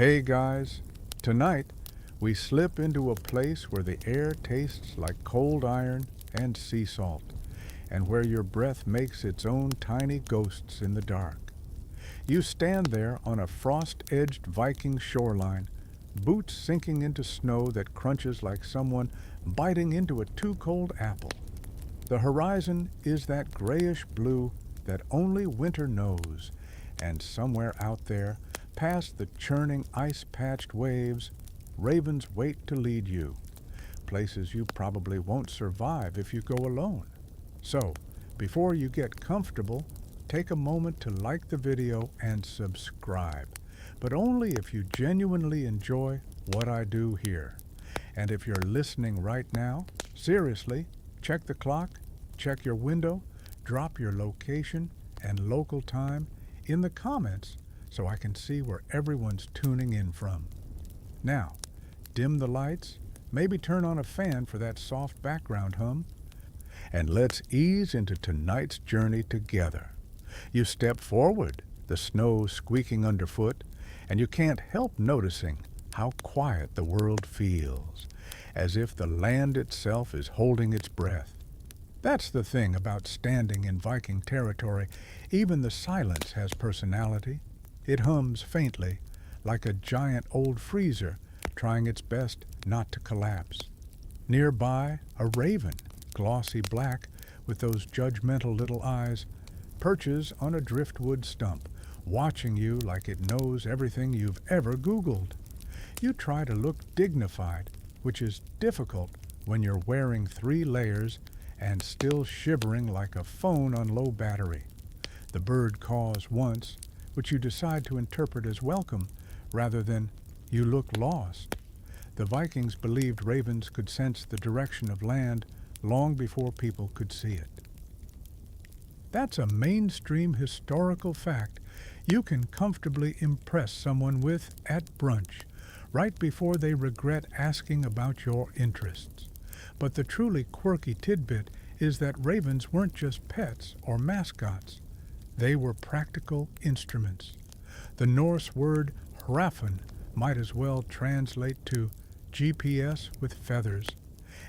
Hey guys, tonight we slip into a place where the air tastes like cold iron and sea salt, and where your breath makes its own tiny ghosts in the dark. You stand there on a frost-edged Viking shoreline, boots sinking into snow that crunches like someone biting into a too-cold apple. The horizon is that grayish blue that only winter knows, and somewhere out there, past the churning ice-patched waves, ravens wait to lead you, places you probably won't survive if you go alone. So, before you get comfortable, take a moment to like the video and subscribe, but only if you genuinely enjoy what I do here. And if you're listening right now, seriously, check the clock, check your window, drop your location and local time in the comments so I can see where everyone's tuning in from. Now, dim the lights, maybe turn on a fan for that soft background hum, and let's ease into tonight's journey together. You step forward, the snow squeaking underfoot, and you can't help noticing how quiet the world feels, as if the land itself is holding its breath. That's the thing about standing in Viking territory. Even the silence has personality. It hums faintly, like a giant old freezer trying its best not to collapse. Nearby, a raven, glossy black with those judgmental little eyes, perches on a driftwood stump, watching you like it knows everything you've ever Googled. You try to look dignified, which is difficult when you're wearing 3 layers and still shivering like a phone on low battery. The bird caws once, which you decide to interpret as welcome rather than "you look lost." The Vikings believed ravens could sense the direction of land long before people could see it. That's a mainstream historical fact you can comfortably impress someone with at brunch, right before they regret asking about your interests. But the truly quirky tidbit is that ravens weren't just pets or mascots. They were practical instruments. The Norse word hrafn might as well translate to GPS with feathers.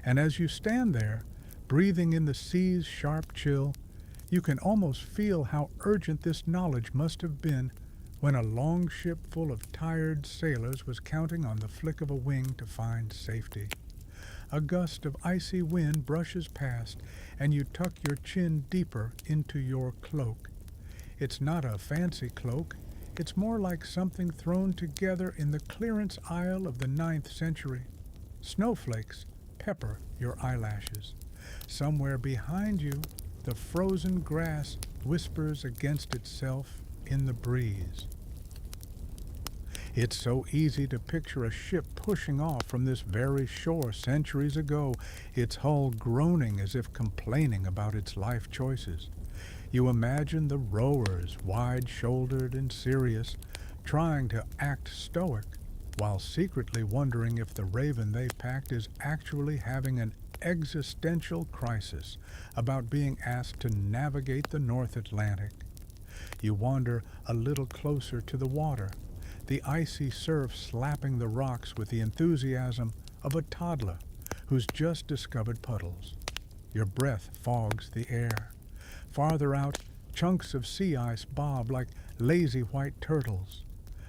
And as you stand there, breathing in the sea's sharp chill, you can almost feel how urgent this knowledge must have been when a longship full of tired sailors was counting on the flick of a wing to find safety. A gust of icy wind brushes past, and you tuck your chin deeper into your cloak. It's not a fancy cloak. It's more like something thrown together in the clearance aisle of the 9th century. Snowflakes pepper your eyelashes. Somewhere behind you, the frozen grass whispers against itself in the breeze. It's so easy to picture a ship pushing off from this very shore centuries ago, its hull groaning as if complaining about its life choices. You imagine the rowers, wide-shouldered and serious, trying to act stoic, while secretly wondering if the raven they packed is actually having an existential crisis about being asked to navigate the North Atlantic. You wander a little closer to the water, the icy surf slapping the rocks with the enthusiasm of a toddler who's just discovered puddles. Your breath fogs the air. Farther out, chunks of sea ice bob like lazy white turtles.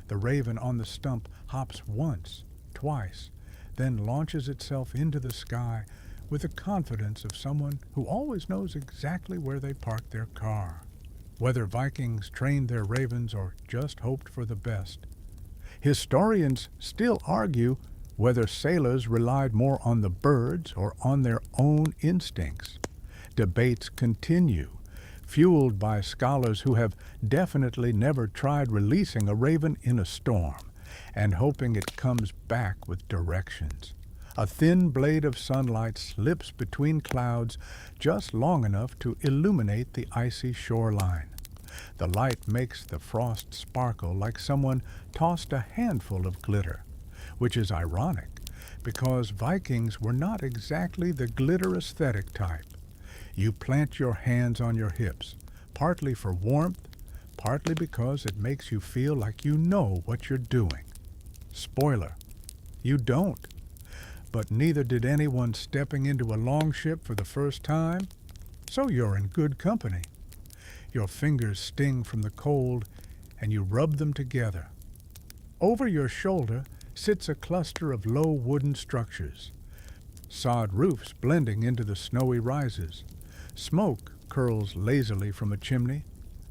The raven on the stump hops once, twice, then launches itself into the sky with the confidence of someone who always knows exactly where they parked their car. Whether Vikings trained their ravens or just hoped for the best, historians still argue whether sailors relied more on the birds or on their own instincts. Debates continue, fueled by scholars who have definitely never tried releasing a raven in a storm and hoping it comes back with directions. A thin blade of sunlight slips between clouds just long enough to illuminate the icy shoreline. The light makes the frost sparkle like someone tossed a handful of glitter, which is ironic because Vikings were not exactly the glitter aesthetic type. You plant your hands on your hips, partly for warmth, partly because it makes you feel like you know what you're doing. Spoiler, you don't. But neither did anyone stepping into a longship for the first time, so you're in good company. Your fingers sting from the cold, and you rub them together. Over your shoulder sits a cluster of low wooden structures, sod roofs blending into the snowy rises. Smoke curls lazily from a chimney,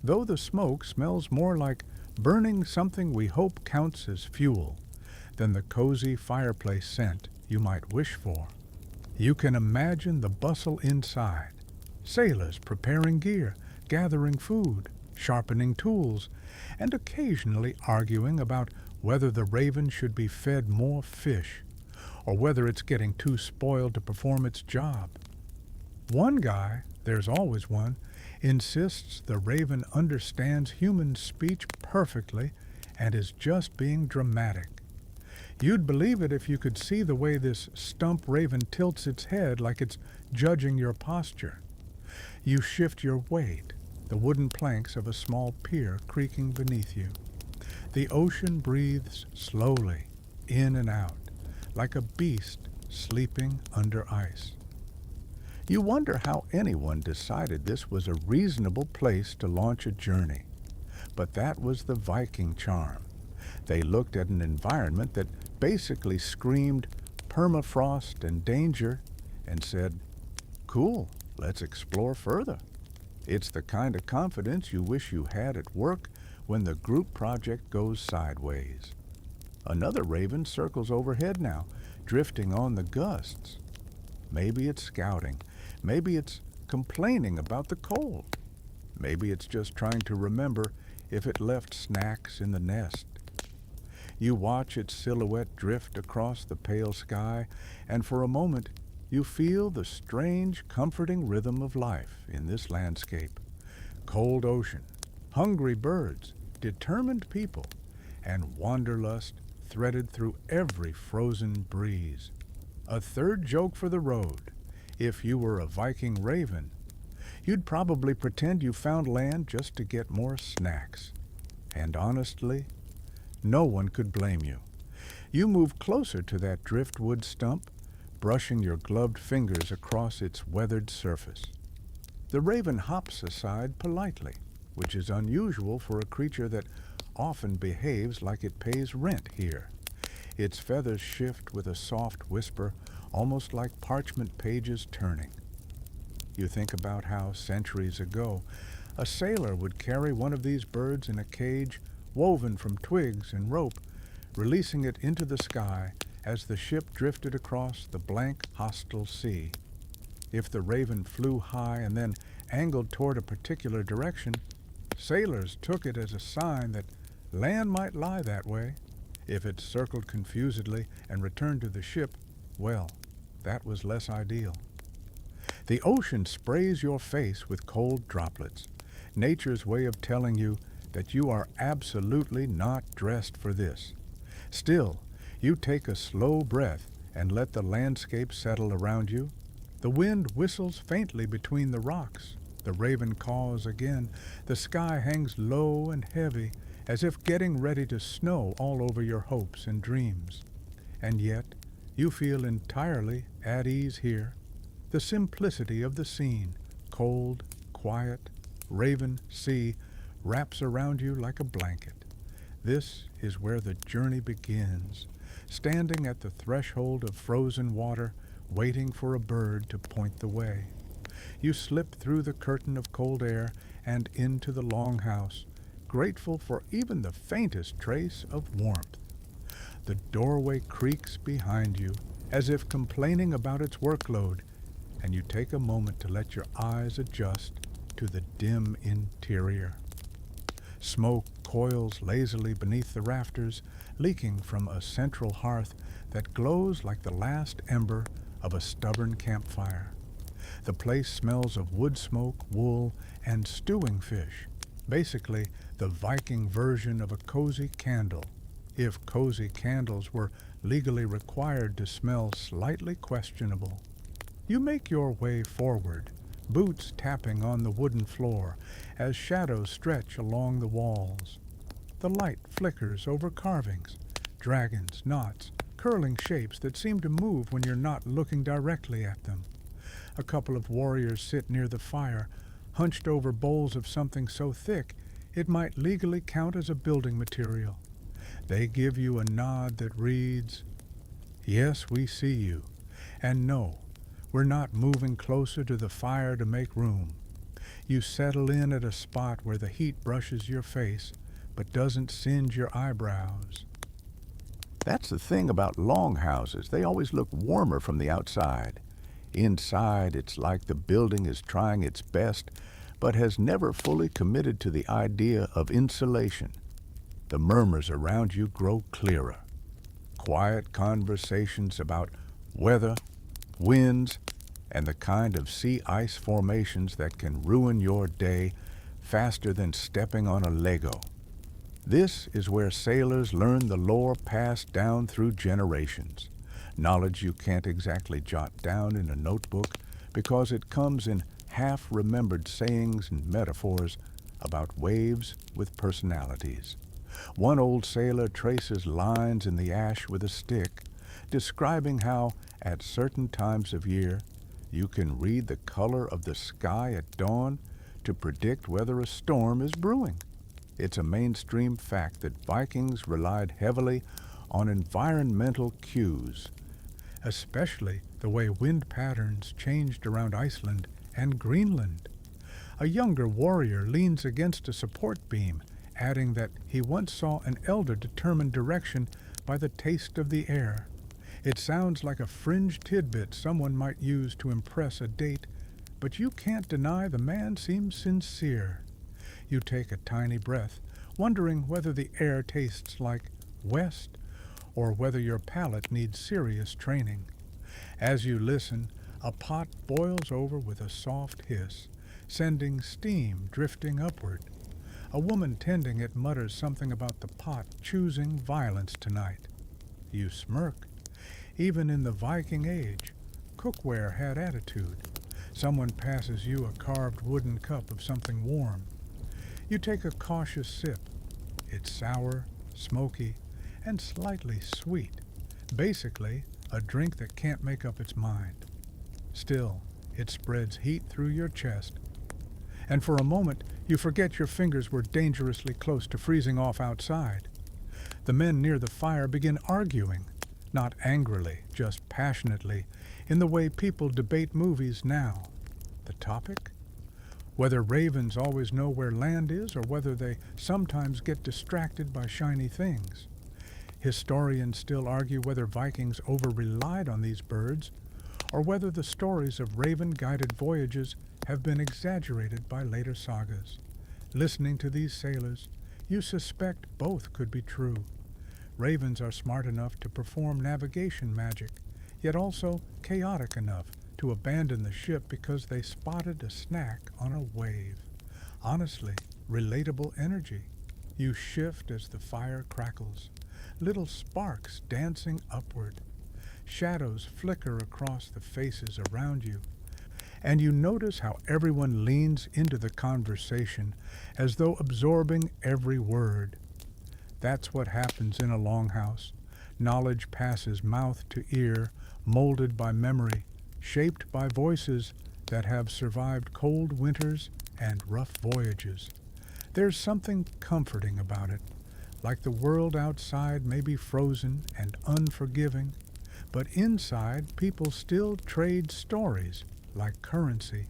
though the smoke smells more like burning something we hope counts as fuel than the cozy fireplace scent you might wish for. You can imagine the bustle inside. Sailors preparing gear, gathering food, sharpening tools, and occasionally arguing about whether the Raven should be fed more fish or whether it's getting too spoiled to perform its job. One guy, there's always one, insists the Raven understands human speech perfectly and is just being dramatic. You'd believe it if you could see the way this stump raven tilts its head like it's judging your posture. You shift your weight, the wooden planks of a small pier creaking beneath you. The ocean breathes slowly, in and out, like a beast sleeping under ice. You wonder how anyone decided this was a reasonable place to launch a journey. But that was the Viking charm. They looked at an environment that basically screamed permafrost and danger and said, "Cool, let's explore further." It's the kind of confidence you wish you had at work when the group project goes sideways. Another raven circles overhead now, drifting on the gusts. Maybe it's scouting. Maybe it's complaining about the cold. Maybe it's just trying to remember if it left snacks in the nest. You watch its silhouette drift across the pale sky, and for a moment you feel the strange, comforting rhythm of life in this landscape. Cold ocean, hungry birds, determined people, and wanderlust threaded through every frozen breeze. A third joke for the road. If you were a Viking raven, you'd probably pretend you found land just to get more snacks. And honestly, no one could blame you. You move closer to that driftwood stump, brushing your gloved fingers across its weathered surface. The raven hops aside politely, which is unusual for a creature that often behaves like it pays rent here. Its feathers shift with a soft whisper, almost like parchment pages turning. You think about how, centuries ago, a sailor would carry one of these birds in a cage woven from twigs and rope, releasing it into the sky as the ship drifted across the blank, hostile sea. If the raven flew high and then angled toward a particular direction, sailors took it as a sign that land might lie that way. If it circled confusedly and returned to the ship, well, that was less ideal. The ocean sprays your face with cold droplets, nature's way of telling you that you are absolutely not dressed for this. Still, you take a slow breath and let the landscape settle around you. The wind whistles faintly between the rocks. The raven caws again. The sky hangs low and heavy, as if getting ready to snow all over your hopes and dreams. And yet, you feel entirely at ease here. The simplicity of the scene, cold, quiet, raven, sea, wraps around you like a blanket. This is where the journey begins, standing at the threshold of frozen water, waiting for a bird to point the way. You slip through the curtain of cold air and into the longhouse, grateful for even the faintest trace of warmth. The doorway creaks behind you, as if complaining about its workload, and you take a moment to let your eyes adjust to the dim interior. Smoke coils lazily beneath the rafters, leaking from a central hearth that glows like the last ember of a stubborn campfire. The place smells of wood smoke, wool, and stewing fish, basically the Viking version of a cozy candle, if cozy candles were legally required to smell slightly questionable. You make your way forward, boots tapping on the wooden floor as shadows stretch along the walls. The light flickers over carvings, dragons, knots, curling shapes that seem to move when you're not looking directly at them. A couple of warriors sit near the fire, hunched over bowls of something so thick it might legally count as a building material. They give you a nod that reads, "Yes, we see you, and no, we're not moving closer to the fire to make room." You settle in at a spot where the heat brushes your face but doesn't singe your eyebrows. That's the thing about longhouses. They always look warmer from the outside. Inside, it's like the building is trying its best, but has never fully committed to the idea of insulation. The murmurs around you grow clearer. Quiet conversations about weather, winds, and the kind of sea ice formations that can ruin your day faster than stepping on a Lego. This is where sailors learn the lore passed down through generations. Knowledge you can't exactly jot down in a notebook because it comes in half-remembered sayings and metaphors about waves with personalities. One old sailor traces lines in the ash with a stick, describing how, at certain times of year, you can read the color of the sky at dawn to predict whether a storm is brewing. It's a mainstream fact that Vikings relied heavily on environmental cues, especially the way wind patterns changed around Iceland and Greenland. A younger warrior leans against a support beam, adding that he once saw an elder determine direction by the taste of the air. It sounds like a fringe tidbit someone might use to impress a date, but you can't deny the man seems sincere. You take a tiny breath, wondering whether the air tastes like west or whether your palate needs serious training. As you listen, a pot boils over with a soft hiss, sending steam drifting upward. A woman tending it mutters something about the pot choosing violence tonight. You smirk. Even in the Viking age, cookware had attitude. Someone passes you a carved wooden cup of something warm. You take a cautious sip. It's sour, smoky, and slightly sweet. Basically, a drink that can't make up its mind. Still, it spreads heat through your chest. And for a moment, you forget your fingers were dangerously close to freezing off outside. The men near the fire begin arguing, not angrily, just passionately, in the way people debate movies now. The topic? Whether ravens always know where land is or whether they sometimes get distracted by shiny things. Historians still argue whether Vikings over-relied on these birds or whether the stories of raven-guided voyages have been exaggerated by later sagas. Listening to these sailors, you suspect both could be true. Ravens are smart enough to perform navigation magic, yet also chaotic enough to abandon the ship because they spotted a snack on a wave. Honestly, relatable energy. You shift as the fire crackles, little sparks dancing upward. Shadows flicker across the faces around you, and you notice how everyone leans into the conversation as though absorbing every word. That's what happens in a longhouse. Knowledge passes mouth to ear, molded by memory, shaped by voices that have survived cold winters and rough voyages. There's something comforting about it, like the world outside may be frozen and unforgiving, but inside people still trade stories like currency.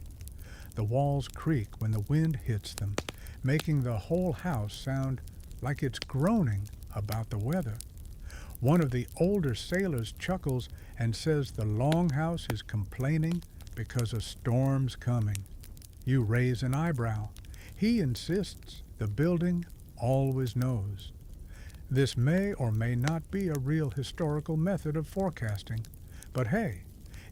The walls creak when the wind hits them, making the whole house sound like it's groaning about the weather. One of the older sailors chuckles and says the longhouse is complaining because a storm's coming. You raise an eyebrow. He insists the building always knows. This may or may not be a real historical method of forecasting, but hey,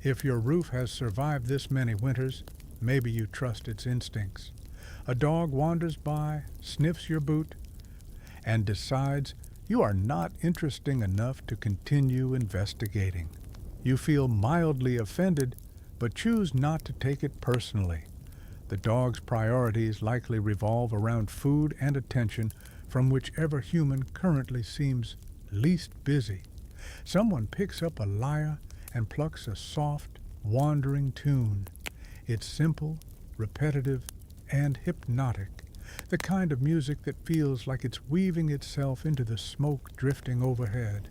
if your roof has survived this many winters, maybe you trust its instincts. A dog wanders by, sniffs your boot, and decides you are not interesting enough to continue investigating. You feel mildly offended, but choose not to take it personally. The dog's priorities likely revolve around food and attention from whichever human currently seems least busy. Someone picks up a lyre and plucks a soft, wandering tune. It's simple, repetitive, and hypnotic, the kind of music that feels like it's weaving itself into the smoke drifting overhead.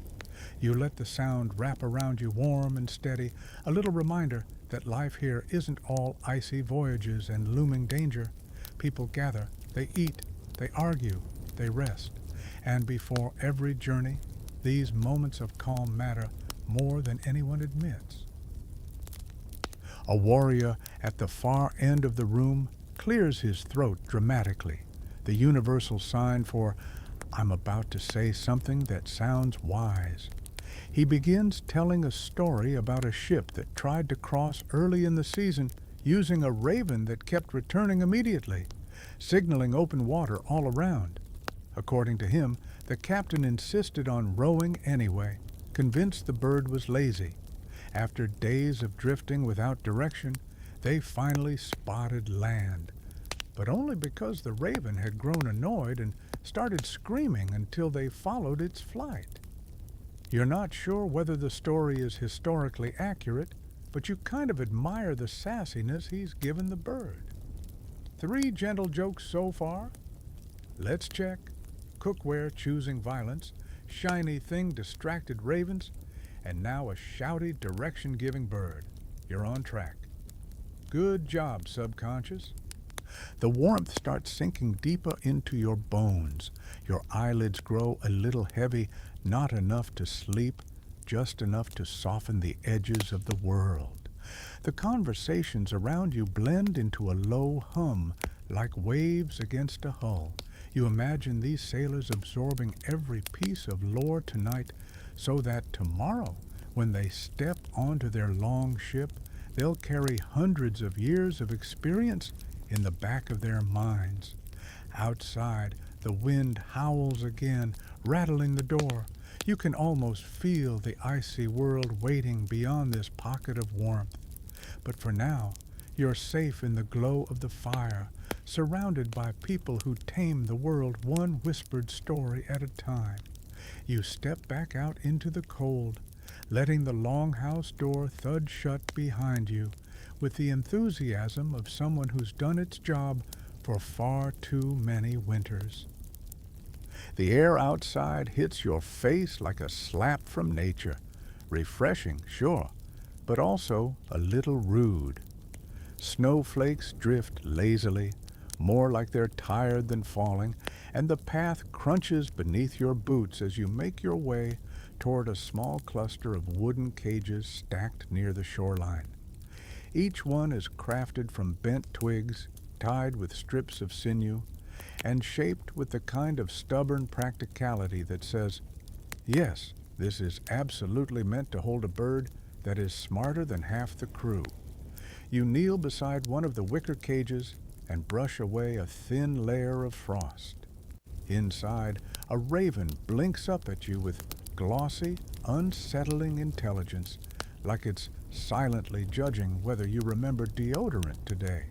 You let the sound wrap around you warm and steady, a little reminder that life here isn't all icy voyages and looming danger. People gather, they eat, they argue, they rest. And before every journey, these moments of calm matter more than anyone admits. A warrior at the far end of the room clears his throat dramatically, the universal sign for, "I'm about to say something that sounds wise." He begins telling a story about a ship that tried to cross early in the season using a raven that kept returning immediately, signaling open water all around. According to him, the captain insisted on rowing anyway, convinced the bird was lazy. After days of drifting without direction, they finally spotted land, but only because the raven had grown annoyed and started screaming until they followed its flight. You're not sure whether the story is historically accurate, but you kind of admire the sassiness he's given the bird. 3 gentle jokes so far? Let's check. Cookware choosing violence, shiny thing distracted ravens, and now a shouty direction-giving bird. You're on track. Good job, subconscious. The warmth starts sinking deeper into your bones. Your eyelids grow a little heavy, not enough to sleep, just enough to soften the edges of the world. The conversations around you blend into a low hum, like waves against a hull. You imagine these sailors absorbing every piece of lore tonight so that tomorrow, when they step onto their long ship, they'll carry hundreds of years of experience in the back of their minds. Outside, the wind howls again, rattling the door. You can almost feel the icy world waiting beyond this pocket of warmth. But for now, you're safe in the glow of the fire, surrounded by people who tame the world one whispered story at a time. You step back out into the cold, letting the longhouse door thud shut behind you, with the enthusiasm of someone who's done its job for far too many winters. The air outside hits your face like a slap from nature. Refreshing, sure, but also a little rude. Snowflakes drift lazily, more like they're tired than falling, and the path crunches beneath your boots as you make your way toward a small cluster of wooden cages stacked near the shoreline. Each one is crafted from bent twigs, tied with strips of sinew, and shaped with the kind of stubborn practicality that says, yes, this is absolutely meant to hold a bird that is smarter than half the crew. You kneel beside one of the wicker cages and brush away a thin layer of frost. Inside, a raven blinks up at you with glossy, unsettling intelligence, like it's silently judging whether you remember deodorant today.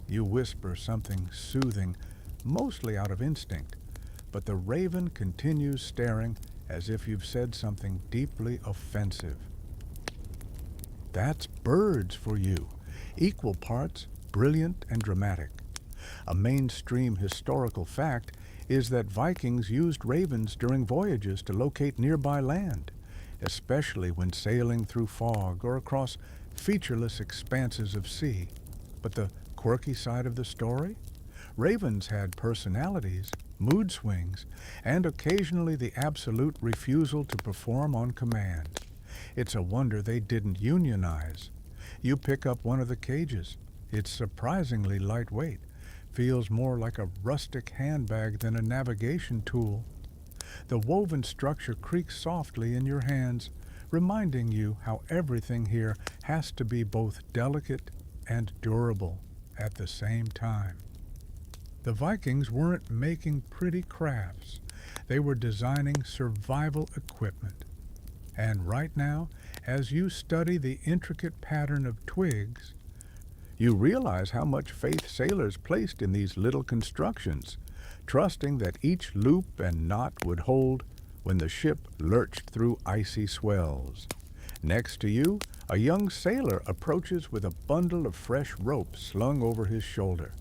You whisper something soothing, mostly out of instinct, but the raven continues staring as if you've said something deeply offensive. That's birds for you, equal parts brilliant and dramatic. A mainstream historical fact is that Vikings used ravens during voyages to locate nearby land, especially when sailing through fog or across featureless expanses of sea. But the quirky side of the story? Ravens had personalities, mood swings, and occasionally the absolute refusal to perform on command. It's a wonder they didn't unionize. You pick up one of the cages. It's surprisingly lightweight, feels more like a rustic handbag than a navigation tool. The woven structure creaks softly in your hands, reminding you how everything here has to be both delicate and durable at the same time. The Vikings weren't making pretty crafts. They were designing survival equipment. And right now, as you study the intricate pattern of twigs, you realize how much faith sailors placed in these little constructions, trusting that each loop and knot would hold when the ship lurched through icy swells. Next to you, a young sailor approaches with a bundle of fresh rope slung over his shoulder.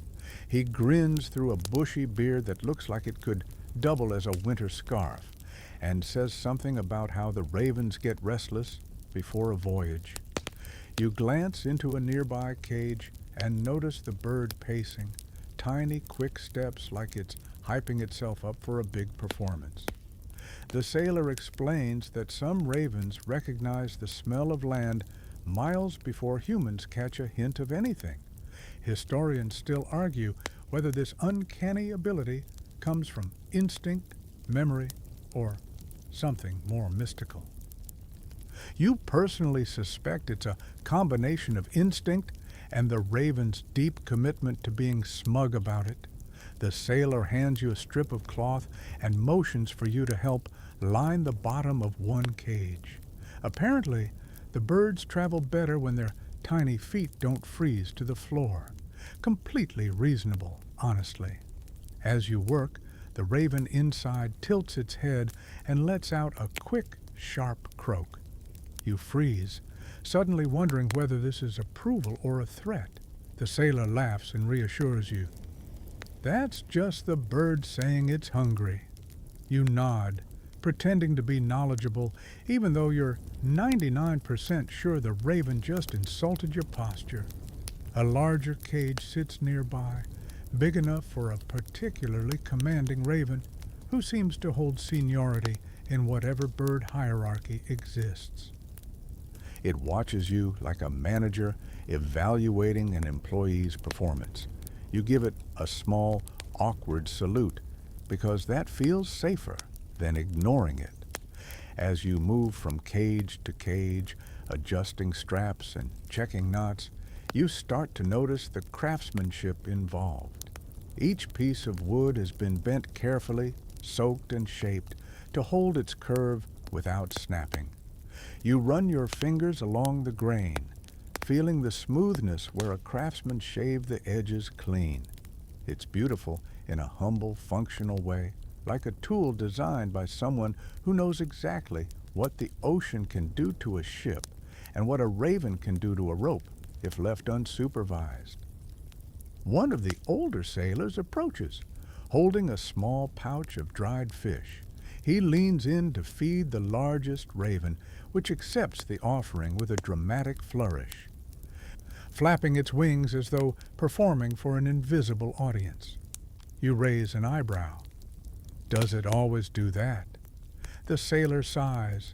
He grins through a bushy beard that looks like it could double as a winter scarf, and says something about how the ravens get restless before a voyage. You glance into a nearby cage and notice the bird pacing, tiny quick steps like it's hyping itself up for a big performance. The sailor explains that some ravens recognize the smell of land miles before humans catch a hint of anything. Historians still argue whether this uncanny ability comes from instinct, memory, or something more mystical. You personally suspect it's a combination of instinct and the raven's deep commitment to being smug about it. The sailor hands you a strip of cloth and motions for you to help line the bottom of one cage. Apparently, the birds travel better when their tiny feet don't freeze to the floor. Completely reasonable, honestly. As you work, the raven inside tilts its head and lets out a quick, sharp croak. You freeze, suddenly wondering whether this is approval or a threat. The sailor laughs and reassures you. That's just the bird saying it's hungry. You nod, pretending to be knowledgeable, even though you're 99% sure the raven just insulted your posture. A larger cage sits nearby, big enough for a particularly commanding raven who seems to hold seniority in whatever bird hierarchy exists. It watches you like a manager evaluating an employee's performance. You give it a small, awkward salute because that feels safer than ignoring it. As you move from cage to cage, adjusting straps and checking knots, you start to notice the craftsmanship involved. Each piece of wood has been bent carefully, soaked and shaped to hold its curve without snapping. You run your fingers along the grain, feeling the smoothness where a craftsman shaved the edges clean. It's beautiful in a humble, functional way, like a tool designed by someone who knows exactly what the ocean can do to a ship and what a raven can do to a rope if left unsupervised. One of the older sailors approaches, holding a small pouch of dried fish. He leans in to feed the largest raven, which accepts the offering with a dramatic flourish, flapping its wings as though performing for an invisible audience. You raise an eyebrow. Does it always do that? The sailor sighs.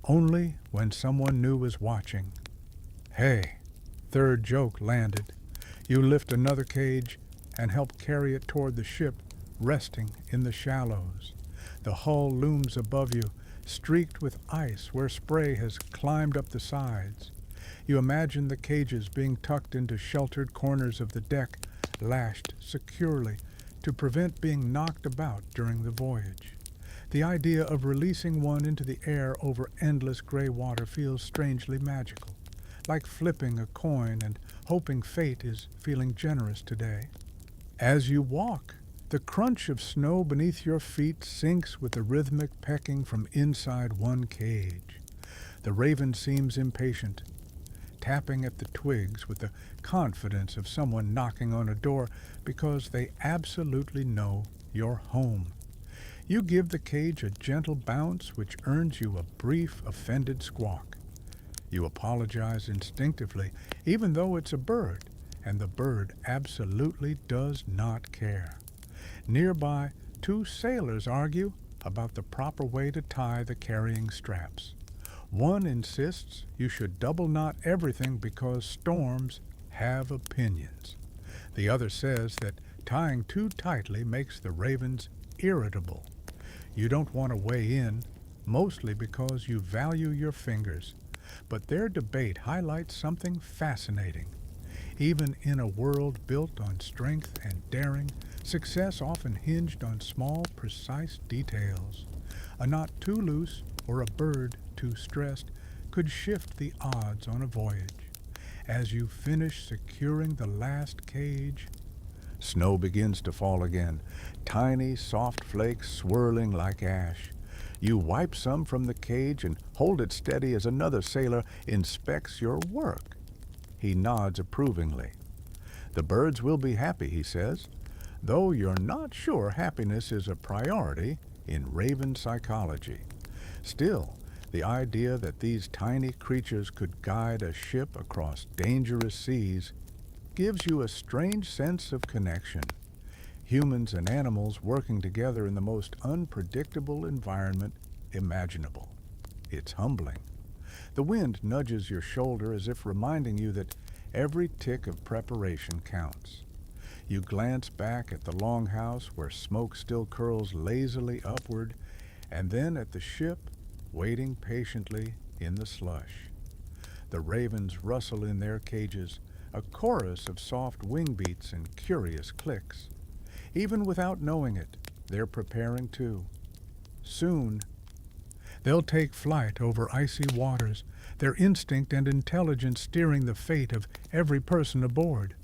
Only when someone new is watching. Hey, third joke landed. You lift another cage and help carry it toward the ship, resting in the shallows. The hull looms above you, streaked with ice where spray has climbed up the sides. You imagine the cages being tucked into sheltered corners of the deck, lashed securely to prevent being knocked about during the voyage. The idea of releasing one into the air over endless gray water feels strangely magical, like flipping a coin and hoping fate is feeling generous today. As you walk, the crunch of snow beneath your feet syncs with the rhythmic pecking from inside one cage. The raven seems impatient, tapping at the twigs with the confidence of someone knocking on a door because they absolutely know you're home. You give the cage a gentle bounce which earns you a brief, offended squawk. You apologize instinctively, even though it's a bird, and the bird absolutely does not care. Nearby, two sailors argue about the proper way to tie the carrying straps. One insists you should double knot everything because storms have opinions. The other says that tying too tightly makes the ravens irritable. You don't want to weigh in, mostly because you value your fingers, but their debate highlights something fascinating. Even in a world built on strength and daring, success often hinged on small, precise details. A knot too loose or a bird too stressed could shift the odds on a voyage. As you finish securing the last cage, snow begins to fall again, tiny, soft flakes swirling like ash. You wipe some from the cage and hold it steady as another sailor inspects your work. He nods approvingly. The birds will be happy, he says, though you're not sure happiness is a priority in raven psychology. Still, the idea that these tiny creatures could guide a ship across dangerous seas gives you a strange sense of connection. Humans and animals working together in the most unpredictable environment imaginable. It's humbling. The wind nudges your shoulder as if reminding you that every tick of preparation counts. You glance back at the longhouse where smoke still curls lazily upward, and then at the ship waiting patiently in the slush. The ravens rustle in their cages, a chorus of soft wing beats and curious clicks. Even without knowing it, they're preparing too. Soon, they'll take flight over icy waters, their instinct and intelligence steering the fate of every person aboard.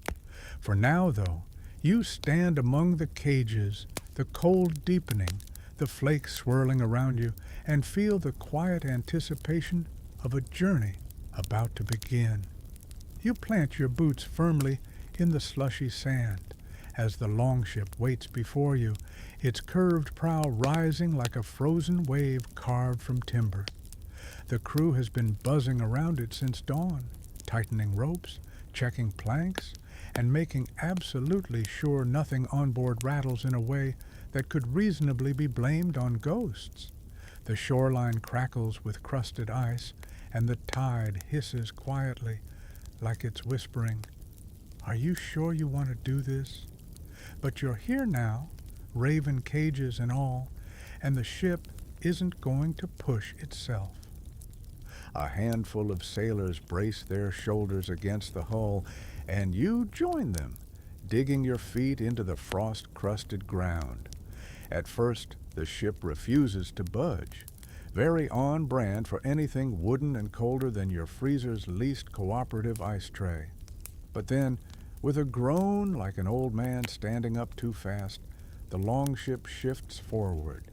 For now, though, you stand among the cages, the cold deepening, the flakes swirling around you, and feel the quiet anticipation of a journey about to begin. You plant your boots firmly in the slushy sand as the longship waits before you, its curved prow rising like a frozen wave carved from timber. The crew has been buzzing around it since dawn, tightening ropes, checking planks, and making absolutely sure nothing on board rattles in a way that could reasonably be blamed on ghosts. The shoreline crackles with crusted ice, and the tide hisses quietly, like it's whispering, "Are you sure you want to do this?" But you're here now, raven cages and all, and the ship isn't going to push itself. A handful of sailors brace their shoulders against the hull, and you join them, digging your feet into the frost-crusted ground. At first, the ship refuses to budge, very on brand for anything wooden and colder than your freezer's least cooperative ice tray. But then, with a groan like an old man standing up too fast, the longship shifts forward.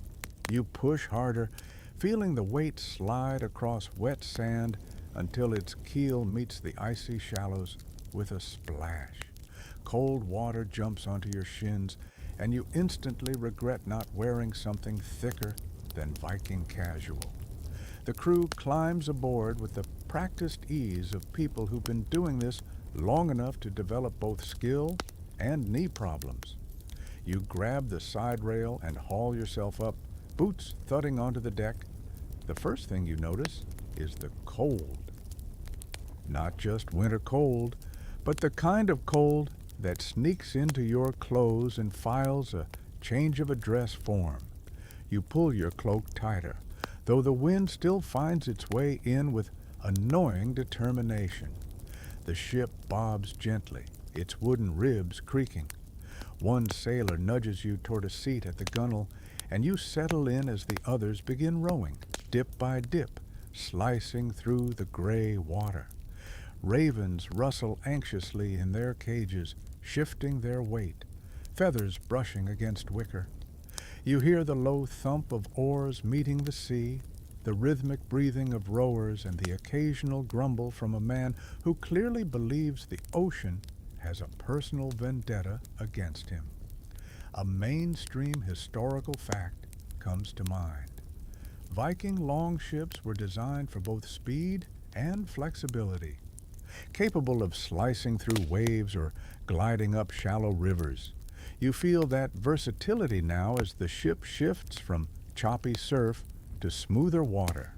You push harder, feeling the weight slide across wet sand until its keel meets the icy shallows with a splash. Cold water jumps onto your shins, and you instantly regret not wearing something thicker than Viking casual. The crew climbs aboard with the practiced ease of people who've been doing this long enough to develop both skill and knee problems. You grab the side rail and haul yourself up, boots thudding onto the deck. The first thing you notice is the cold. Not just winter cold, but the kind of cold that sneaks into your clothes and files a change of address form. You pull your cloak tighter, though the wind still finds its way in with annoying determination. The ship bobs gently, its wooden ribs creaking. One sailor nudges you toward a seat at the gunwale, and you settle in as the others begin rowing, dip by dip, slicing through the gray water. Ravens rustle anxiously in their cages, shifting their weight, feathers brushing against wicker. You hear the low thump of oars meeting the sea, the rhythmic breathing of rowers, and the occasional grumble from a man who clearly believes the ocean has a personal vendetta against him. A mainstream historical fact comes to mind. Viking longships were designed for both speed and flexibility, capable of slicing through waves or gliding up shallow rivers. You feel that versatility now as the ship shifts from choppy surf to smoother water.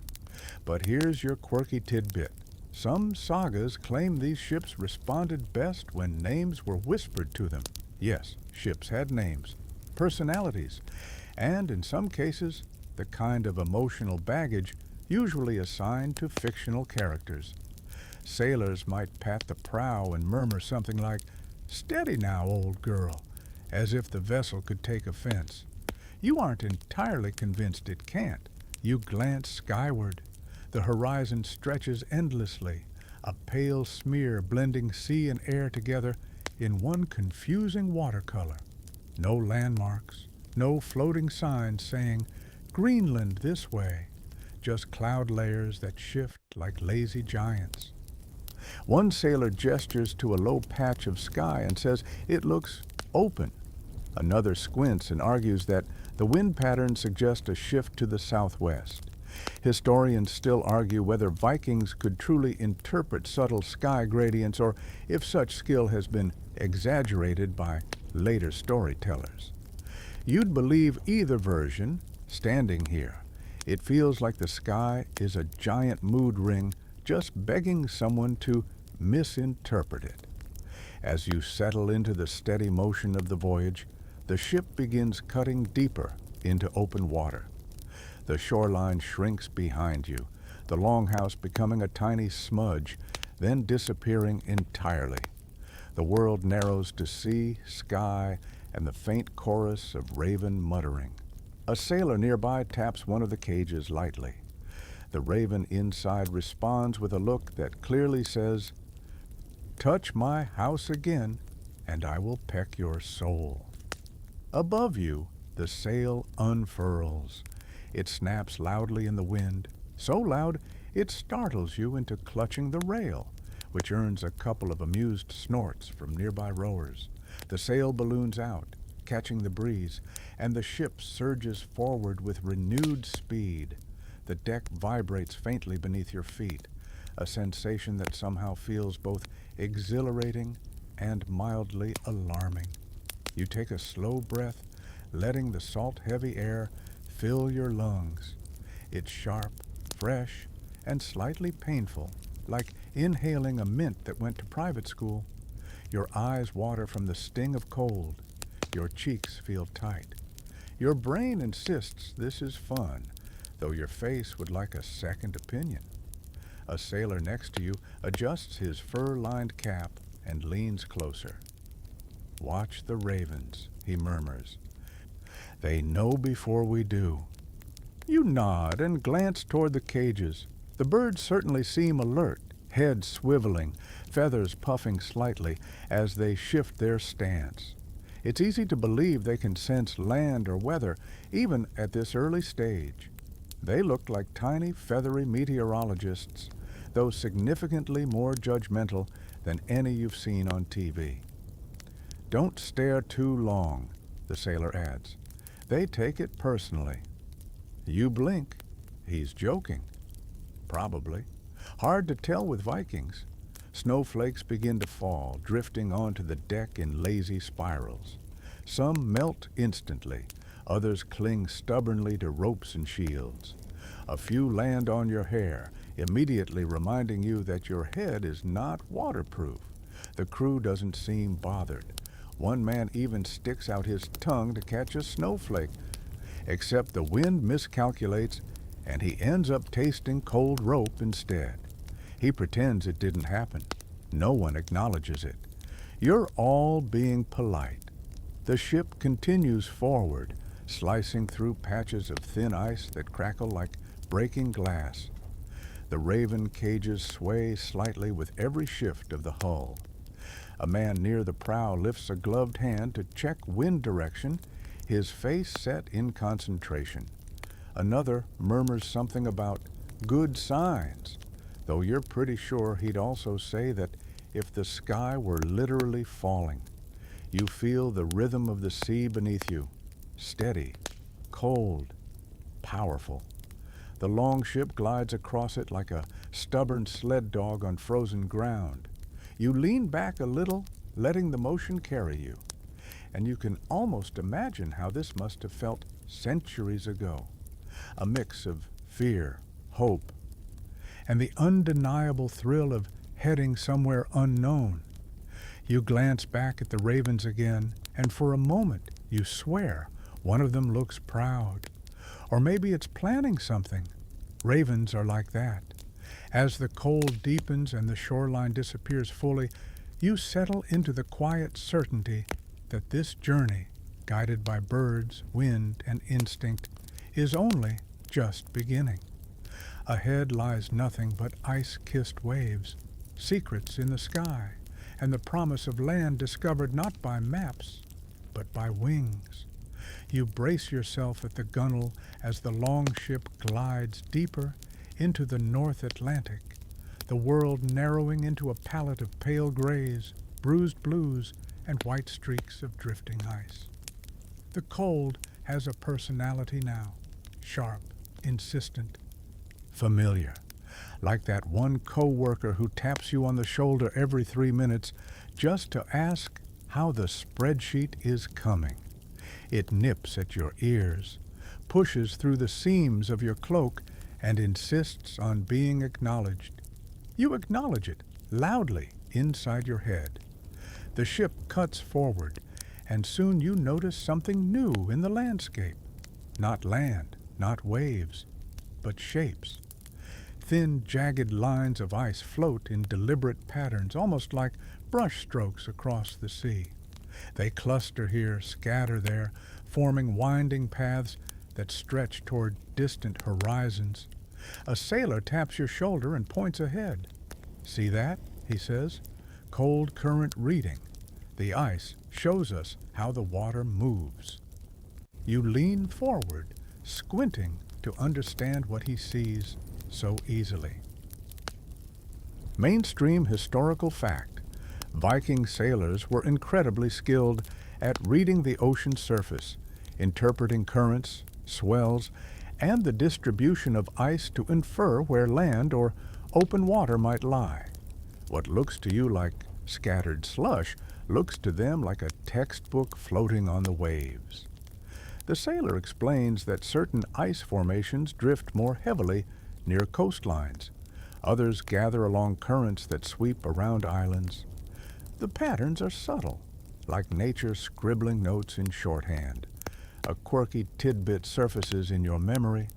But here's your quirky tidbit. Some sagas claim these ships responded best when names were whispered to them. Yes, ships had names, personalities, and in some cases, the kind of emotional baggage usually assigned to fictional characters. Sailors might pat the prow and murmur something like, "Steady now, old girl," as if the vessel could take offense. You aren't entirely convinced it can't. You glance skyward. The horizon stretches endlessly, a pale smear blending sea and air together in one confusing watercolor. No landmarks, no floating signs saying, Greenland this way, just cloud layers that shift like lazy giants. One sailor gestures to a low patch of sky and says it looks open. Another squints and argues that the wind patterns suggest a shift to the southwest. Historians still argue whether Vikings could truly interpret subtle sky gradients or if such skill has been exaggerated by later storytellers. You'd believe either version, standing here. It feels like the sky is a giant mood ring just begging someone to misinterpret it. As you settle into the steady motion of the voyage, the ship begins cutting deeper into open water. The shoreline shrinks behind you, the longhouse becoming a tiny smudge, then disappearing entirely. The world narrows to sea, sky, and the faint chorus of raven muttering. A sailor nearby taps one of the cages lightly. The raven inside responds with a look that clearly says, "Touch my house again, and I will peck your soul." Above you, the sail unfurls. It snaps loudly in the wind, so loud it startles you into clutching the rail, which earns a couple of amused snorts from nearby rowers. The sail balloons out, catching the breeze, and the ship surges forward with renewed speed. The deck vibrates faintly beneath your feet, a sensation that somehow feels both exhilarating and mildly alarming. You take a slow breath, letting the salt-heavy air fill your lungs. It's sharp, fresh, and slightly painful, like inhaling a mint that went to private school. Your eyes water from the sting of cold. Your cheeks feel tight. Your brain insists this is fun, though your face would like a second opinion. A sailor next to you adjusts his fur-lined cap and leans closer. "Watch the ravens," he murmurs. "They know before we do." You nod and glance toward the cages. The birds certainly seem alert, heads swiveling, feathers puffing slightly as they shift their stance. It's easy to believe they can sense land or weather, even at this early stage. They look like tiny, feathery meteorologists, though significantly more judgmental than any you've seen on TV. "Don't stare too long," the sailor adds. "They take it personally." You blink. He's joking. Probably. Hard to tell with Vikings. Snowflakes begin to fall, drifting onto the deck in lazy spirals. Some melt instantly. Others cling stubbornly to ropes and shields. A few land on your hair, immediately reminding you that your head is not waterproof. The crew doesn't seem bothered. One man even sticks out his tongue to catch a snowflake, except the wind miscalculates and he ends up tasting cold rope instead. He pretends it didn't happen. No one acknowledges it. You're all being polite. The ship continues forward, slicing through patches of thin ice that crackle like breaking glass. The raven cages sway slightly with every shift of the hull. A man near the prow lifts a gloved hand to check wind direction, his face set in concentration. Another murmurs something about good signs, though you're pretty sure he'd also say that if the sky were literally falling. You feel the rhythm of the sea beneath you, steady, cold, powerful. The longship glides across it like a stubborn sled dog on frozen ground. You lean back a little, letting the motion carry you. And you can almost imagine how this must have felt centuries ago. A mix of fear, hope, and the undeniable thrill of heading somewhere unknown. You glance back at the ravens again, and for a moment you swear one of them looks proud. Or maybe it's planning something. Ravens are like that. As the cold deepens and the shoreline disappears fully, you settle into the quiet certainty that this journey, guided by birds, wind, and instinct, is only just beginning. Ahead lies nothing but ice-kissed waves, secrets in the sky, and the promise of land discovered not by maps, but by wings. You brace yourself at the gunwale as the longship glides deeper into the North Atlantic, the world narrowing into a palette of pale grays, bruised blues, and white streaks of drifting ice. The cold has a personality now, sharp, insistent, familiar, like that one co-worker who taps you on the shoulder every 3 minutes just to ask how the spreadsheet is coming. It nips at your ears, pushes through the seams of your cloak, and insists on being acknowledged. You acknowledge it, loudly, inside your head. The ship cuts forward, and soon you notice something new in the landscape. Not land, not waves, but shapes. Thin, jagged lines of ice float in deliberate patterns, almost like brush strokes across the sea. They cluster here, scatter there, forming winding paths that stretch toward distant horizons. A sailor taps your shoulder and points ahead. "See that?" he says. "Cold current reading. The ice shows us how the water moves." You lean forward, squinting to understand what he sees so easily. Mainstream historical fact: Viking sailors were incredibly skilled at reading the ocean surface, interpreting currents, swells, and the distribution of ice to infer where land or open water might lie. What looks to you like scattered slush looks to them like a textbook floating on the waves. The sailor explains that certain ice formations drift more heavily near coastlines. Others gather along currents that sweep around islands. The patterns are subtle, like nature scribbling notes in shorthand. A quirky tidbit surfaces in your memory.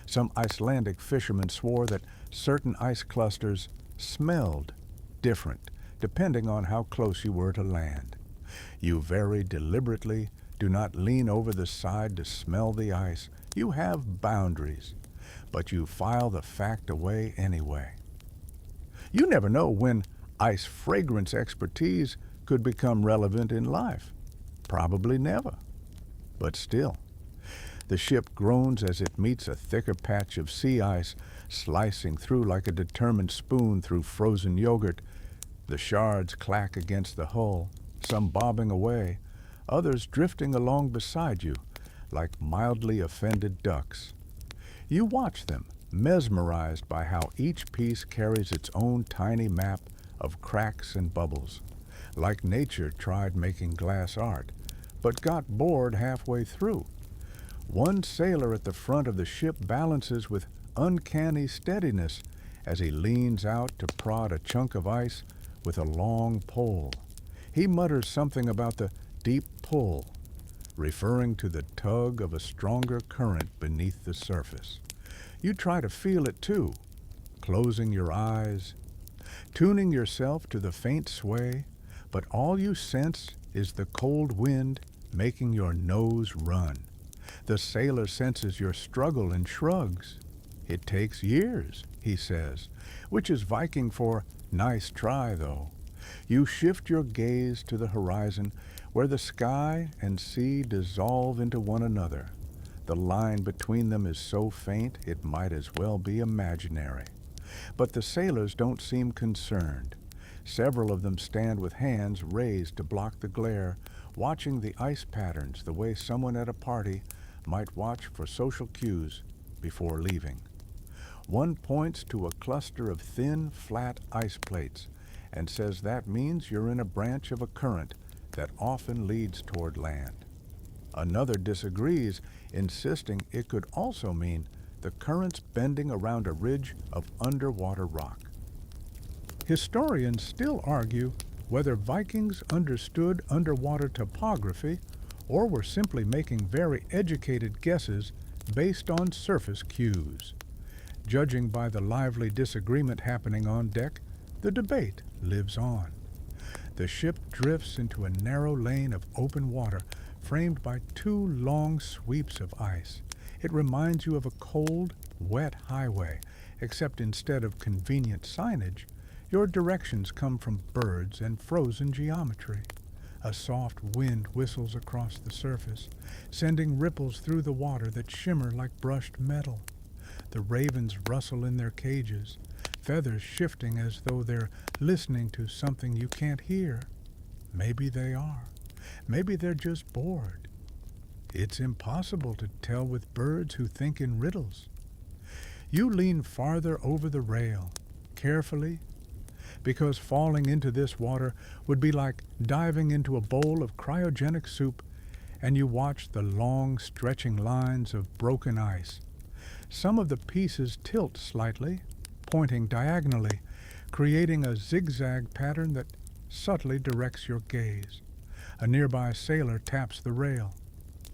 Some Icelandic fishermen swore that certain ice clusters smelled different depending on how close you were to land. You very deliberately do not lean over the side to smell the ice. You have boundaries, but you file the fact away anyway. You never know when ice fragrance expertise could become relevant in life. Probably never. But still, the ship groans as it meets a thicker patch of sea ice, slicing through like a determined spoon through frozen yogurt. The shards clack against the hull, some bobbing away, others drifting along beside you like mildly offended ducks. You watch them, mesmerized by how each piece carries its own tiny map of cracks and bubbles, like nature tried making glass art, but got bored halfway through. One sailor at the front of the ship balances with uncanny steadiness as he leans out to prod a chunk of ice with a long pole. He mutters something about the deep pull, referring to the tug of a stronger current beneath the surface. You try to feel it too, closing your eyes, tuning yourself to the faint sway, but all you sense is the cold wind making your nose run. The sailor senses your struggle and shrugs. "It takes years," he says, which is Viking for "nice try, though." You shift your gaze to the horizon, where the sky and sea dissolve into one another. The line between them is so faint it might as well be imaginary. But the sailors don't seem concerned. Several of them stand with hands raised to block the glare, watching the ice patterns the way someone at a party might watch for social cues before leaving. One points to a cluster of thin, flat ice plates and says that means you're in a branch of a current that often leads toward land. Another disagrees, insisting it could also mean the current's bending around a ridge of underwater rock. Historians still argue whether Vikings understood underwater topography or were simply making very educated guesses based on surface cues. Judging by the lively disagreement happening on deck, the debate lives on. The ship drifts into a narrow lane of open water framed by two long sweeps of ice. It reminds you of a cold, wet highway, except instead of convenient signage, your directions come from birds and frozen geometry. A soft wind whistles across the surface, sending ripples through the water that shimmer like brushed metal. The ravens rustle in their cages, feathers shifting as though they're listening to something you can't hear. Maybe they are. Maybe they're just bored. It's impossible to tell with birds who think in riddles. You lean farther over the rail, carefully, because falling into this water would be like diving into a bowl of cryogenic soup, and you watch the long stretching lines of broken ice. Some of the pieces tilt slightly, pointing diagonally, creating a zigzag pattern that subtly directs your gaze. A nearby sailor taps the rail.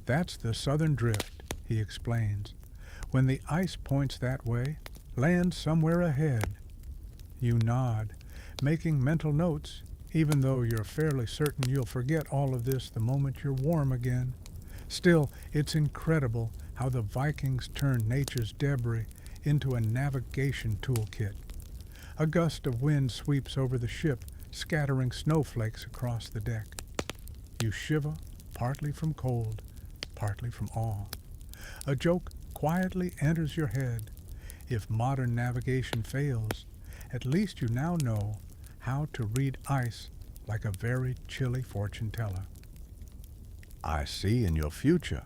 That's the southern drift, he explains. When the ice points that way, land somewhere ahead. You nod, making mental notes, even though you're fairly certain you'll forget all of this the moment you're warm again. Still, it's incredible how the Vikings turned nature's debris into a navigation toolkit. A gust of wind sweeps over the ship, scattering snowflakes across the deck. You shiver, partly from cold, partly from awe. A joke quietly enters your head. If modern navigation fails, at least you now know how to read ice like a very chilly fortune teller. I see in your future.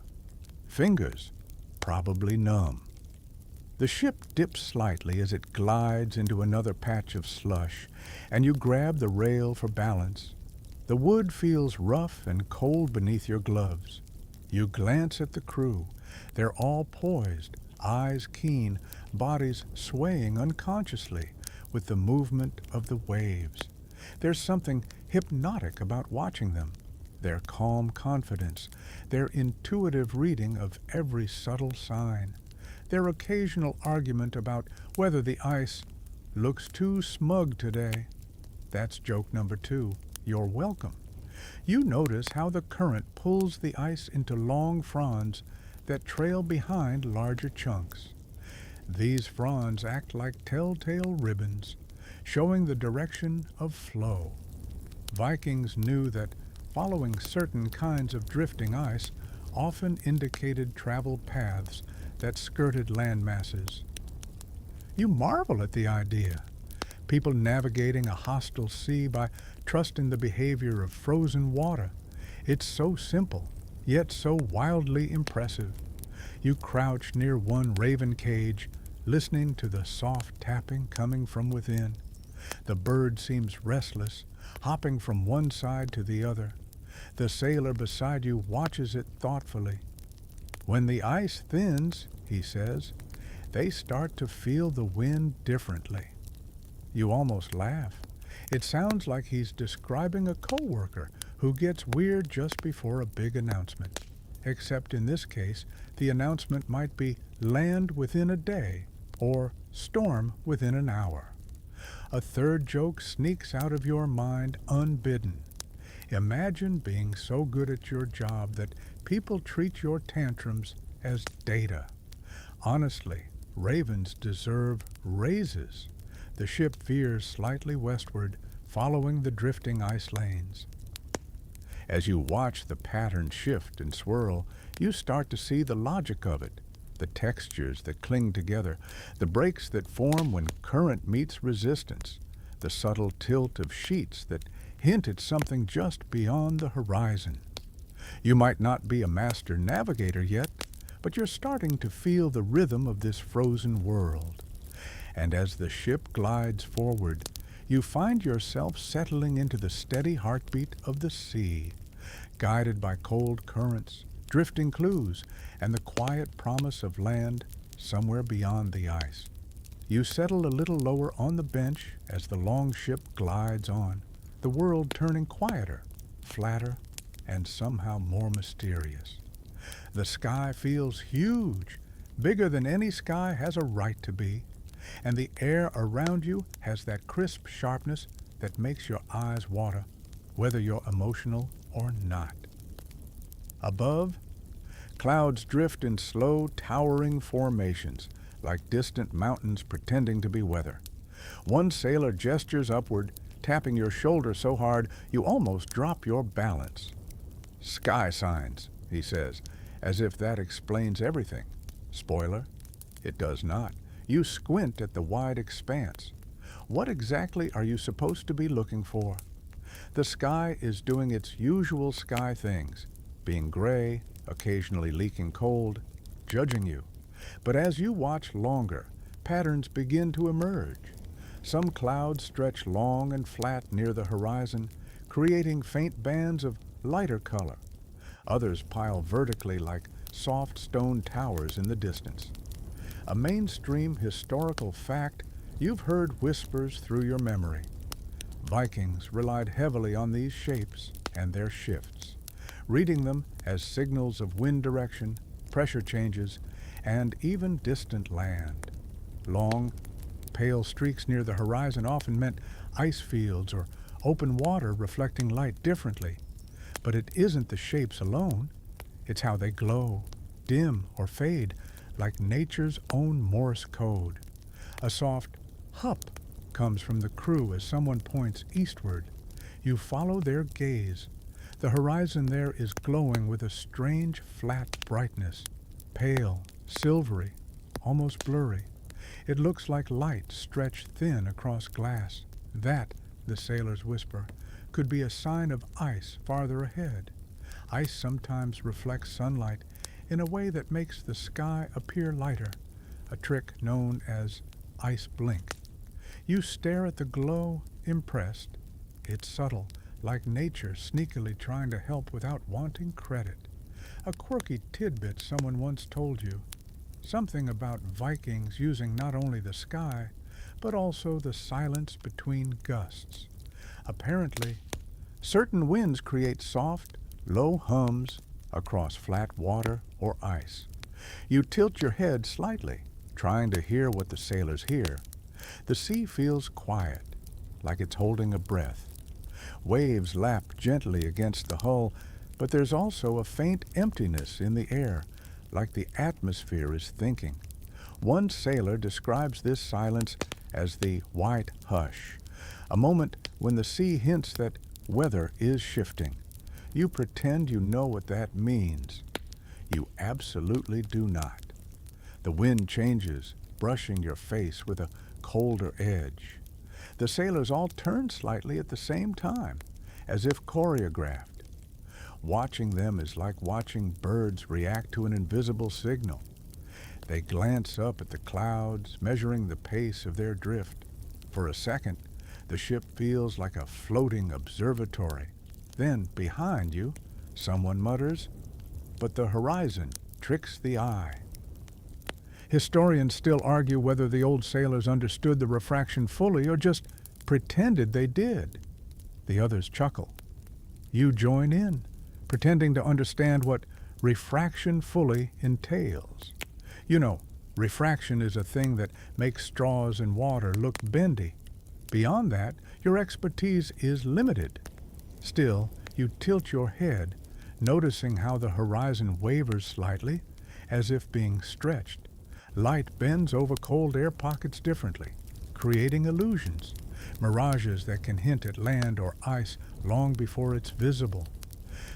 Fingers, probably numb. The ship dips slightly as it glides into another patch of slush, and you grab the rail for balance. The wood feels rough and cold beneath your gloves. You glance at the crew. They're all poised, eyes keen, bodies swaying unconsciously with the movement of the waves. There's something hypnotic about watching them. Their calm confidence, their intuitive reading of every subtle sign, their occasional argument about whether the ice looks too smug today. That's joke number 2. You're welcome. You notice how the current pulls the ice into long fronds that trail behind larger chunks. These fronds act like telltale ribbons, showing the direction of flow. Vikings knew that following certain kinds of drifting ice often indicated travel paths that skirted land masses. You marvel at the idea. People navigating a hostile sea by trusting the behavior of frozen water. It's so simple, yet so wildly impressive. You crouch near one raven cage, listening to the soft tapping coming from within. The bird seems restless, hopping from one side to the other. The sailor beside you watches it thoughtfully. When the ice thins, he says, they start to feel the wind differently. You almost laugh. It sounds like he's describing a coworker who gets weird just before a big announcement. Except in this case, the announcement might be land within a day or storm within an hour. A third joke sneaks out of your mind unbidden. Imagine being so good at your job that people treat your tantrums as data. Honestly, ravens deserve raises. The ship veers slightly westward, following the drifting ice lanes. As you watch the pattern shift and swirl, you start to see the logic of it, the textures that cling together, the breaks that form when current meets resistance, the subtle tilt of sheets that hint at something just beyond the horizon. You might not be a master navigator yet, but you're starting to feel the rhythm of this frozen world. And as the ship glides forward, you find yourself settling into the steady heartbeat of the sea, guided by cold currents, drifting clues, and the quiet promise of land somewhere beyond the ice. You settle a little lower on the bench as the long ship glides on, the world turning quieter, flatter, and somehow more mysterious. The sky feels huge, bigger than any sky has a right to be, and the air around you has that crisp sharpness that makes your eyes water, whether you're emotional or not. Above, clouds drift in slow, towering formations, like distant mountains pretending to be weather. One sailor gestures upward, tapping your shoulder so hard you almost drop your balance. Sky signs, he says, as if that explains everything. Spoiler, it does not. You squint at the wide expanse. What exactly are you supposed to be looking for? The sky is doing its usual sky things, being gray, occasionally leaking cold, judging you. But as you watch longer, patterns begin to emerge. Some clouds stretch long and flat near the horizon, creating faint bands of lighter color. Others pile vertically like soft stone towers in the distance. A mainstream historical fact you've heard whispers through your memory. Vikings relied heavily on these shapes and their shifts, reading them as signals of wind direction, pressure changes, and even distant land. Long, pale streaks near the horizon often meant ice fields or open water reflecting light differently. But it isn't the shapes alone. It's how they glow, dim, or fade, like nature's own Morse code. A soft hup comes from the crew as someone points eastward. You follow their gaze. The horizon there is glowing with a strange flat brightness, pale, silvery, almost blurry. It looks like light stretched thin across glass. That, the sailors whisper, could be a sign of ice farther ahead. Ice sometimes reflects sunlight in a way that makes the sky appear lighter, a trick known as ice blink. You stare at the glow, impressed. It's subtle, like nature sneakily trying to help without wanting credit. A quirky tidbit someone once told you. Something about Vikings using not only the sky, but also the silence between gusts. Apparently, certain winds create soft, low hums across flat water or ice. You tilt your head slightly, trying to hear what the sailors hear. The sea feels quiet, like it's holding a breath. Waves lap gently against the hull, but there's also a faint emptiness in the air, like the atmosphere is thinking. One sailor describes this silence as the white hush, a moment when the sea hints that weather is shifting. You pretend you know what that means. You absolutely do not. The wind changes, brushing your face with a colder edge. The sailors all turn slightly at the same time, as if choreographed. Watching them is like watching birds react to an invisible signal. They glance up at the clouds, measuring the pace of their drift. For a second, the ship feels like a floating observatory. Then, behind you, someone mutters, but the horizon tricks the eye. Historians still argue whether the old sailors understood the refraction fully or just pretended they did. The others chuckle. You join in, pretending to understand what refraction fully entails. You know, refraction is a thing that makes straws in water look bendy. Beyond that, your expertise is limited. Still, you tilt your head, noticing how the horizon wavers slightly, as if being stretched. Light bends over cold air pockets differently, creating illusions, mirages that can hint at land or ice long before it's visible.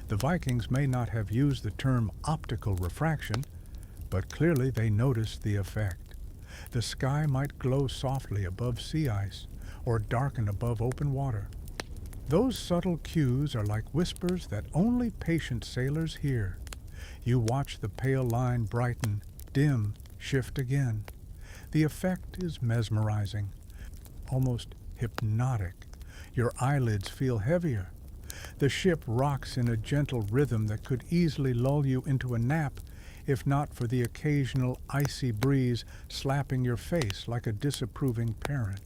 The Vikings may not have used the term optical refraction, but clearly they noticed the effect. The sky might glow softly above sea ice or darken above open water. Those subtle cues are like whispers that only patient sailors hear. You watch the pale line brighten, dim, shift again. The effect is mesmerizing, almost hypnotic. Your eyelids feel heavier. The ship rocks in a gentle rhythm that could easily lull you into a nap if not for the occasional icy breeze slapping your face like a disapproving parent.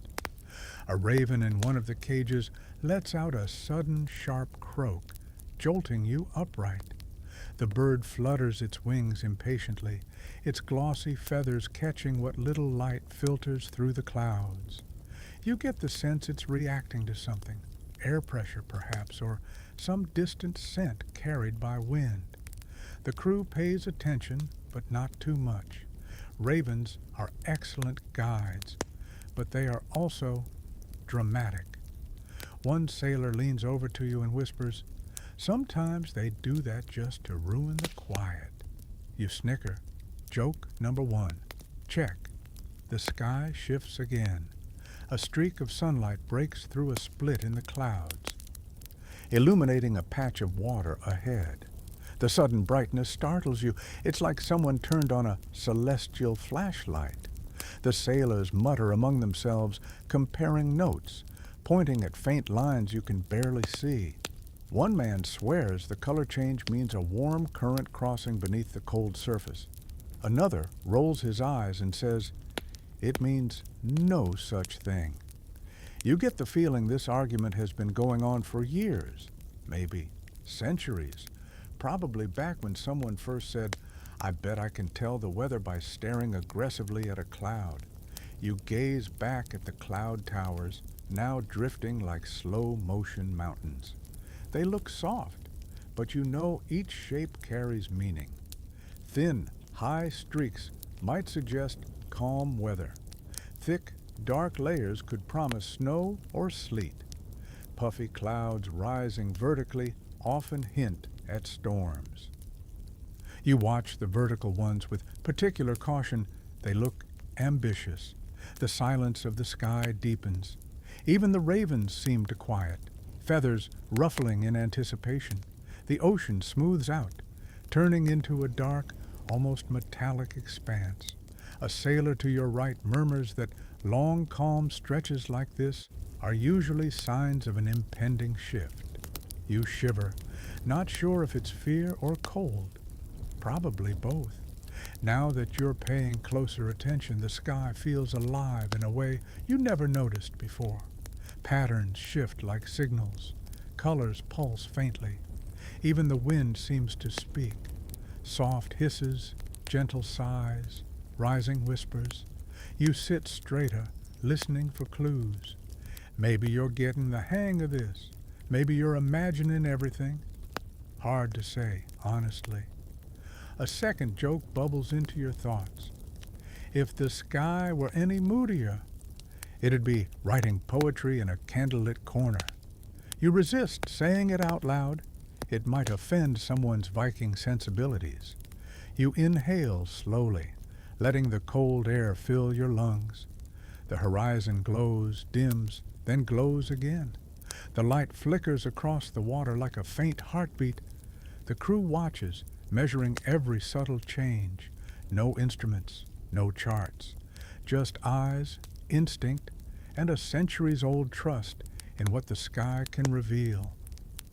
A raven in one of the cages lets out a sudden sharp croak, jolting you upright. The bird flutters its wings impatiently, its glossy feathers catching what little light filters through the clouds. You get the sense it's reacting to something, air pressure perhaps, or some distant scent carried by wind. The crew pays attention, but not too much. Ravens are excellent guides, but they are also dramatic. One sailor leans over to you and whispers, "Sometimes they do that just to ruin the quiet." You snicker. Joke number one. Check. The sky shifts again. A streak of sunlight breaks through a split in the clouds, illuminating a patch of water ahead. The sudden brightness startles you. It's like someone turned on a celestial flashlight. The sailors mutter among themselves, comparing notes, pointing at faint lines you can barely see. One man swears the color change means a warm current crossing beneath the cold surface. Another rolls his eyes and says, "It means no such thing." You get the feeling this argument has been going on for years, maybe centuries, probably back when someone first said, "I bet I can tell the weather by staring aggressively at a cloud." You gaze back at the cloud towers, now drifting like slow-motion mountains. They look soft, but you know each shape carries meaning. Thin, high streaks might suggest calm weather. Thick, dark layers could promise snow or sleet. Puffy clouds rising vertically often hint at storms. You watch the vertical ones with particular caution. They look ambitious. The silence of the sky deepens. Even the ravens seem to quiet, feathers ruffling in anticipation. The ocean smooths out, turning into a dark, almost metallic expanse. A sailor to your right murmurs that long, calm stretches like this are usually signs of an impending shift. You shiver, not sure if it's fear or cold. Probably both. Now that you're paying closer attention, the sky feels alive in a way you never noticed before. Patterns shift like signals. Colors pulse faintly. Even the wind seems to speak. Soft hisses, gentle sighs, rising whispers. You sit straighter, listening for clues. Maybe you're getting the hang of this. Maybe you're imagining everything. Hard to say, honestly. A second joke bubbles into your thoughts. If the sky were any moodier, it'd be writing poetry in a candlelit corner. You resist saying it out loud. It might offend someone's Viking sensibilities. You inhale slowly, letting the cold air fill your lungs. The horizon glows, dims, then glows again. The light flickers across the water like a faint heartbeat. The crew watches, measuring every subtle change. No instruments, no charts. Just eyes, instinct, and a centuries-old trust in what the sky can reveal.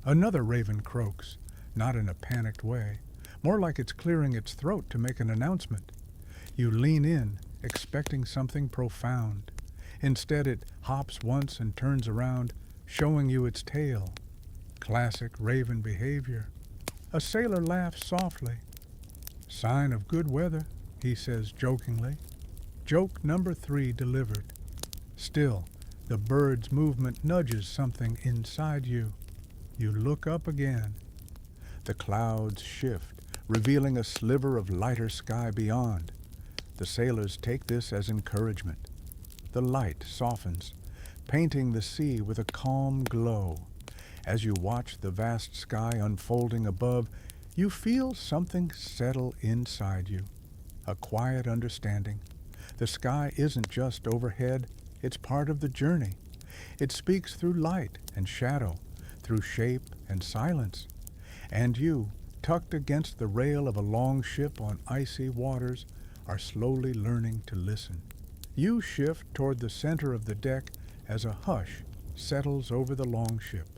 Another raven croaks, not in a panicked way, more like it's clearing its throat to make an announcement. You lean in, expecting something profound. Instead, it hops once and turns around, showing you its tail. Classic raven behavior. A sailor laughs softly. "Sign of good weather," he says jokingly. Joke number 3 delivered. Still, the bird's movement nudges something inside you. You look up again. The clouds shift, revealing a sliver of lighter sky beyond. The sailors take this as encouragement. The light softens, painting the sea with a calm glow. As you watch the vast sky unfolding above, you feel something settle inside you. A quiet understanding. The sky isn't just overhead, it's part of the journey. It speaks through light and shadow, through shape and silence. And you, tucked against the rail of a longship on icy waters, are slowly learning to listen. You shift toward the center of the deck as a hush settles over the longship.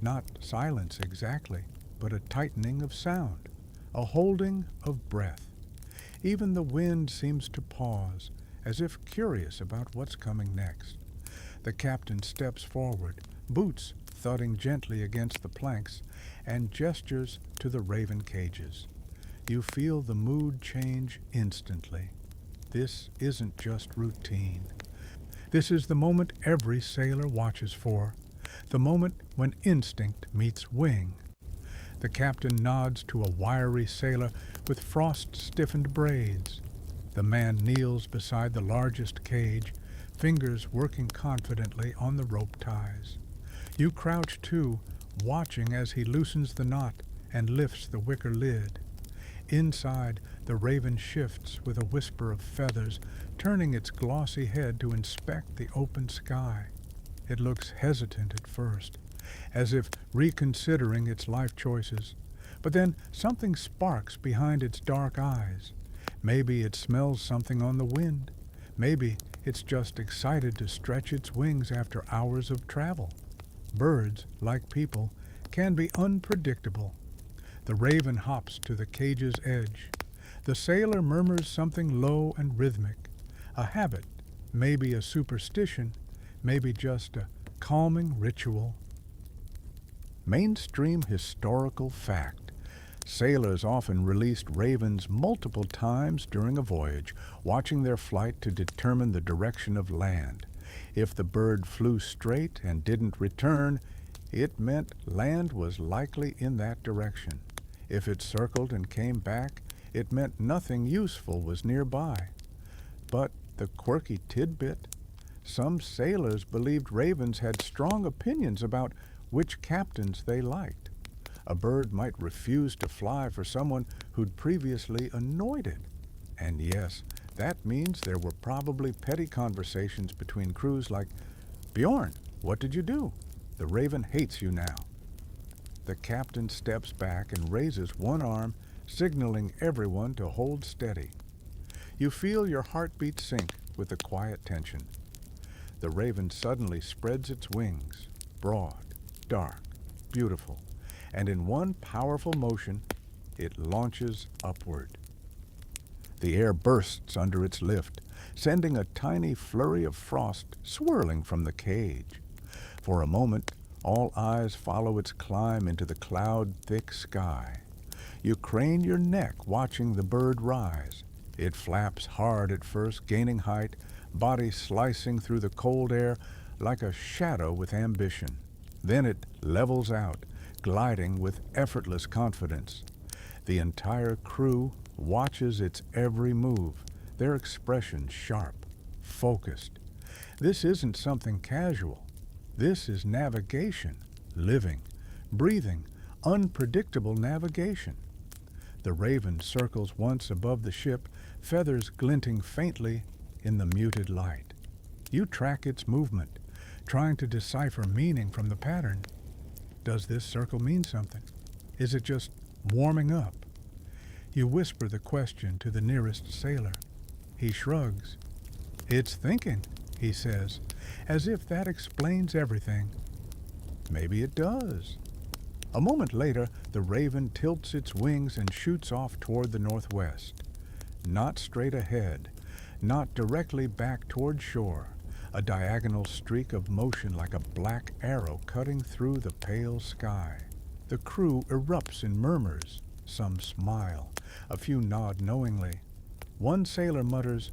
Not silence exactly, but a tightening of sound, a holding of breath. Even the wind seems to pause, as if curious about what's coming next. The captain steps forward, boots thudding gently against the planks, and gestures to the raven cages. You feel the mood change instantly. This isn't just routine. This is the moment every sailor watches for, the moment when instinct meets wing. The captain nods to a wiry sailor with frost-stiffened braids. The man kneels beside the largest cage, fingers working confidently on the rope ties. You crouch too, watching as he loosens the knot and lifts the wicker lid. Inside, the raven shifts with a whisper of feathers, turning its glossy head to inspect the open sky. It looks hesitant at first, as if reconsidering its life choices. But then something sparks behind its dark eyes. Maybe it smells something on the wind. Maybe it's just excited to stretch its wings after hours of travel. Birds, like people, can be unpredictable. The raven hops to the cage's edge. The sailor murmurs something low and rhythmic. A habit, maybe a superstition, maybe just a calming ritual. Mainstream historical fact. Sailors often released ravens multiple times during a voyage, watching their flight to determine the direction of land. If the bird flew straight and didn't return, it meant land was likely in that direction. If it circled and came back, it meant nothing useful was nearby. But the quirky tidbit, some sailors believed ravens had strong opinions about which captains they liked. A bird might refuse to fly for someone who'd previously annoyed it. And yes, that means there were probably petty conversations between crews like, "Bjorn, what did you do? The raven hates you now." The captain steps back and raises one arm, signaling everyone to hold steady. You feel your heartbeat sink with the quiet tension. The raven suddenly spreads its wings, broad, dark, beautiful, and in one powerful motion, it launches upward. The air bursts under its lift, sending a tiny flurry of frost swirling from the cage. For a moment, all eyes follow its climb into the cloud-thick sky. You crane your neck watching the bird rise. It flaps hard at first, gaining height, body slicing through the cold air like a shadow with ambition. Then it levels out, gliding with effortless confidence. The entire crew watches its every move, their expressions sharp, focused. This isn't something casual. This is navigation, living, breathing, unpredictable navigation. The raven circles once above the ship, feathers glinting faintly in the muted light. You track its movement, trying to decipher meaning from the pattern. Does this circle mean something? Is it just warming up? You whisper the question to the nearest sailor. He shrugs. "It's thinking," he says, as if that explains everything. Maybe it does. A moment later, the raven tilts its wings and shoots off toward the northwest. Not straight ahead, not directly back toward shore, a diagonal streak of motion like a black arrow cutting through the pale sky. The crew erupts in murmurs. Some smile. A few nod knowingly. One sailor mutters,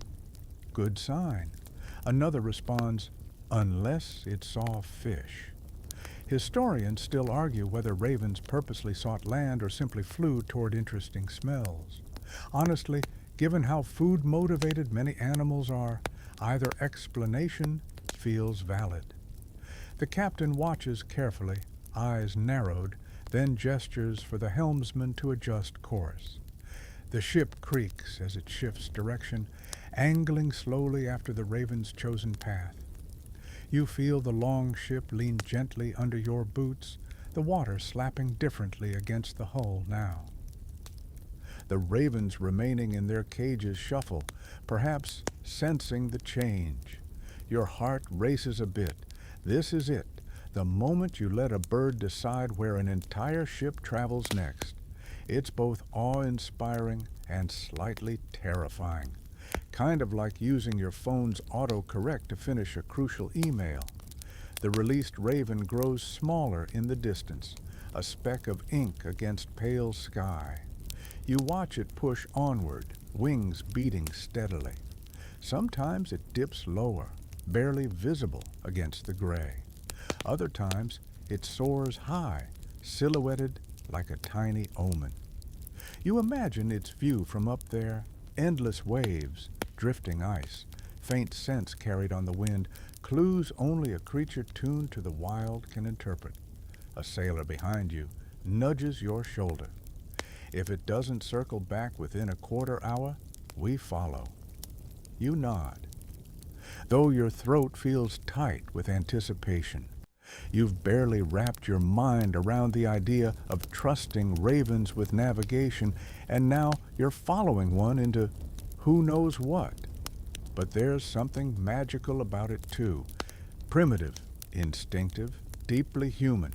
"Good sign." Another responds, "Unless it saw fish." Historians still argue whether ravens purposely sought land or simply flew toward interesting smells. Honestly, given how food-motivated many animals are, either explanation feels valid. The captain watches carefully, eyes narrowed, then gestures for the helmsman to adjust course. The ship creaks as it shifts direction, angling slowly after the raven's chosen path. You feel the long ship lean gently under your boots, the water slapping differently against the hull now. The ravens remaining in their cages shuffle, perhaps sensing the change. Your heart races a bit. This is it, the moment you let a bird decide where an entire ship travels next. It's both awe-inspiring and slightly terrifying. Kind of like using your phone's autocorrect to finish a crucial email. The released raven grows smaller in the distance, a speck of ink against pale sky. You watch it push onward, wings beating steadily. Sometimes it dips lower, barely visible against the gray. Other times it soars high, silhouetted like a tiny omen. You imagine its view from up there, endless waves, drifting ice, faint scents carried on the wind, clues only a creature tuned to the wild can interpret. A sailor behind you nudges your shoulder. If it doesn't circle back within a quarter hour, we follow. You nod. Though your throat feels tight with anticipation, you've barely wrapped your mind around the idea of trusting ravens with navigation, and now you're following one into who knows what. But there's something magical about it too. Primitive, instinctive, deeply human.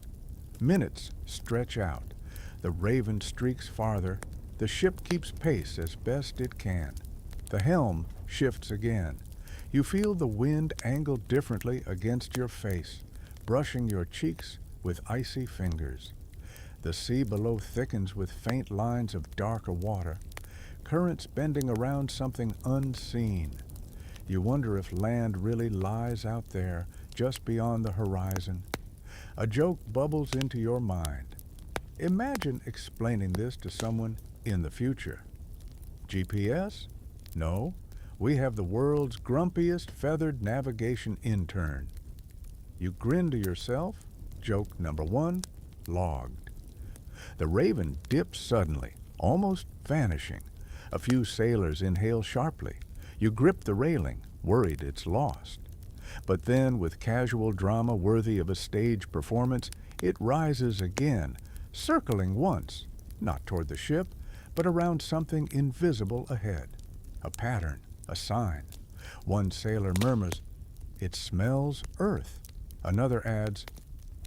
Minutes stretch out. The raven streaks farther. The ship keeps pace as best it can. The helm shifts again. You feel the wind angle differently against your face, brushing your cheeks with icy fingers. The sea below thickens with faint lines of darker water, currents bending around something unseen. You wonder if land really lies out there, just beyond the horizon. A joke bubbles into your mind. Imagine explaining this to someone in the future. GPS? No. We have the world's grumpiest feathered navigation intern. You grin to yourself. Joke number one, logged. The raven dips suddenly, almost vanishing. A few sailors inhale sharply. You grip the railing, worried it's lost. But then, with casual drama worthy of a stage performance, it rises again, circling once, not toward the ship, but around something invisible ahead. A pattern, a sign. One sailor murmurs, "It smells earth." Another adds,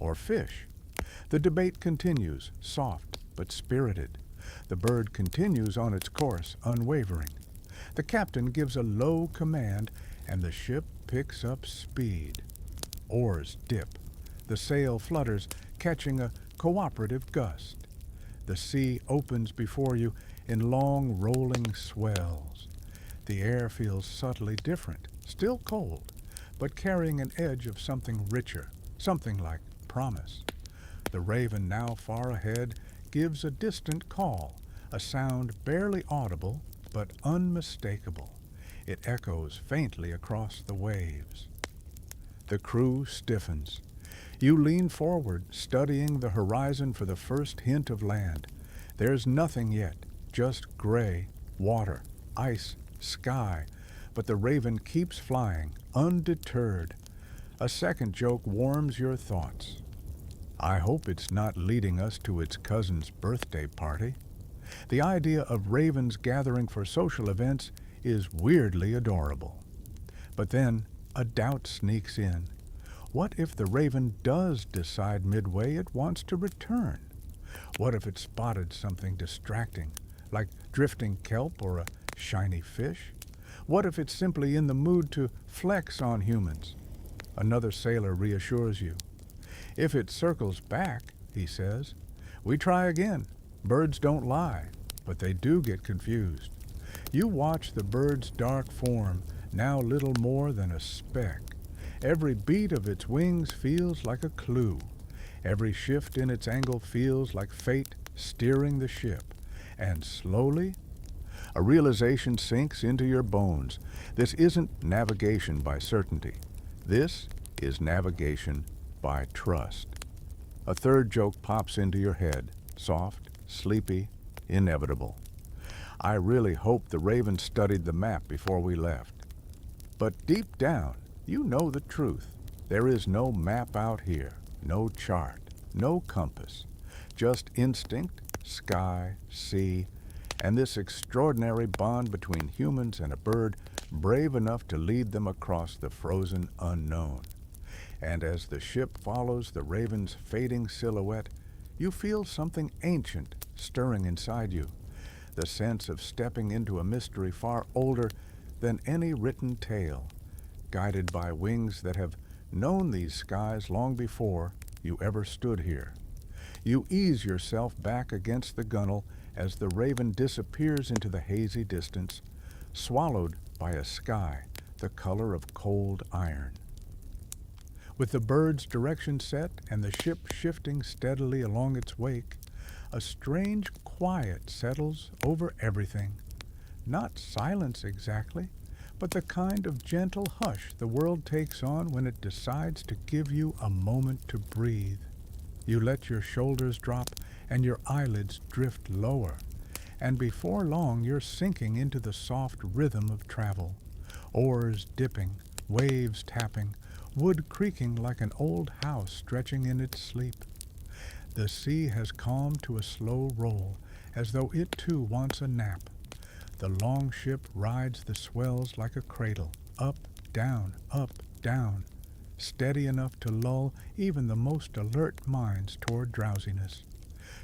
"Or fish." The debate continues, soft but spirited. The bird continues on its course, unwavering. The captain gives a low command, and the ship picks up speed. Oars dip. The sail flutters, catching a cooperative gust. The sea opens before you in long rolling swells. The air feels subtly different, still cold, but carrying an edge of something richer, something like promise. The raven, now far ahead, gives a distant call, a sound barely audible but unmistakable. It echoes faintly across the waves. The crew stiffens. You lean forward, studying the horizon for the first hint of land. There's nothing yet, just gray, water, ice, sky, but the raven keeps flying, undeterred. A second joke warms your thoughts. I hope it's not leading us to its cousin's birthday party. The idea of ravens gathering for social events is weirdly adorable. But then a doubt sneaks in. What if the raven does decide midway it wants to return? What if it spotted something distracting, like drifting kelp or a shiny fish? What if it's simply in the mood to flex on humans? Another sailor reassures you. If it circles back, he says, we try again. Birds don't lie, but they do get confused. You watch the bird's dark form, now little more than a speck. Every beat of its wings feels like a clue. Every shift in its angle feels like fate steering the ship. And slowly, a realization sinks into your bones. This isn't navigation by certainty. This is navigation by trust. A third joke pops into your head, soft, sleepy, inevitable. I really hope the raven studied the map before we left. But deep down, you know the truth. There is no map out here, no chart, no compass, just instinct, sky, sea, and this extraordinary bond between humans and a bird brave enough to lead them across the frozen unknown. And as the ship follows the raven's fading silhouette, you feel something ancient stirring inside you, the sense of stepping into a mystery far older than any written tale, guided by wings that have known these skies long before you ever stood here. You ease yourself back against the gunwale as the raven disappears into the hazy distance, swallowed by a sky the color of cold iron. With the bird's direction set and the ship shifting steadily along its wake, a strange quiet settles over everything. Not silence exactly, but the kind of gentle hush the world takes on when it decides to give you a moment to breathe. You let your shoulders drop and your eyelids drift lower, and before long you're sinking into the soft rhythm of travel. Oars dipping, waves tapping, wood creaking like an old house stretching in its sleep. The sea has calmed to a slow roll, as though it too wants a nap. The longship rides the swells like a cradle, up, down, steady enough to lull even the most alert minds toward drowsiness.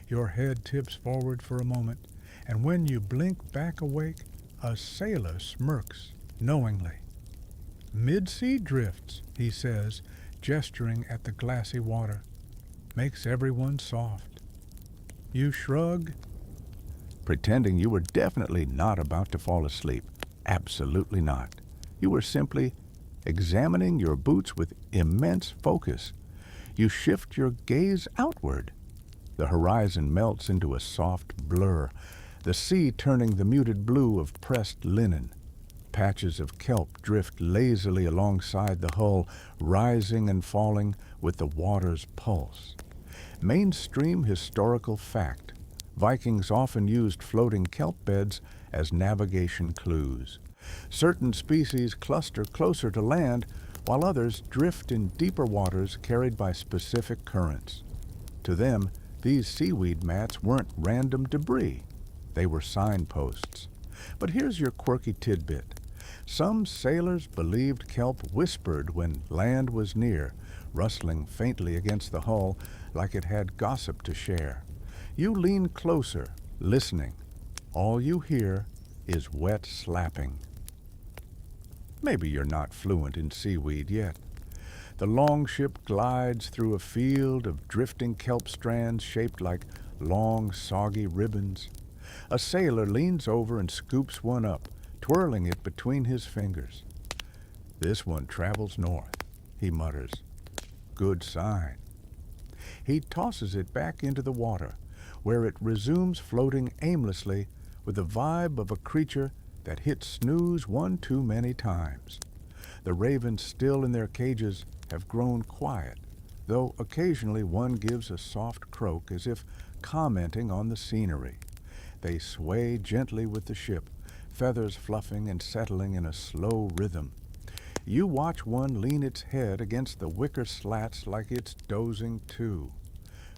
Your head tips forward for a moment, and when you blink back awake, a sailor smirks knowingly. "Mid-sea drifts," he says, gesturing at the glassy water. "Makes everyone soft." You shrug. Pretending you were definitely not about to fall asleep. Absolutely not. You were simply examining your boots with immense focus. You shift your gaze outward. The horizon melts into a soft blur, the sea turning the muted blue of pressed linen. Patches of kelp drift lazily alongside the hull, rising and falling with the water's pulse. Mainstream historical fact. Vikings often used floating kelp beds as navigation clues. Certain species cluster closer to land, while others drift in deeper waters carried by specific currents. To them, these seaweed mats weren't random debris. They were signposts. But here's your quirky tidbit. Some sailors believed kelp whispered when land was near, rustling faintly against the hull like it had gossip to share. You lean closer, listening. All you hear is wet slapping. Maybe you're not fluent in seaweed yet. The longship glides through a field of drifting kelp strands shaped like long, soggy ribbons. A sailor leans over and scoops one up, twirling it between his fingers. "This one travels north," he mutters. "Good sign." He tosses it back into the water, where it resumes floating aimlessly with the vibe of a creature that hit snooze one too many times. The ravens still in their cages have grown quiet, though occasionally one gives a soft croak as if commenting on the scenery. They sway gently with the ship, feathers fluffing and settling in a slow rhythm. You watch one lean its head against the wicker slats like it's dozing too.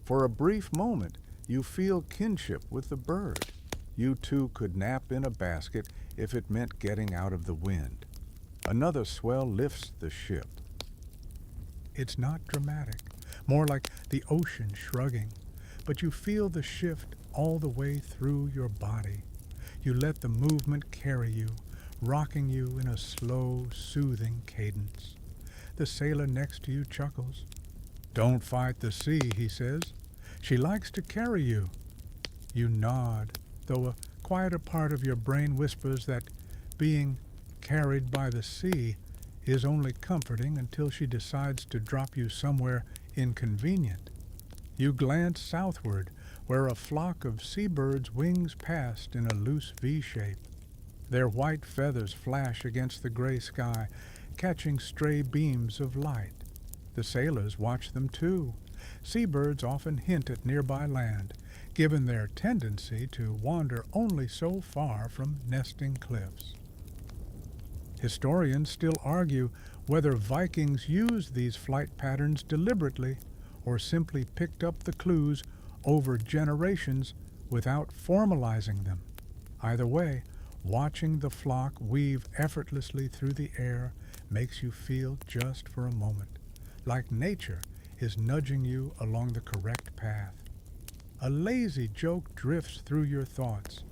For a brief moment, you feel kinship with the bird. You too could nap in a basket if it meant getting out of the wind. Another swell lifts the ship. It's not dramatic, more like the ocean shrugging, but you feel the shift all the way through your body. You let the movement carry you, rocking you in a slow, soothing cadence. The sailor next to you chuckles. "Don't fight the sea," he says. "She likes to carry you." You nod, though a quieter part of your brain whispers that being carried by the sea is only comforting until she decides to drop you somewhere inconvenient. You glance southward, where a flock of seabirds wings past in a loose V-shape. Their white feathers flash against the gray sky, catching stray beams of light. The sailors watch them too. Seabirds often hint at nearby land, given their tendency to wander only so far from nesting cliffs. Historians still argue whether Vikings used these flight patterns deliberately or simply picked up the clues over generations without formalizing them. Either way, watching the flock weave effortlessly through the air makes you feel just for a moment, like nature is nudging you along the correct path. A lazy joke drifts through your thoughts.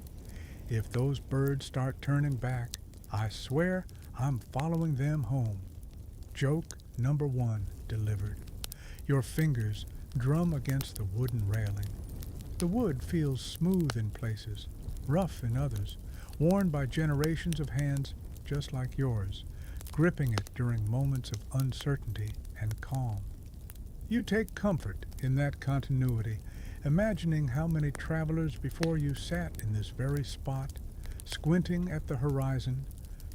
If those birds start turning back, I swear I'm following them home. Joke number 1 delivered. Your fingers drum against the wooden railing. The wood feels smooth in places, rough in others, worn by generations of hands just like yours, gripping it during moments of uncertainty and calm. You take comfort in that continuity, imagining how many travelers before you sat in this very spot, squinting at the horizon,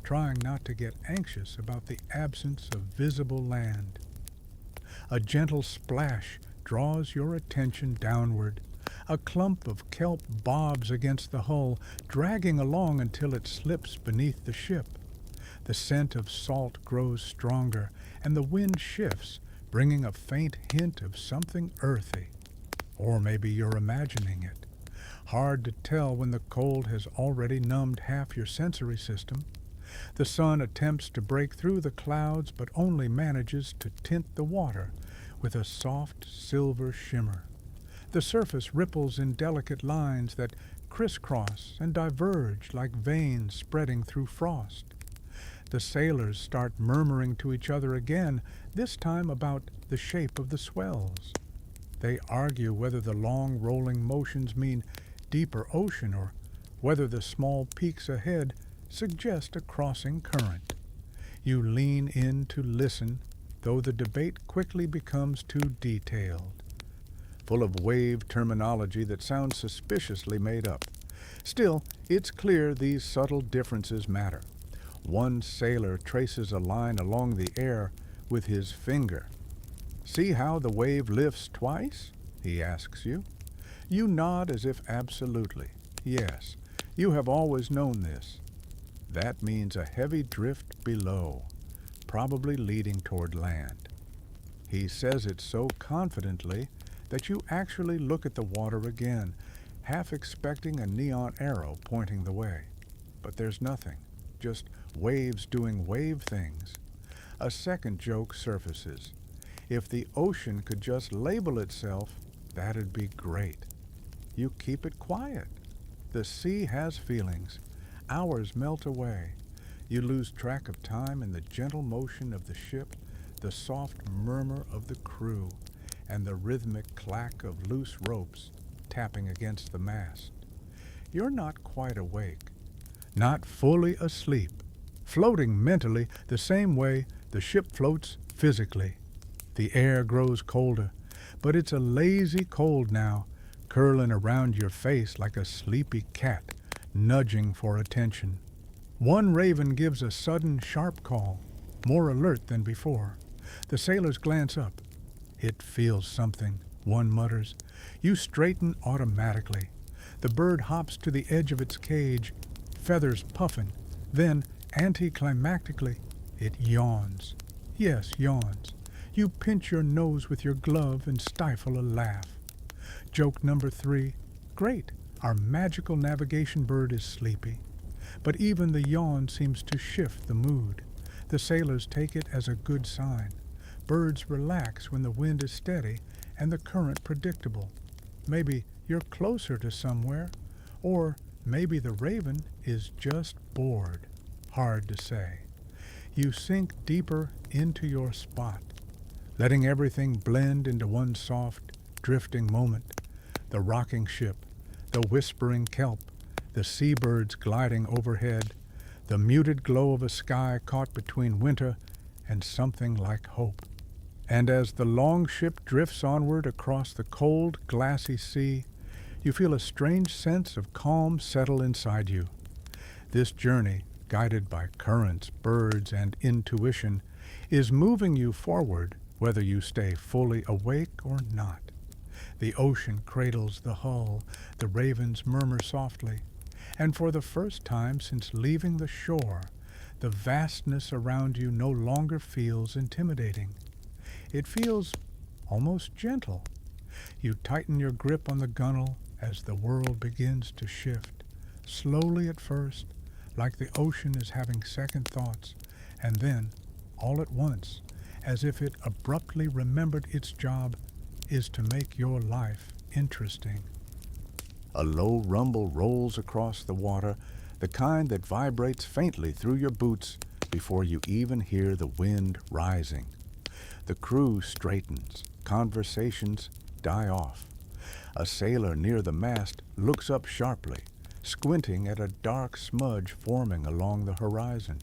trying not to get anxious about the absence of visible land. A gentle splash draws your attention downward. A clump of kelp bobs against the hull, dragging along until it slips beneath the ship. The scent of salt grows stronger, and the wind shifts, bringing a faint hint of something earthy. Or maybe you're imagining it. Hard to tell when the cold has already numbed half your sensory system. The sun attempts to break through the clouds, but only manages to tint the water with a soft silver shimmer. The surface ripples in delicate lines that crisscross and diverge like veins spreading through frost. The sailors start murmuring to each other again, this time about the shape of the swells. They argue whether the long rolling motions mean deeper ocean or whether the small peaks ahead suggest a crossing current. You lean in to listen, though the debate quickly becomes too detailed, full of wave terminology that sounds suspiciously made up. Still, it's clear these subtle differences matter. One sailor traces a line along the air with his finger. "See how the wave lifts twice?" he asks you. You nod as if absolutely. Yes, you have always known this. That means a heavy drift below, probably leading toward land. He says it so confidently that you actually look at the water again, half expecting a neon arrow pointing the way. But there's nothing, just waves doing wave things. A second joke surfaces. If the ocean could just label itself, that'd be great. You keep it quiet. The sea has feelings. Hours melt away. You lose track of time in the gentle motion of the ship, the soft murmur of the crew, and the rhythmic clack of loose ropes tapping against the mast. You're not quite awake, not fully asleep, floating mentally the same way the ship floats physically. The air grows colder, but it's a lazy cold now, curling around your face like a sleepy cat, nudging for attention. One raven gives a sudden, sharp call, more alert than before. The sailors glance up. "It feels something," one mutters. You straighten automatically. The bird hops to the edge of its cage, feathers puffing. Then, anticlimactically, it yawns. Yes, yawns. You pinch your nose with your glove and stifle a laugh. Joke number 3. Great, our magical navigation bird is sleepy. But even the yawn seems to shift the mood. The sailors take it as a good sign. Birds relax when the wind is steady and the current predictable. Maybe you're closer to somewhere, or maybe the raven is just bored. Hard to say. You sink deeper into your spot, letting everything blend into one soft, drifting moment. The rocking ship, the whispering kelp, the seabirds gliding overhead, the muted glow of a sky caught between winter and something like hope. And as the longship drifts onward across the cold, glassy sea, you feel a strange sense of calm settle inside you. This journey, guided by currents, birds, and intuition, is moving you forward whether you stay fully awake or not. The ocean cradles the hull, the ravens murmur softly, and for the first time since leaving the shore, the vastness around you no longer feels intimidating. It feels almost gentle. You tighten your grip on the gunwale as the world begins to shift, slowly at first, like the ocean is having second thoughts, and then, all at once, as if it abruptly remembered its job is to make your life interesting. A low rumble rolls across the water, the kind that vibrates faintly through your boots before you even hear the wind rising. The crew straightens, conversations die off. A sailor near the mast looks up sharply, squinting at a dark smudge forming along the horizon.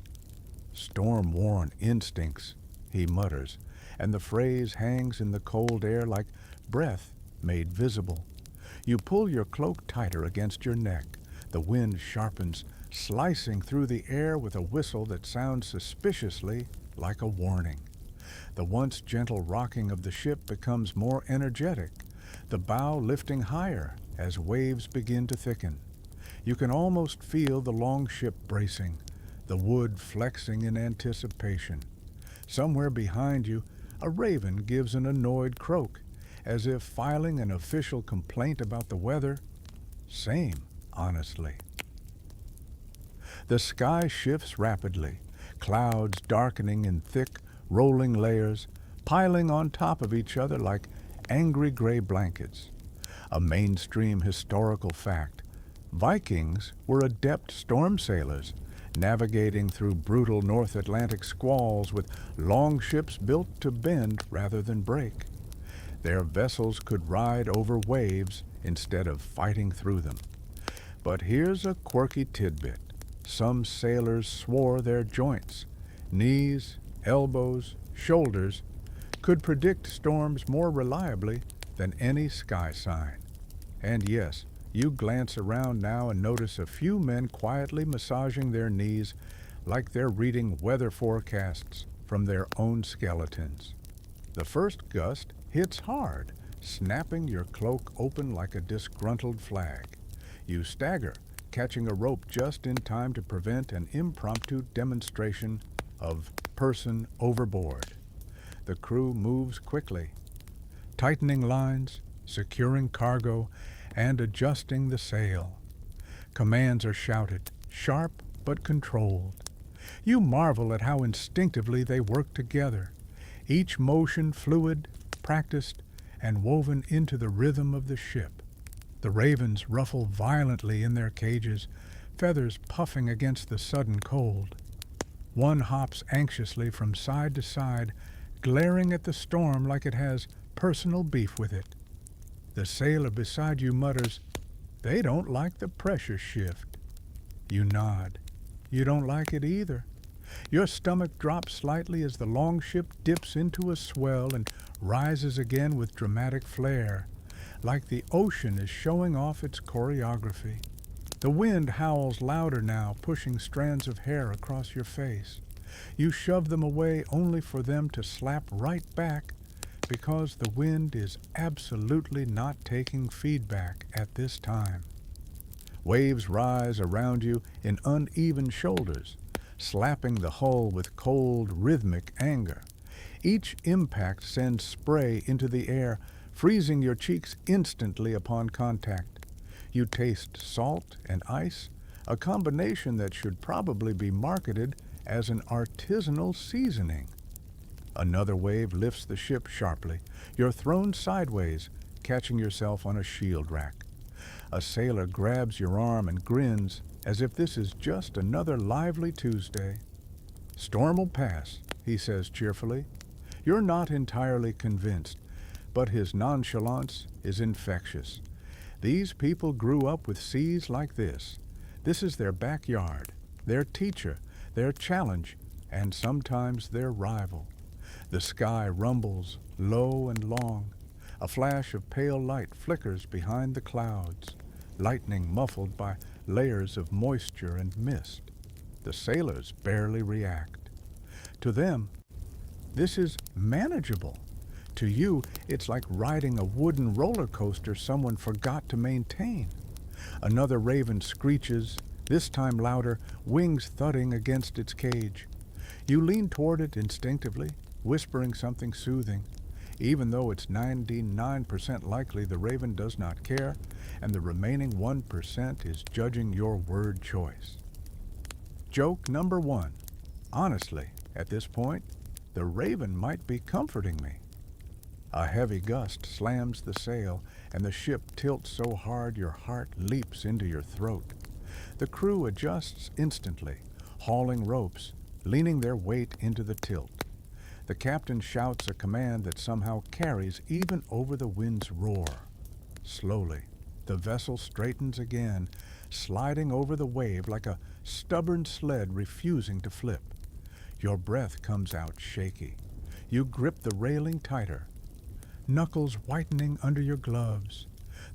"Storm-worn instincts," he mutters, and the phrase hangs in the cold air like breath made visible. You pull your cloak tighter against your neck. The wind sharpens, slicing through the air with a whistle that sounds suspiciously like a warning. The once gentle rocking of the ship becomes more energetic, the bow lifting higher as waves begin to thicken. You can almost feel the longship bracing, the wood flexing in anticipation. Somewhere behind you, a raven gives an annoyed croak, as if filing an official complaint about the weather. Same, honestly. The sky shifts rapidly, clouds darkening in thick, rolling layers, piling on top of each other like angry gray blankets. A mainstream historical fact. Vikings were adept storm sailors, navigating through brutal North Atlantic squalls with longships built to bend rather than break. Their vessels could ride over waves instead of fighting through them. But here's a quirky tidbit. Some sailors swore their joints, knees, elbows, shoulders, could predict storms more reliably than any sky sign. And yes, you glance around now and notice a few men quietly massaging their knees like they're reading weather forecasts from their own skeletons. The first gust hits hard, snapping your cloak open like a disgruntled flag. You stagger, catching a rope just in time to prevent an impromptu demonstration of person overboard. The crew moves quickly, tightening lines, securing cargo, and adjusting the sail. Commands are shouted, sharp but controlled. You marvel at how instinctively they work together, each motion fluid, practiced, and woven into the rhythm of the ship. The ravens ruffle violently in their cages, feathers puffing against the sudden cold. One hops anxiously from side to side, glaring at the storm like it has personal beef with it. The sailor beside you mutters, "They don't like the pressure shift." You nod. You don't like it either. Your stomach drops slightly as the longship dips into a swell and rises again with dramatic flair, like the ocean is showing off its choreography. The wind howls louder now, pushing strands of hair across your face. You shove them away only for them to slap right back, because the wind is absolutely not taking feedback at this time. Waves rise around you in uneven shoulders, slapping the hull with cold, rhythmic anger. Each impact sends spray into the air, freezing your cheeks instantly upon contact. You taste salt and ice, a combination that should probably be marketed as an artisanal seasoning. Another wave lifts the ship sharply. You're thrown sideways, catching yourself on a shield rack. A sailor grabs your arm and grins as if this is just another lively Tuesday. "Storm will pass," he says cheerfully. You're not entirely convinced, but his nonchalance is infectious. These people grew up with seas like this. This is their backyard, their teacher, their challenge, and sometimes their rival. The sky rumbles, low and long. A flash of pale light flickers behind the clouds, lightning muffled by layers of moisture and mist. The sailors barely react. To them, this is manageable. To you, it's like riding a wooden roller coaster someone forgot to maintain. Another raven screeches, this time louder, wings thudding against its cage. You lean toward it instinctively, whispering something soothing, even though it's 99% likely the raven does not care, and the remaining 1% is judging your word choice. Joke number 1. Honestly, at this point, the raven might be comforting me. A heavy gust slams the sail, and the ship tilts so hard your heart leaps into your throat. The crew adjusts instantly, hauling ropes, leaning their weight into the tilt. The captain shouts a command that somehow carries even over the wind's roar. Slowly, the vessel straightens again, sliding over the wave like a stubborn sled refusing to flip. Your breath comes out shaky. You grip the railing tighter, knuckles whitening under your gloves.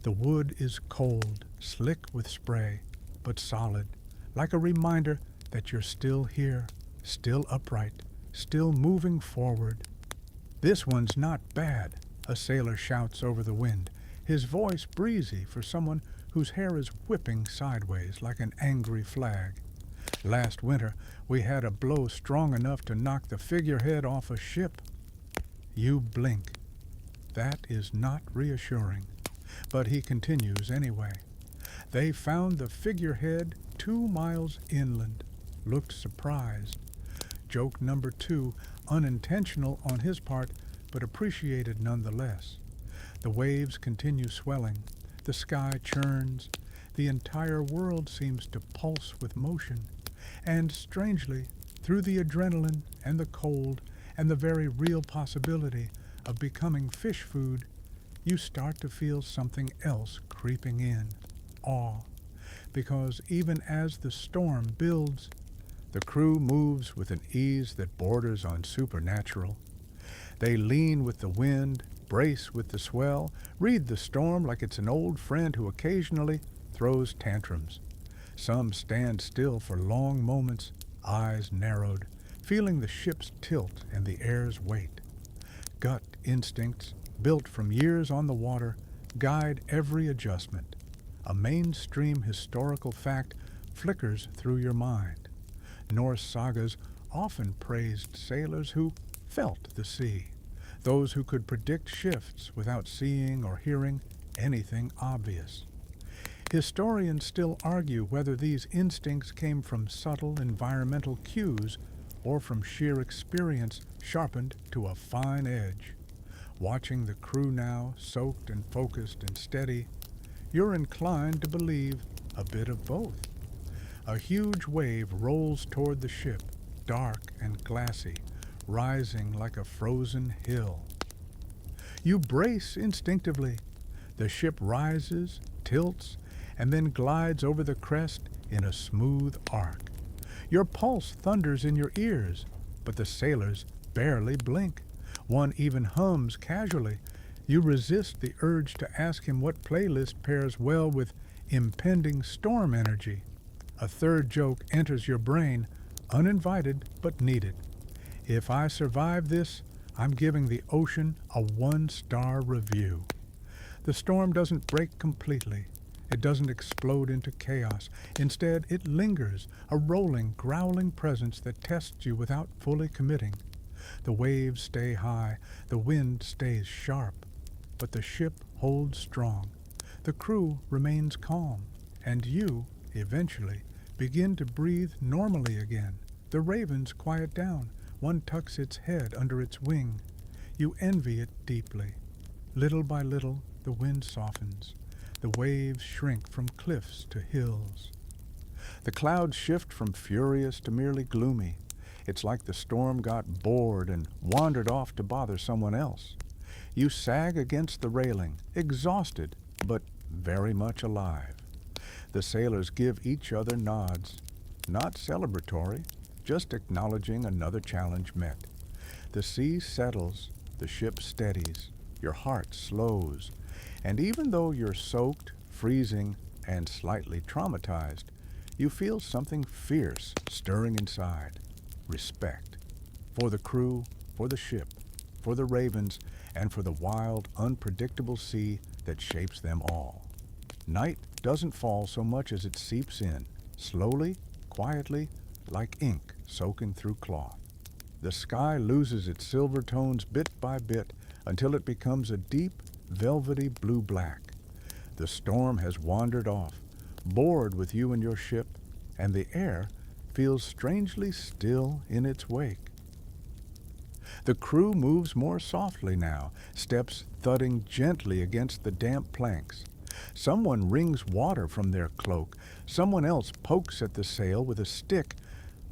The wood is cold, slick with spray, but solid, like a reminder that you're still here, still upright, still moving forward. "This one's not bad," a sailor shouts over the wind, his voice breezy for someone whose hair is whipping sideways like an angry flag. "Last winter, we had a blow strong enough to knock the figurehead off a ship." You blink. That is not reassuring. But he continues anyway. "They found the figurehead 2 miles inland." Looked surprised. Joke number 2, unintentional on his part, but appreciated nonetheless. The waves continue swelling. The sky churns. The entire world seems to pulse with motion. And strangely, through the adrenaline and the cold and the very real possibility of becoming fish food, you start to feel something else creeping in, awe. Because even as the storm builds, the crew moves with an ease that borders on supernatural. They lean with the wind, brace with the swell, read the storm like it's an old friend who occasionally throws tantrums. Some stand still for long moments, eyes narrowed, feeling the ship's tilt and the air's weight. Gut instincts, built from years on the water, guide every adjustment. A mainstream historical fact flickers through your mind. Norse sagas often praised sailors who felt the sea, those who could predict shifts without seeing or hearing anything obvious. Historians still argue whether these instincts came from subtle environmental cues or from sheer experience sharpened to a fine edge. Watching the crew now, soaked and focused and steady, you're inclined to believe a bit of both. A huge wave rolls toward the ship, dark and glassy, rising like a frozen hill. You brace instinctively. The ship rises, tilts, and then glides over the crest in a smooth arc. Your pulse thunders in your ears, but the sailors barely blink. One even hums casually. You resist the urge to ask him what playlist pairs well with impending storm energy. A third joke enters your brain, uninvited but needed. "If I survive this, I'm giving the ocean a 1-star review." The storm doesn't break completely. It doesn't explode into chaos. Instead, it lingers, a rolling, growling presence that tests you without fully committing. The waves stay high, the wind stays sharp, but the ship holds strong. The crew remains calm, and you, eventually, begin to breathe normally again. The ravens quiet down. One tucks its head under its wing. You envy it deeply. Little by little, the wind softens. The waves shrink from cliffs to hills. The clouds shift from furious to merely gloomy. It's like the storm got bored and wandered off to bother someone else. You sag against the railing, exhausted, but very much alive. The sailors give each other nods, not celebratory, just acknowledging another challenge met. The sea settles, the ship steadies, your heart slows, and even though you're soaked, freezing, and slightly traumatized, you feel something fierce stirring inside. Respect. For the crew, for the ship, for the ravens, and for the wild, unpredictable sea that shapes them all. Night doesn't fall so much as it seeps in, slowly, quietly, like ink soaking through cloth. The sky loses its silver tones bit by bit until it becomes a deep, velvety blue-black. The storm has wandered off, bored with you and your ship, and the air feels strangely still in its wake. The crew moves more softly now, steps thudding gently against the damp planks. Someone wrings water from their cloak. Someone else pokes at the sail with a stick,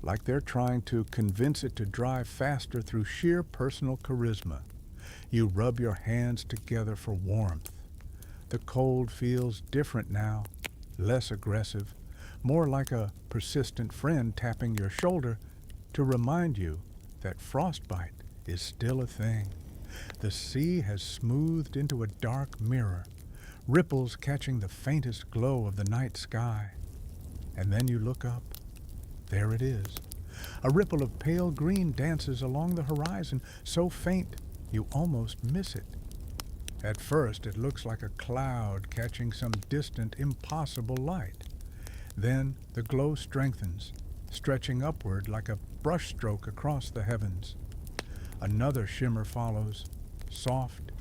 like they're trying to convince it to drive faster through sheer personal charisma. You rub your hands together for warmth. The cold feels different now, less aggressive, more like a persistent friend tapping your shoulder to remind you that frostbite is still a thing. The sea has smoothed into a dark mirror, ripples catching the faintest glow of the night sky. And then you look up. There it is. A ripple of pale green dances along the horizon, so faint you almost miss it. At first it looks like a cloud catching some distant, impossible light. Then the glow strengthens, stretching upward like a brushstroke across the heavens. Another shimmer follows, soft,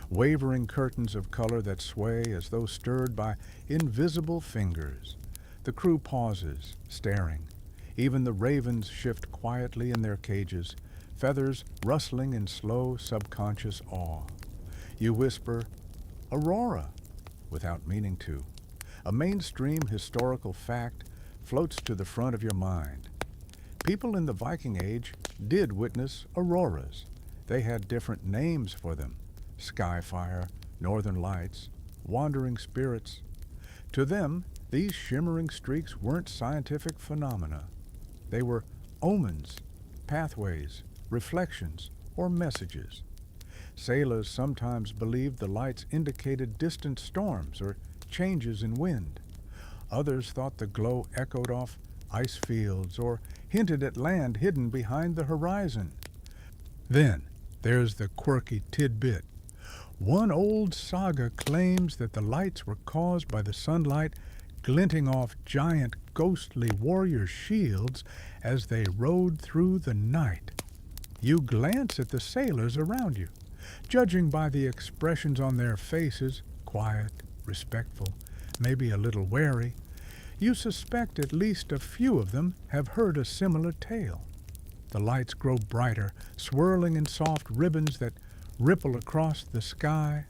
wavering curtains of color that sway as though stirred by invisible fingers. The crew pauses, staring. Even the ravens shift quietly in their cages, feathers rustling in slow, subconscious awe. You whisper, "Aurora," without meaning to. A mainstream historical fact floats to the front of your mind. People in the Viking Age did witness auroras. They had different names for them: skyfire, northern lights, wandering spirits. To them, these shimmering streaks weren't scientific phenomena. They were omens, pathways, reflections, or messages. Sailors sometimes believed the lights indicated distant storms or changes in wind. Others thought the glow echoed off ice fields or hinted at land hidden behind the horizon. Then there's the quirky tidbit. One old saga claims that the lights were caused by the sunlight glinting off giant ghostly warrior shields as they rode through the night. You glance at the sailors around you. Judging by the expressions on their faces, quiet, respectful, maybe a little wary, you suspect at least a few of them have heard a similar tale. The lights grow brighter, swirling in soft ribbons that ripple across the sky.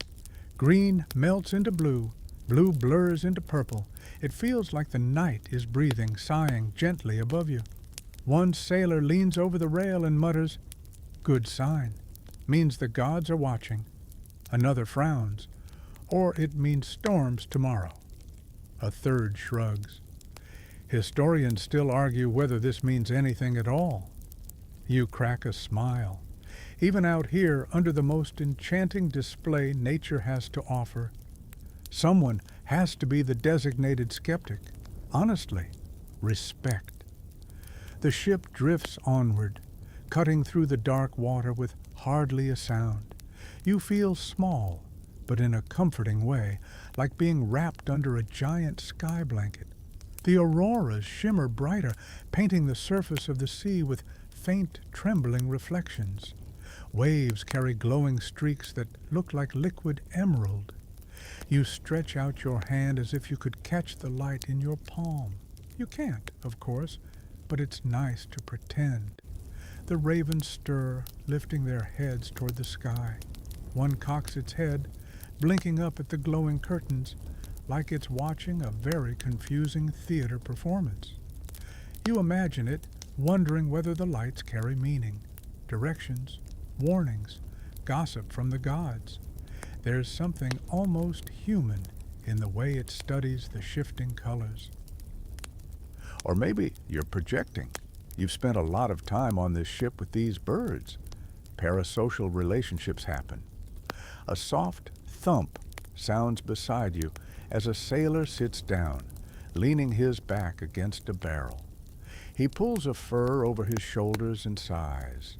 Green melts into blue, blue blurs into purple. It feels like the night is breathing, sighing gently above you. One sailor leans over the rail and mutters, "Good sign. Means the gods are watching." Another frowns, "Or it means storms tomorrow." A third shrugs. Historians still argue whether this means anything at all. You crack a smile. Even out here, under the most enchanting display nature has to offer, someone has to be the designated skeptic. Honestly, respect. The ship drifts onward, cutting through the dark water with hardly a sound. You feel small, but in a comforting way, like being wrapped under a giant sky blanket. The auroras shimmer brighter, painting the surface of the sea with faint, trembling reflections. Waves carry glowing streaks that look like liquid emerald. You stretch out your hand as if you could catch the light in your palm. You can't, of course, but it's nice to pretend. The ravens stir, lifting their heads toward the sky. One cocks its head, blinking up at the glowing curtains, like it's watching a very confusing theater performance. You imagine it, wondering whether the lights carry meaning, directions, warnings, gossip from the gods. There's something almost human in the way it studies the shifting colors. Or maybe you're projecting. You've spent a lot of time on this ship with these birds. Parasocial relationships happen. A soft thump sounds beside you as a sailor sits down, leaning his back against a barrel. He pulls a fur over his shoulders and sighs.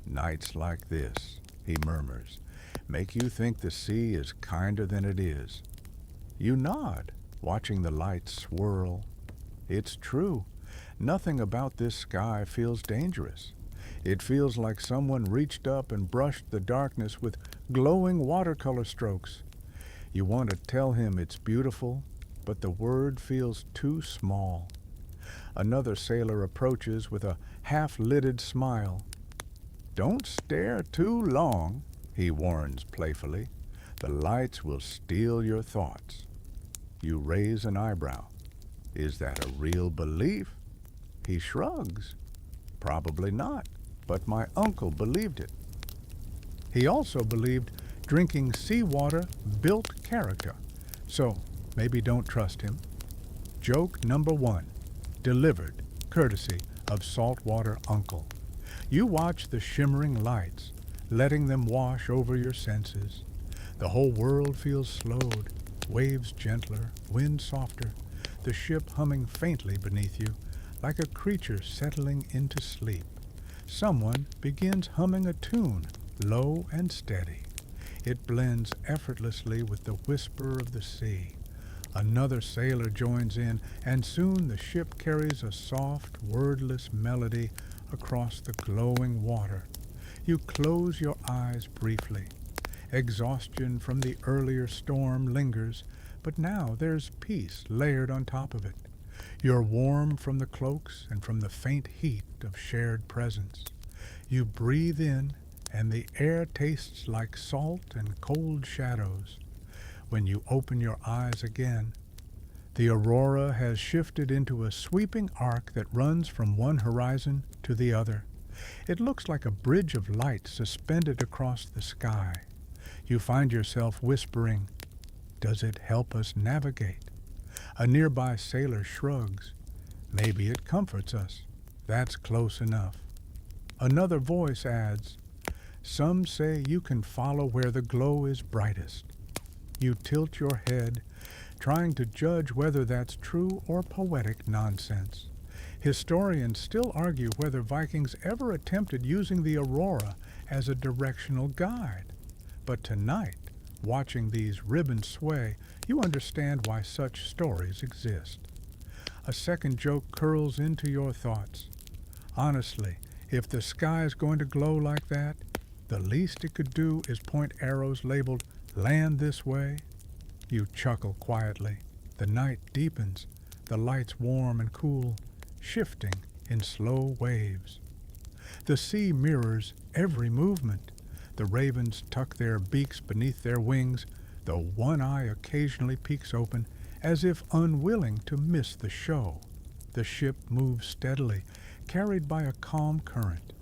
"Nights like this," he murmurs, "make you think the sea is kinder than it is." You nod, watching the lights swirl. It's true. Nothing about this sky feels dangerous. It feels like someone reached up and brushed the darkness with glowing watercolor strokes. You want to tell him it's beautiful, but the word feels too small. Another sailor approaches with a half-lidded smile. "Don't stare too long," he warns playfully. "The lights will steal your thoughts." You raise an eyebrow. Is that a real belief? He shrugs. "Probably not, but my uncle believed it." He also believed drinking seawater built character, so maybe don't trust him. Joke number 1, delivered courtesy of saltwater uncle. You watch the shimmering lights, letting them wash over your senses. The whole world feels slowed, waves gentler, wind softer. the ship humming faintly beneath you, like a creature settling into sleep. Someone begins humming a tune, low and steady. It blends effortlessly with the whisper of the sea. Another sailor joins in, and soon the ship carries a soft, wordless melody across the glowing water. You close your eyes briefly. Exhaustion from the earlier storm lingers, but now there's peace layered on top of it. You're warm from the cloaks and from the faint heat of shared presence. You breathe in, and the air tastes like salt and cold shadows. When you open your eyes again, the aurora has shifted into a sweeping arc that runs from one horizon to the other. It looks like a bridge of light suspended across the sky. You find yourself whispering, "Does it help us navigate?" A nearby sailor shrugs. "Maybe it comforts us. That's close enough." Another voice adds, "Some say you can follow where the glow is brightest." You tilt your head, trying to judge whether that's true or poetic nonsense. Historians still argue whether Vikings ever attempted using the aurora as a directional guide. But tonight, watching these ribbons sway, you understand why such stories exist. A second joke curls into your thoughts. Honestly, if the sky's going to glow like that, the least it could do is point arrows labeled "Land this way." You chuckle quietly. The night deepens, the lights warm and cool, shifting in slow waves. The sea mirrors every movement. The ravens tuck their beaks beneath their wings, though one eye occasionally peeks open, as if unwilling to miss the show. The ship moves steadily, carried by a calm current.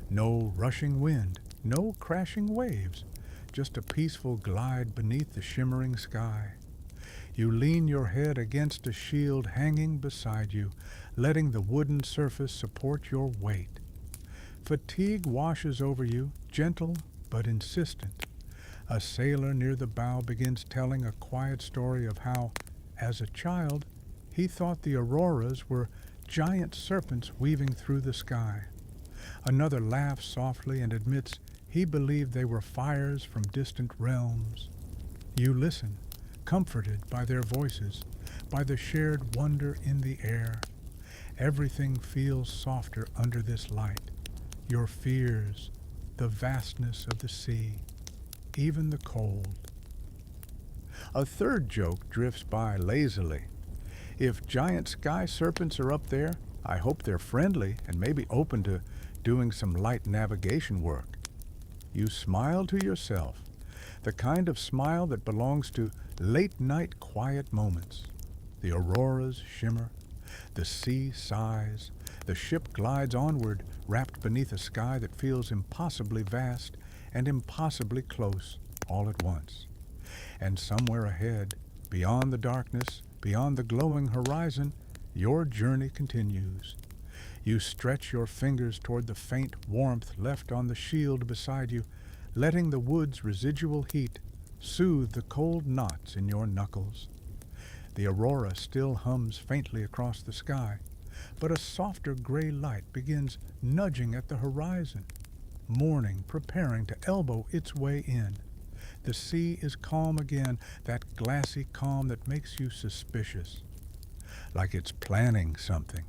No rushing wind, no crashing waves, just a peaceful glide beneath the shimmering sky. You lean your head against a shield hanging beside you, letting the wooden surface support your weight. Fatigue washes over you, gentle but insistent. A sailor near the bow begins telling a quiet story of how, as a child, he thought the auroras were giant serpents weaving through the sky. Another laughs softly and admits he believed they were fires from distant realms. You listen, comforted by their voices, by the shared wonder in the air. Everything feels softer under this light. Your fears, the vastness of the sea, even the cold. A third joke drifts by lazily. If giant sky serpents are up there, I hope they're friendly and maybe open to doing some light navigation work. You smile to yourself, the kind of smile that belongs to late-night quiet moments. The auroras shimmer, the sea sighs, the ship glides onward, wrapped beneath a sky that feels impossibly vast and impossibly close all at once. And somewhere ahead, beyond the darkness, beyond the glowing horizon, your journey continues. You stretch your fingers toward the faint warmth left on the shield beside you, letting the wood's residual heat soothe the cold knots in your knuckles. The aurora still hums faintly across the sky, but a softer gray light begins nudging at the horizon, morning preparing to elbow its way in. The sea is calm again, that glassy calm that makes you suspicious, like it's planning something.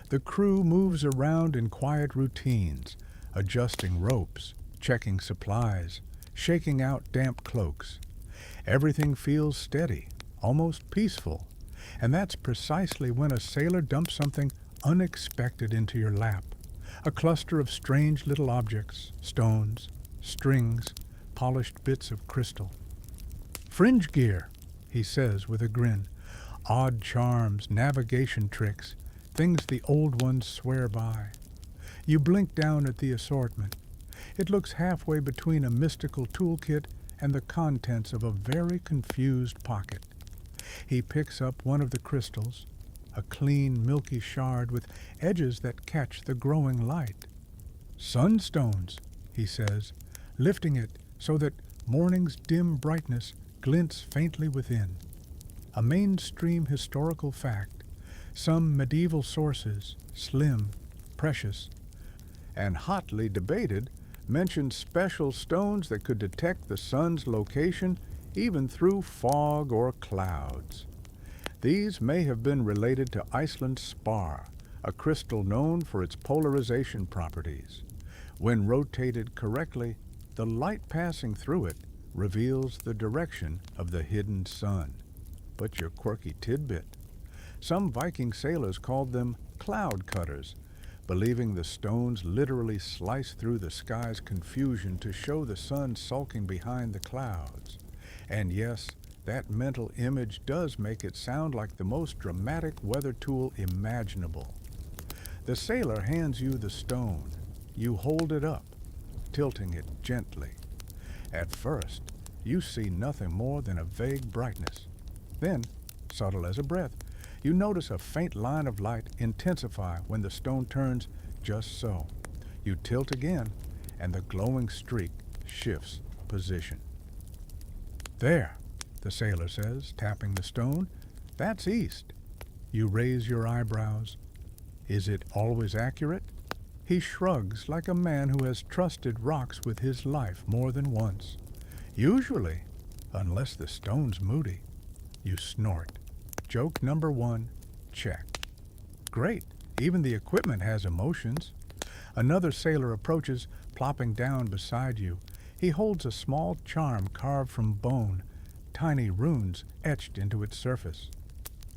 The crew moves around in quiet routines, adjusting ropes, checking supplies, shaking out damp cloaks. Everything feels steady, almost peaceful, and that's precisely when a sailor dumps something unexpected into your lap. A cluster of strange little objects, stones, strings, polished bits of crystal. "Fringe gear," he says with a grin. "Odd charms, navigation tricks, things the old ones swear by." You blink down at the assortment. It looks halfway between a mystical toolkit and the contents of a very confused pocket. He picks up one of the crystals, a clean, milky shard with edges that catch the growing light. "Sunstones," he says, lifting it so that morning's dim brightness glints faintly within. a mainstream historical fact. Some medieval sources, slim, precious, and hotly debated, mentioned special stones that could detect the sun's location even through fog or clouds. These may have been related to Iceland's spar, a crystal known for its polarization properties. When rotated correctly, the light passing through it reveals the direction of the hidden sun. But your quirky tidbit. Some Viking sailors called them cloud cutters, believing the stones literally slice through the sky's confusion to show the sun sulking behind the clouds. And yes, that mental image does make it sound like the most dramatic weather tool imaginable. The sailor hands you the stone. You hold it up, tilting it gently. At first, you see nothing more than a vague brightness. Then, subtle as a breath, you notice a faint line of light intensify when the stone turns just so. You tilt again, and the glowing streak shifts position. There, the sailor says, tapping the stone. That's east. You raise your eyebrows. Is it always accurate? He shrugs like a man who has trusted rocks with his life more than once. Usually, unless the stone's moody. You snort. Joke number 1, check. Great, even the equipment has emotions. Another sailor approaches, plopping down beside you. He holds a small charm carved from bone, tiny runes etched into its surface.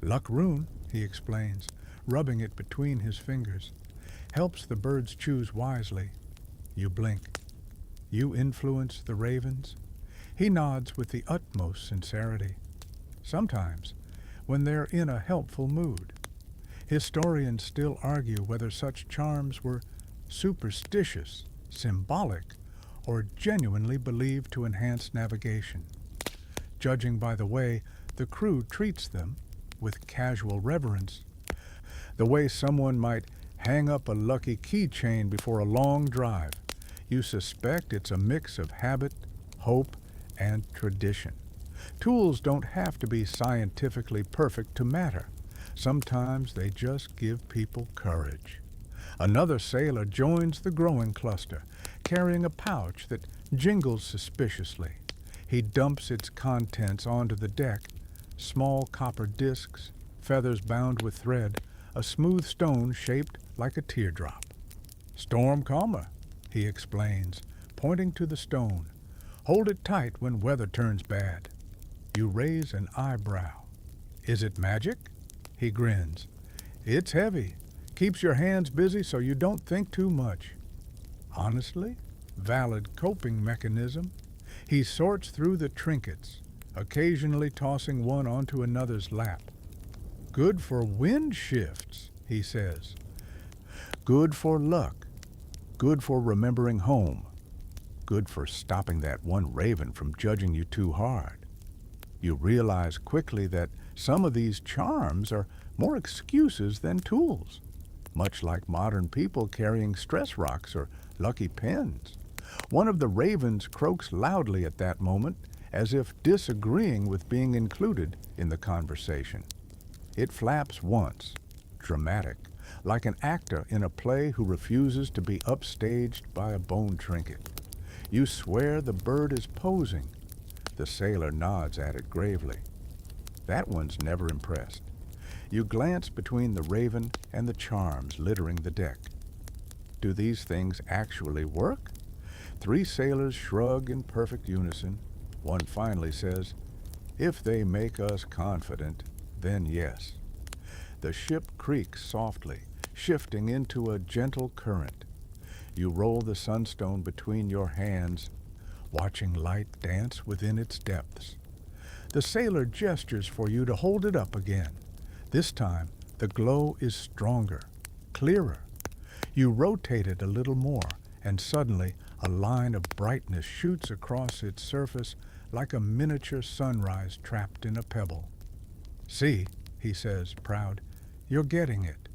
Luck rune, he explains, rubbing it between his fingers. Helps the birds choose wisely. You blink. You influence the ravens? He nods with the utmost sincerity. Sometimes, when they're in a helpful mood. Historians still argue whether such charms were superstitious, symbolic, or genuinely believed to enhance navigation. Judging by the way the crew treats them with casual reverence, the way someone might hang up a lucky keychain before a long drive, you suspect it's a mix of habit, hope, and tradition. Tools don't have to be scientifically perfect to matter. Sometimes they just give people courage. Another sailor joins the growing cluster, carrying a pouch that jingles suspiciously. He dumps its contents onto the deck, small copper discs, feathers bound with thread, a smooth stone shaped like a teardrop. Storm calmer, he explains, pointing to the stone. Hold it tight when weather turns bad. You raise an eyebrow. Is it magic? He grins. It's heavy. Keeps your hands busy so you don't think too much. Honestly, valid coping mechanism. He sorts through the trinkets, occasionally tossing one onto another's lap. Good for wind shifts, he says. Good for luck. Good for remembering home. Good for stopping that one raven from judging you too hard. You realize quickly that some of these charms are more excuses than tools, much like modern people carrying stress rocks or lucky pens. One of the ravens croaks loudly at that moment, as if disagreeing with being included in the conversation. It flaps once, dramatic, like an actor in a play who refuses to be upstaged by a bone trinket. You swear the bird is posing. The sailor nods at it gravely. That one's never impressed. You glance between the raven and the charms littering the deck. Do these things actually work? 3 sailors shrug in perfect unison. One finally says, "If they make us confident, then yes." The ship creaks softly, shifting into a gentle current. You roll the sunstone between your hands, watching light dance within its depths. The sailor gestures for you to hold it up again. This time, the glow is stronger, clearer. You rotate it a little more, and suddenly a line of brightness shoots across its surface like a miniature sunrise trapped in a pebble. "See," he says, proud, "you're getting it."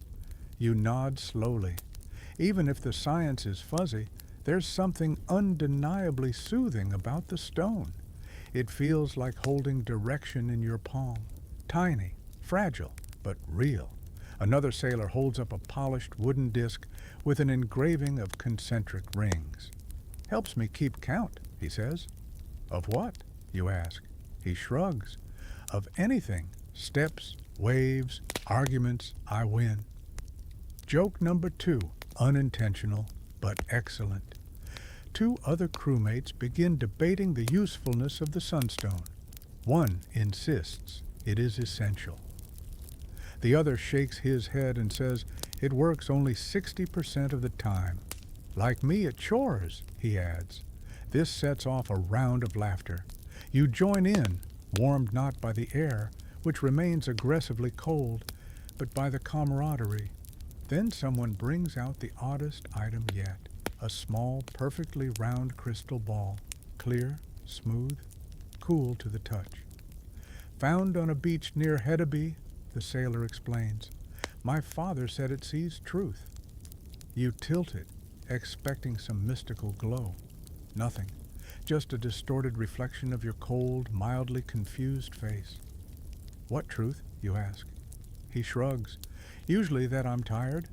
You nod slowly. Even if the science is fuzzy, there's something undeniably soothing about the stone. It feels like holding direction in your palm, tiny, fragile, but real. Another sailor holds up a polished wooden disc with an engraving of concentric rings. Helps me keep count, he says. Of what? You ask. He shrugs. Of anything. Steps, waves, arguments, I win. Joke number 2, unintentional, but excellent. 2 other crewmates begin debating the usefulness of the sunstone. One insists it is essential. The other shakes his head and says it works only 60% of the time. Like me at chores, he adds. This sets off a round of laughter. You join in, warmed not by the air, which remains aggressively cold, but by the camaraderie. Then someone brings out the oddest item yet, a small, perfectly round crystal ball, clear, smooth, cool to the touch. Found on a beach near Hedeby, the sailor explains. My father said it sees truth. You tilt it, expecting some mystical glow. Nothing, just a distorted reflection of your cold, mildly confused face. What truth, you ask? He shrugs. Usually that I'm tired.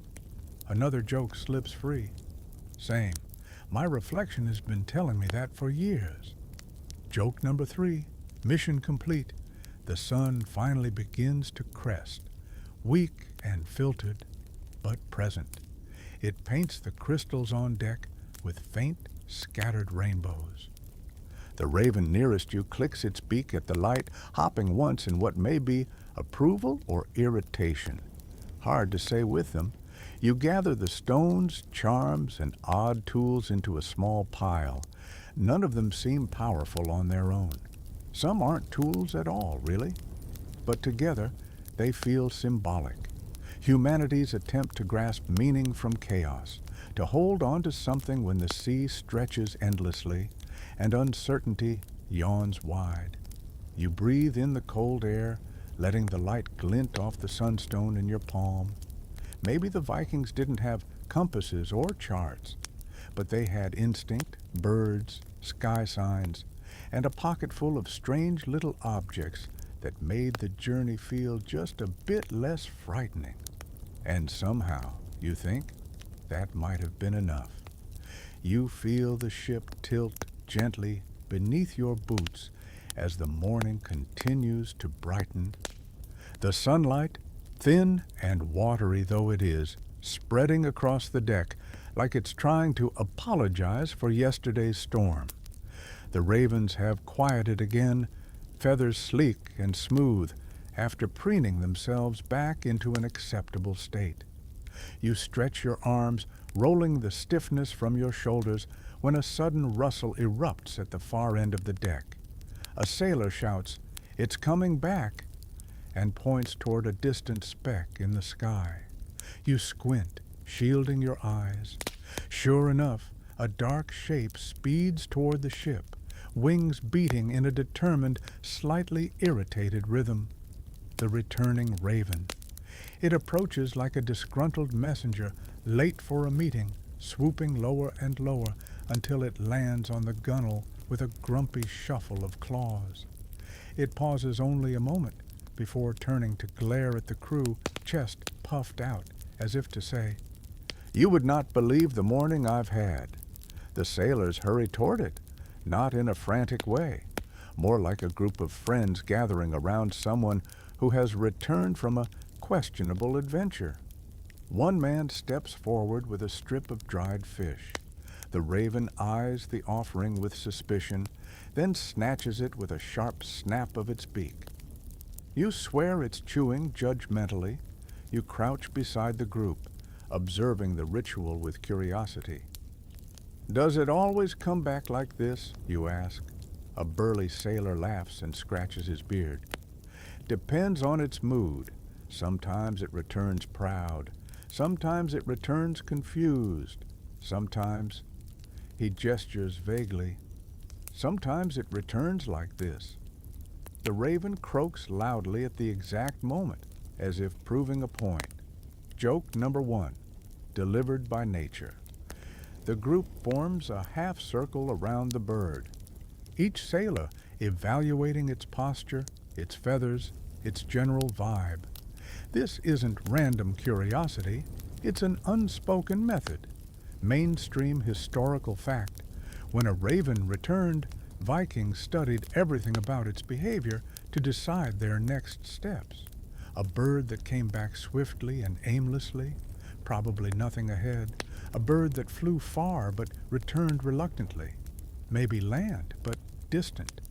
Another joke slips free. Same. My reflection has been telling me that for years. Joke number 3, mission complete. The sun finally begins to crest, weak and filtered, but present. It paints the crystals on deck with faint, scattered rainbows. The raven nearest you clicks its beak at the light, hopping once in what may be approval or irritation. Hard to say with them. You gather the stones, charms, and odd tools into a small pile. None of them seem powerful on their own. Some aren't tools at all, really. But together, they feel symbolic. Humanity's attempt to grasp meaning from chaos, to hold on to something when the sea stretches endlessly, and uncertainty yawns wide. You breathe in the cold air, letting the light glint off the sunstone in your palm. Maybe the Vikings didn't have compasses or charts, but they had instinct, birds, sky signs, and a pocket full of strange little objects that made the journey feel just a bit less frightening. And somehow, you think, that might have been enough. You feel the ship tilt gently beneath your boots as the morning continues to brighten. The sunlight, thin and watery though it is, spreading across the deck like it's trying to apologize for yesterday's storm. The ravens have quieted again, feathers sleek and smooth, after preening themselves back into an acceptable state. You stretch your arms, rolling the stiffness from your shoulders, when a sudden rustle erupts at the far end of the deck. A sailor shouts, "It's coming back," and points toward a distant speck in the sky. You squint, shielding your eyes. Sure enough, a dark shape speeds toward the ship, wings beating in a determined, slightly irritated rhythm. The returning raven. It approaches like a disgruntled messenger, late for a meeting, swooping lower and lower until it lands on the gunwale with a grumpy shuffle of claws. It pauses only a moment before turning to glare at the crew, chest puffed out, as if to say, "You would not believe the morning I've had." The sailors hurry toward it, not in a frantic way, more like a group of friends gathering around someone who has returned from a questionable adventure. One man steps forward with a strip of dried fish. The raven eyes the offering with suspicion, then snatches it with a sharp snap of its beak. You swear it's chewing judgmentally. You crouch beside the group, observing the ritual with curiosity. "Does it always come back like this?" you ask. A burly sailor laughs and scratches his beard. "Depends on its mood. Sometimes it returns proud. Sometimes it returns confused. Sometimes," he gestures vaguely, "sometimes it returns like this." The raven croaks loudly at the exact moment, as if proving a point. Joke number 1, delivered by nature. The group forms a half circle around the bird, each sailor evaluating its posture, its feathers, its general vibe. This isn't random curiosity, it's an unspoken method, mainstream historical fact. When a raven returned, Vikings studied everything about its behavior to decide their next steps. A bird that came back swiftly and aimlessly, probably nothing ahead. A bird that flew far but returned reluctantly. Maybe land, but distant.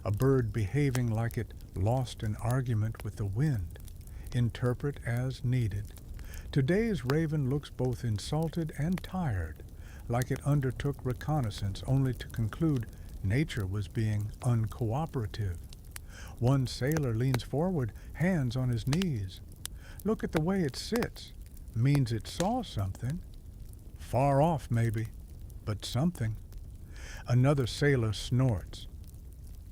A bird behaving like it lost an argument with the wind. Interpret as needed. Today's raven looks both insulted and tired, like it undertook reconnaissance only to conclude nature was being uncooperative. One sailor leans forward, hands on his knees. Look at the way it sits. Means it saw something. Far off, maybe, but something. Another sailor snorts.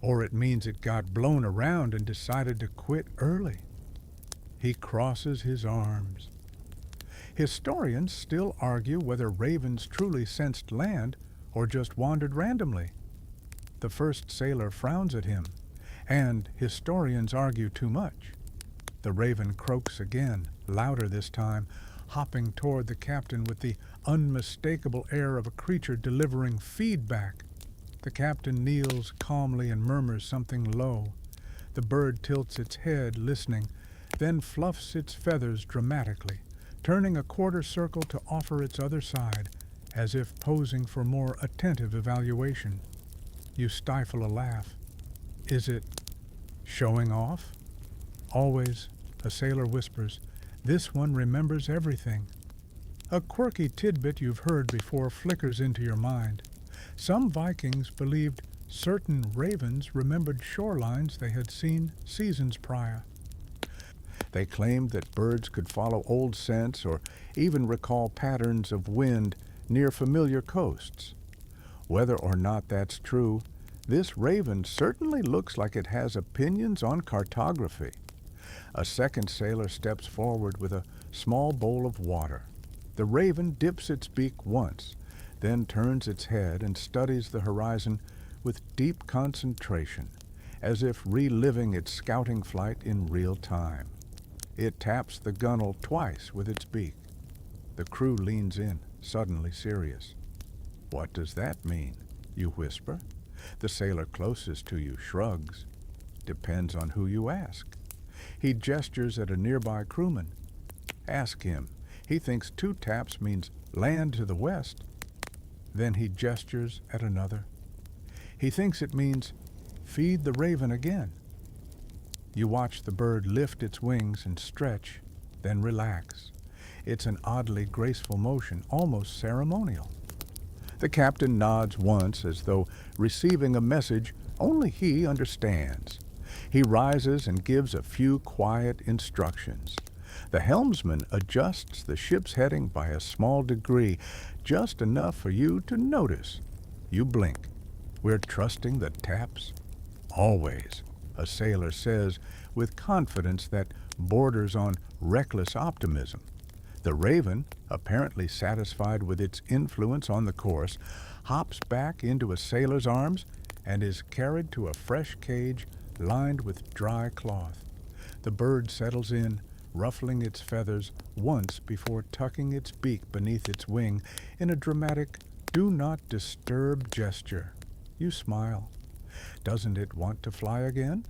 Or it means it got blown around and decided to quit early. He crosses his arms. Historians still argue whether ravens truly sensed land or just wandered randomly. The first sailor frowns at him, and historians argue too much. The raven croaks again, louder this time, hopping toward the captain with the unmistakable air of a creature delivering feedback. The captain kneels calmly and murmurs something low. The bird tilts its head, listening, then fluffs its feathers dramatically, turning a quarter circle to offer its other side, as if posing for more attentive evaluation. You stifle a laugh. Is it showing off? Always, a sailor whispers, this one remembers everything. A quirky tidbit you've heard before flickers into your mind. Some Vikings believed certain ravens remembered shorelines they had seen seasons prior. They claimed that birds could follow old scents or even recall patterns of wind near familiar coasts. Whether or not that's true, this raven certainly looks like it has opinions on cartography. A second sailor steps forward with a small bowl of water. The raven dips its beak once, then turns its head and studies the horizon with deep concentration, as if reliving its scouting flight in real time. It taps the gunwale twice with its beak. The crew leans in, suddenly serious. What does that mean? You whisper. The sailor closest to you shrugs. Depends on who you ask. He gestures at a nearby crewman. Ask him. He thinks 2 taps means land to the west. Then he gestures at another. He thinks it means feed the raven again. You watch the bird lift its wings and stretch, then relax. It's an oddly graceful motion, almost ceremonial. The captain nods once as though receiving a message only he understands. He rises and gives a few quiet instructions. The helmsman adjusts the ship's heading by a small degree, just enough for you to notice. You blink. We're trusting the taps? Always, a sailor says with confidence that borders on reckless optimism. The raven, apparently satisfied with its influence on the course, hops back into a sailor's arms and is carried to a fresh cage lined with dry cloth. The bird settles in, ruffling its feathers once before tucking its beak beneath its wing in a dramatic do not disturb gesture. You smile. Doesn't it want to fly again?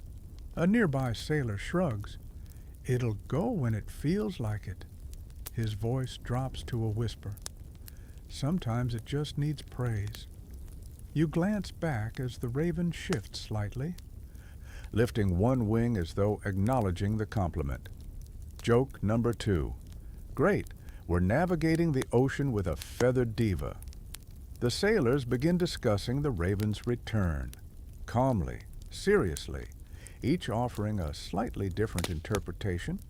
A nearby sailor shrugs. It'll go when it feels like it. His voice drops to a whisper. Sometimes it just needs praise. You glance back as the raven shifts slightly, lifting one wing as though acknowledging the compliment. Joke number 2. Great, we're navigating the ocean with a feathered diva. The sailors begin discussing the raven's return. Calmly, seriously, each offering a slightly different interpretation.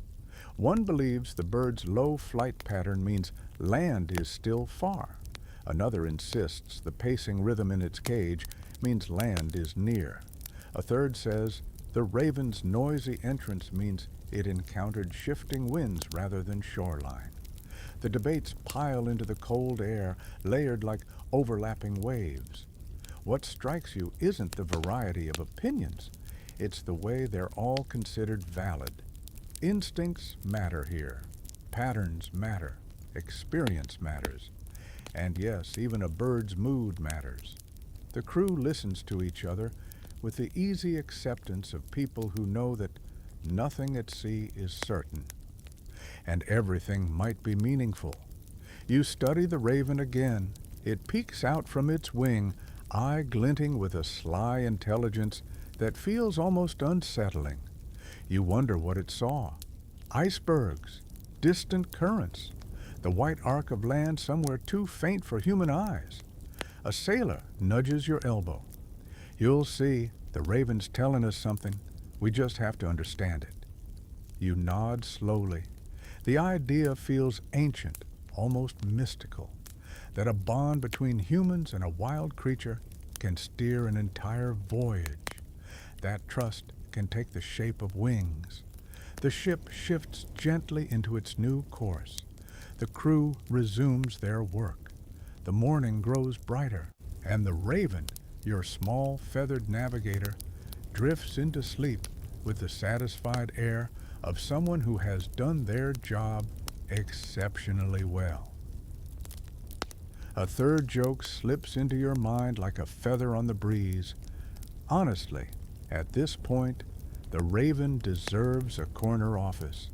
One believes the bird's low flight pattern means land is still far. Another insists the pacing rhythm in its cage means land is near. A third says the raven's noisy entrance means it encountered shifting winds rather than shoreline. The debates pile into the cold air, layered like overlapping waves. What strikes you isn't the variety of opinions. It's the way they're all considered valid. Instincts matter here. Patterns matter. Experience matters. And yes, even a bird's mood matters. The crew listens to each other with the easy acceptance of people who know that nothing at sea is certain, and everything might be meaningful. You study the raven again. It peeks out from its wing, eye glinting with a sly intelligence that feels almost unsettling. You wonder what it saw. Icebergs, distant currents, the white arc of land somewhere too faint for human eyes. A sailor nudges your elbow. You'll see, the raven's telling us something. We just have to understand it. You nod slowly. The idea feels ancient, almost mystical, that a bond between humans and a wild creature can steer an entire voyage. That trust can take the shape of wings. The ship shifts gently into its new course. The crew resumes their work. The morning grows brighter, and the raven, your small feathered navigator, drifts into sleep with the satisfied air of someone who has done their job exceptionally well. A third joke slips into your mind like a feather on the breeze. Honestly, at this point, the raven deserves a corner office,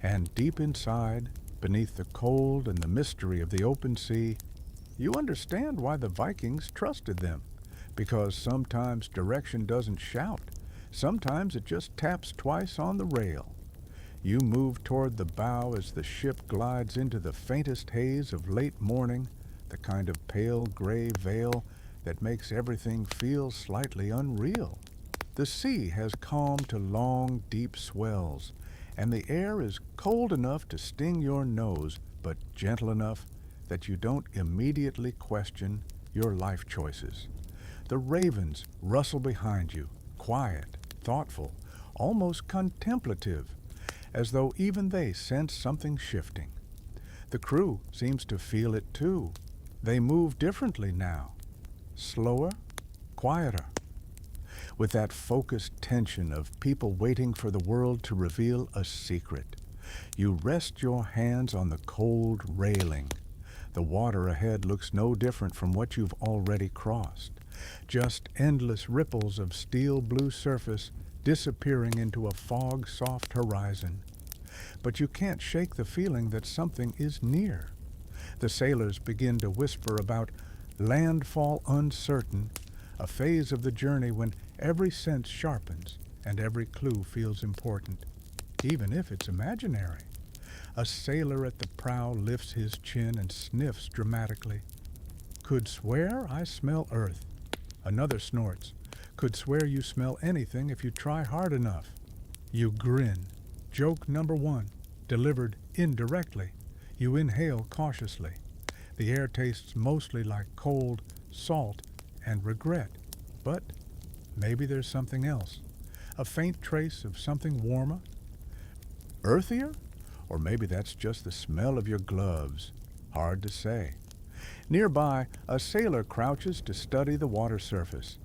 and deep inside, beneath the cold and the mystery of the open sea, you understand why the Vikings trusted them, because sometimes direction doesn't shout. Sometimes it just taps twice on the rail. You move toward the bow as the ship glides into the faintest haze of late morning, the kind of pale gray veil that makes everything feel slightly unreal. The sea has calmed to long, deep swells, and the air is cold enough to sting your nose, but gentle enough that you don't immediately question your life choices. The ravens rustle behind you, quiet, thoughtful, almost contemplative, as though even they sense something shifting. The crew seems to feel it too. They move differently now, slower, quieter, with that focused tension of people waiting for the world to reveal a secret. You rest your hands on the cold railing. The water ahead looks no different from what you've already crossed, just endless ripples of steel blue surface disappearing into a fog-soft horizon. But you can't shake the feeling that something is near. The sailors begin to whisper about landfall uncertain, a phase of the journey when every sense sharpens and every clue feels important, even if it's imaginary. A sailor at the prow lifts his chin and sniffs dramatically. Could swear I smell earth. Another snorts. Could swear you smell anything if you try hard enough. You grin. Joke number one, delivered indirectly. You inhale cautiously. The air tastes mostly like cold, salt, and regret. But maybe there's something else. A faint trace of something warmer? Earthier? Or maybe that's just the smell of your gloves. Hard to say. Nearby, a sailor crouches to study the water surface.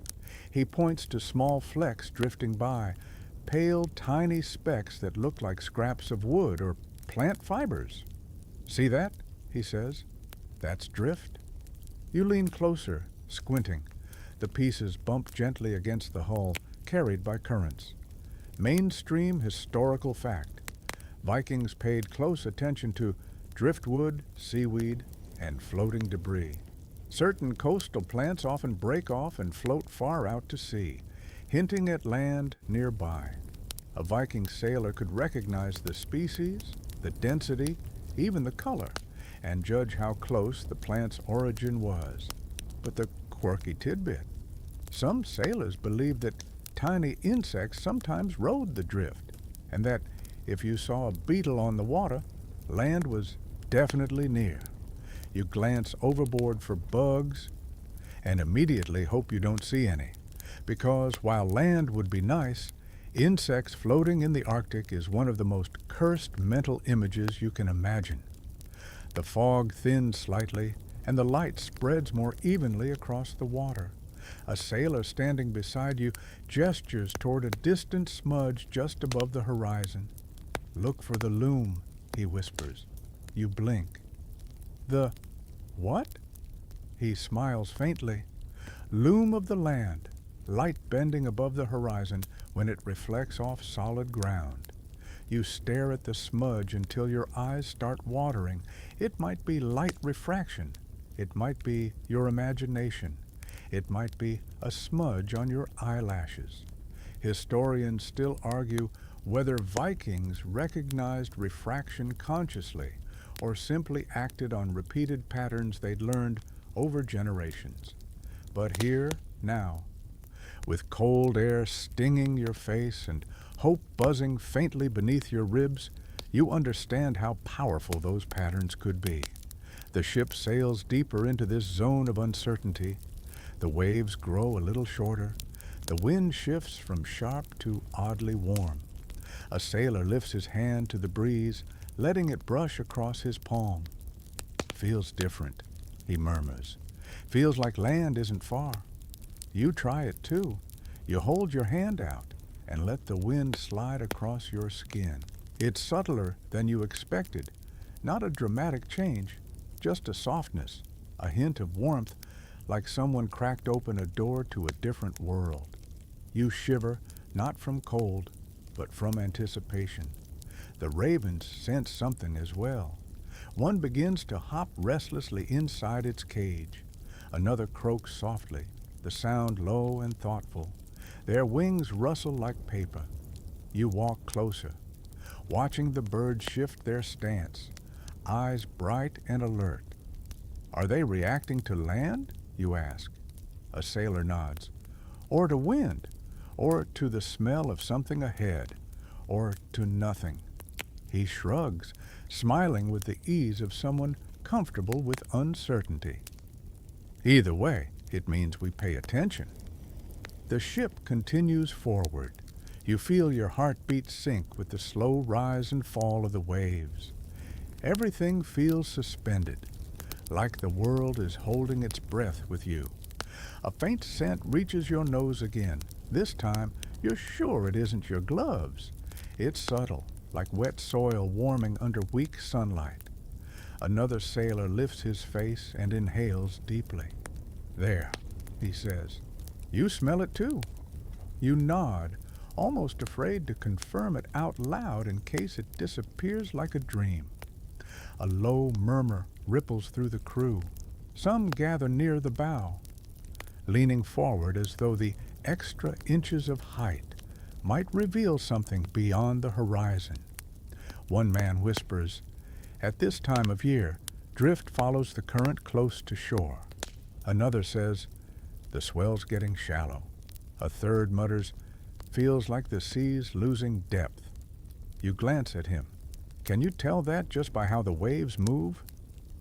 He points to small flecks drifting by, pale, tiny specks that look like scraps of wood or plant fibers. See that? He says. That's drift. You lean closer, squinting. The pieces bump gently against the hull, carried by currents. Mainstream historical fact. Vikings paid close attention to driftwood, seaweed, and floating debris. Certain coastal plants often break off and float far out to sea, hinting at land nearby. A Viking sailor could recognize the species, the density, even the color, and judge how close the plant's origin was. But the quirky tidbit. Some sailors believed that tiny insects sometimes rode the drift, and that if you saw a beetle on the water, land was definitely near. You glance overboard for bugs and immediately hope you don't see any, because while land would be nice, insects floating in the Arctic is one of the most cursed mental images you can imagine. The fog thins slightly, and the light spreads more evenly across the water. A sailor standing beside you gestures toward a distant smudge just above the horizon. "Look for the loom," he whispers. You blink. "The what?" He smiles faintly. "Loom of the land, light bending above the horizon when it reflects off solid ground." You stare at the smudge until your eyes start watering. It might be light refraction. It might be your imagination. It might be a smudge on your eyelashes. Historians still argue whether Vikings recognized refraction consciously or simply acted on repeated patterns they'd learned over generations. But here, now, with cold air stinging your face and hope buzzing faintly beneath your ribs, you understand how powerful those patterns could be. The ship sails deeper into this zone of uncertainty. The waves grow a little shorter. The wind shifts from sharp to oddly warm. A sailor lifts his hand to the breeze, letting it brush across his palm. "Feels different," he murmurs. "Feels like land isn't far." You try it too. You hold your hand out and let the wind slide across your skin. It's subtler than you expected. Not a dramatic change, just a softness, a hint of warmth, like someone cracked open a door to a different world. You shiver, not from cold, but from anticipation. The ravens sense something as well. One begins to hop restlessly inside its cage. Another croaks softly, the sound low and thoughtful. Their wings rustle like paper. You walk closer, watching the birds shift their stance, eyes bright and alert. "Are they reacting to land?" you ask. A sailor nods. "Or to wind, or to the smell of something ahead, or to nothing." He shrugs, smiling with the ease of someone comfortable with uncertainty. Either way, it means we pay attention. The ship continues forward. You feel your heartbeat sink with the slow rise and fall of the waves. Everything feels suspended, like the world is holding its breath with you. A faint scent reaches your nose again. This time, you're sure it isn't your gloves. It's subtle, like wet soil warming under weak sunlight. Another sailor lifts his face and inhales deeply. "There," he says. "You smell it too." You nod, almost afraid to confirm it out loud in case it disappears like a dream. A low murmur ripples through the crew. Some gather near the bow, leaning forward as though the extra inches of height might reveal something beyond the horizon. One man whispers, "At this time of year, drift follows the current close to shore." Another says, "The swell's getting shallow." A third mutters, "Feels like the sea's losing depth." You glance at him. "Can you tell that just by how the waves move?"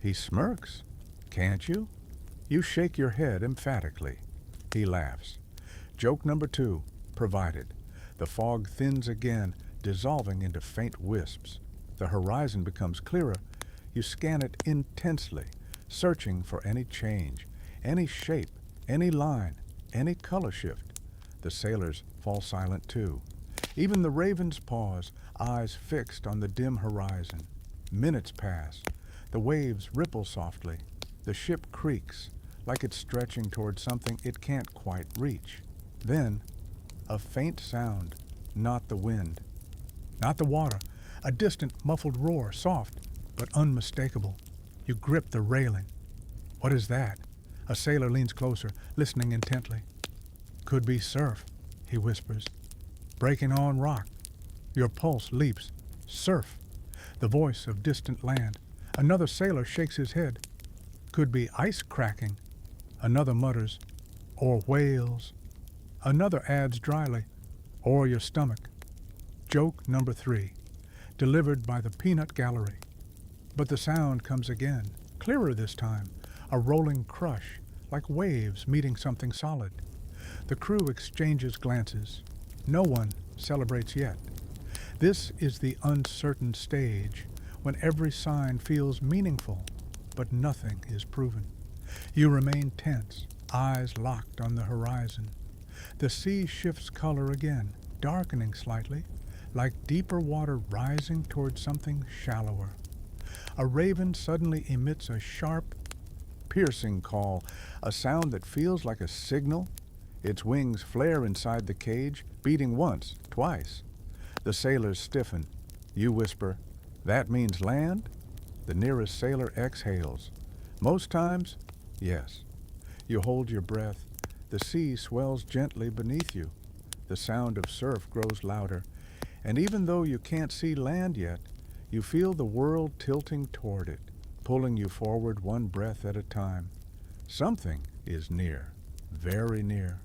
He smirks. "Can't you?" You shake your head emphatically. He laughs. Joke number 2, provided. The fog thins again, dissolving into faint wisps. The horizon becomes clearer. You scan it intensely, searching for any change, any shape, any line, any color shift. The sailors fall silent too. Even the ravens pause, eyes fixed on the dim horizon. Minutes pass. The waves ripple softly. The ship creaks, like it's stretching toward something it can't quite reach. Then, a faint sound, not the wind, not the water, a distant muffled roar, soft but unmistakable. You grip the railing. What is that? A sailor leans closer, listening intently. Could be surf, he whispers. Breaking on rock. Your pulse leaps. Surf. The voice of distant land. Another sailor shakes his head. Could be ice cracking. Another mutters, or whales. Another adds dryly, or your stomach. Joke number 3, delivered by the peanut gallery. But the sound comes again, clearer this time, a rolling crush, like waves meeting something solid. The crew exchanges glances. No one celebrates yet. This is the uncertain stage, when every sign feels meaningful, but nothing is proven. You remain tense, eyes locked on the horizon. The sea shifts color again, darkening slightly, like deeper water rising toward something shallower. A raven suddenly emits a sharp, piercing call, a sound that feels like a signal. Its wings flare inside the cage, beating once, twice. The sailors stiffen. You whisper, "That means land?" The nearest sailor exhales. Most times, yes. You hold your breath. The sea swells gently beneath you. The sound of surf grows louder. And even though you can't see land yet, you feel the world tilting toward it, pulling you forward one breath at a time. Something is near, very near.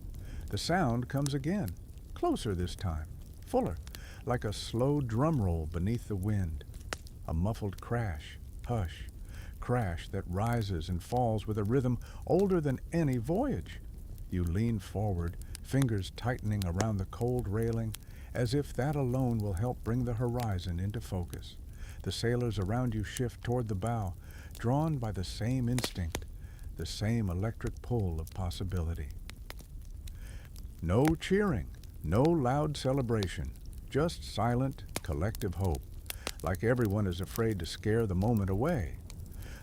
The sound comes again, closer this time, fuller, like a slow drum roll beneath the wind. A muffled crash, hush, crash that rises and falls with a rhythm older than any voyage. You lean forward, fingers tightening around the cold railing, as if that alone will help bring the horizon into focus. The sailors around you shift toward the bow, drawn by the same instinct, the same electric pull of possibility. No cheering, no loud celebration, just silent, collective hope, like everyone is afraid to scare the moment away.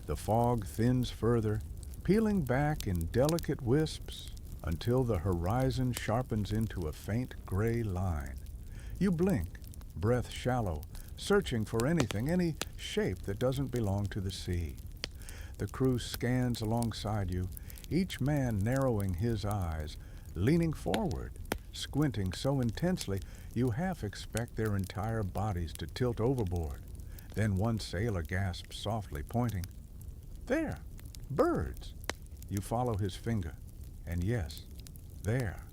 The fog thins further, peeling back in delicate wisps until the horizon sharpens into a faint gray line. You blink, breath shallow, searching for anything, any shape that doesn't belong to the sea. The crew scans alongside you, each man narrowing his eyes, leaning forward, squinting so intensely you half expect their entire bodies to tilt overboard. Then one sailor gasps softly, pointing. There, birds. You follow his finger, and yes, there.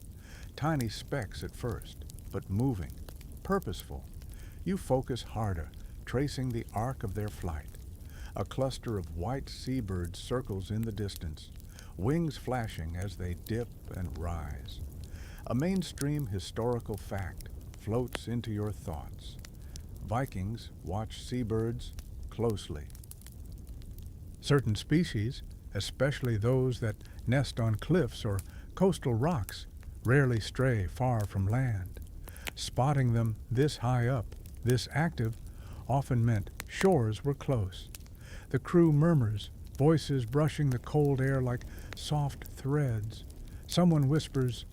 Tiny specks at first, but moving, purposeful. You focus harder, tracing the arc of their flight. A cluster of white seabirds circles in the distance, wings flashing as they dip and rise. A mainstream historical fact floats into your thoughts. Vikings watch seabirds closely. Certain species, especially those that nest on cliffs or coastal rocks, rarely stray far from land. Spotting them this high up, this active, often meant shores were close. The crew murmurs, voices brushing the cold air like soft threads. Someone whispers,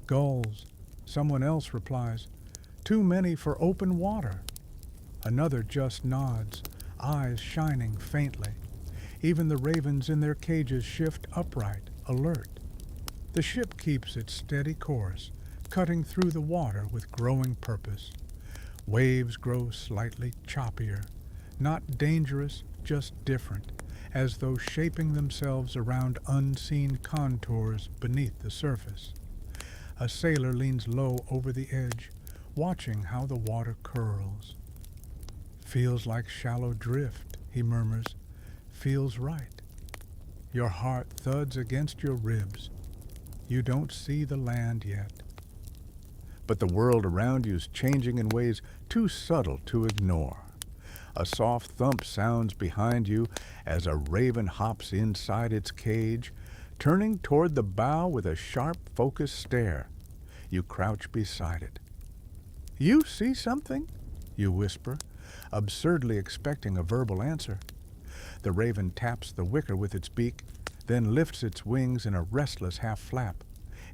"Gulls." Someone else replies, "Too many for open water." Another just nods, eyes shining faintly. Even the ravens in their cages shift upright, alert. The ship keeps its steady course, cutting through the water with growing purpose. Waves grow slightly choppier, not dangerous, just different, as though shaping themselves around unseen contours beneath the surface. A sailor leans low over the edge, watching how the water curls. "Feels like shallow drift," he murmurs. "Feels right." Your heart thuds against your ribs. You don't see the land yet. But the world around you is changing in ways too subtle to ignore. A soft thump sounds behind you as a raven hops inside its cage, turning toward the bow with a sharp, focused stare. You crouch beside it. "You see something?" you whisper, absurdly expecting a verbal answer. The raven taps the wicker with its beak, then lifts its wings in a restless half flap.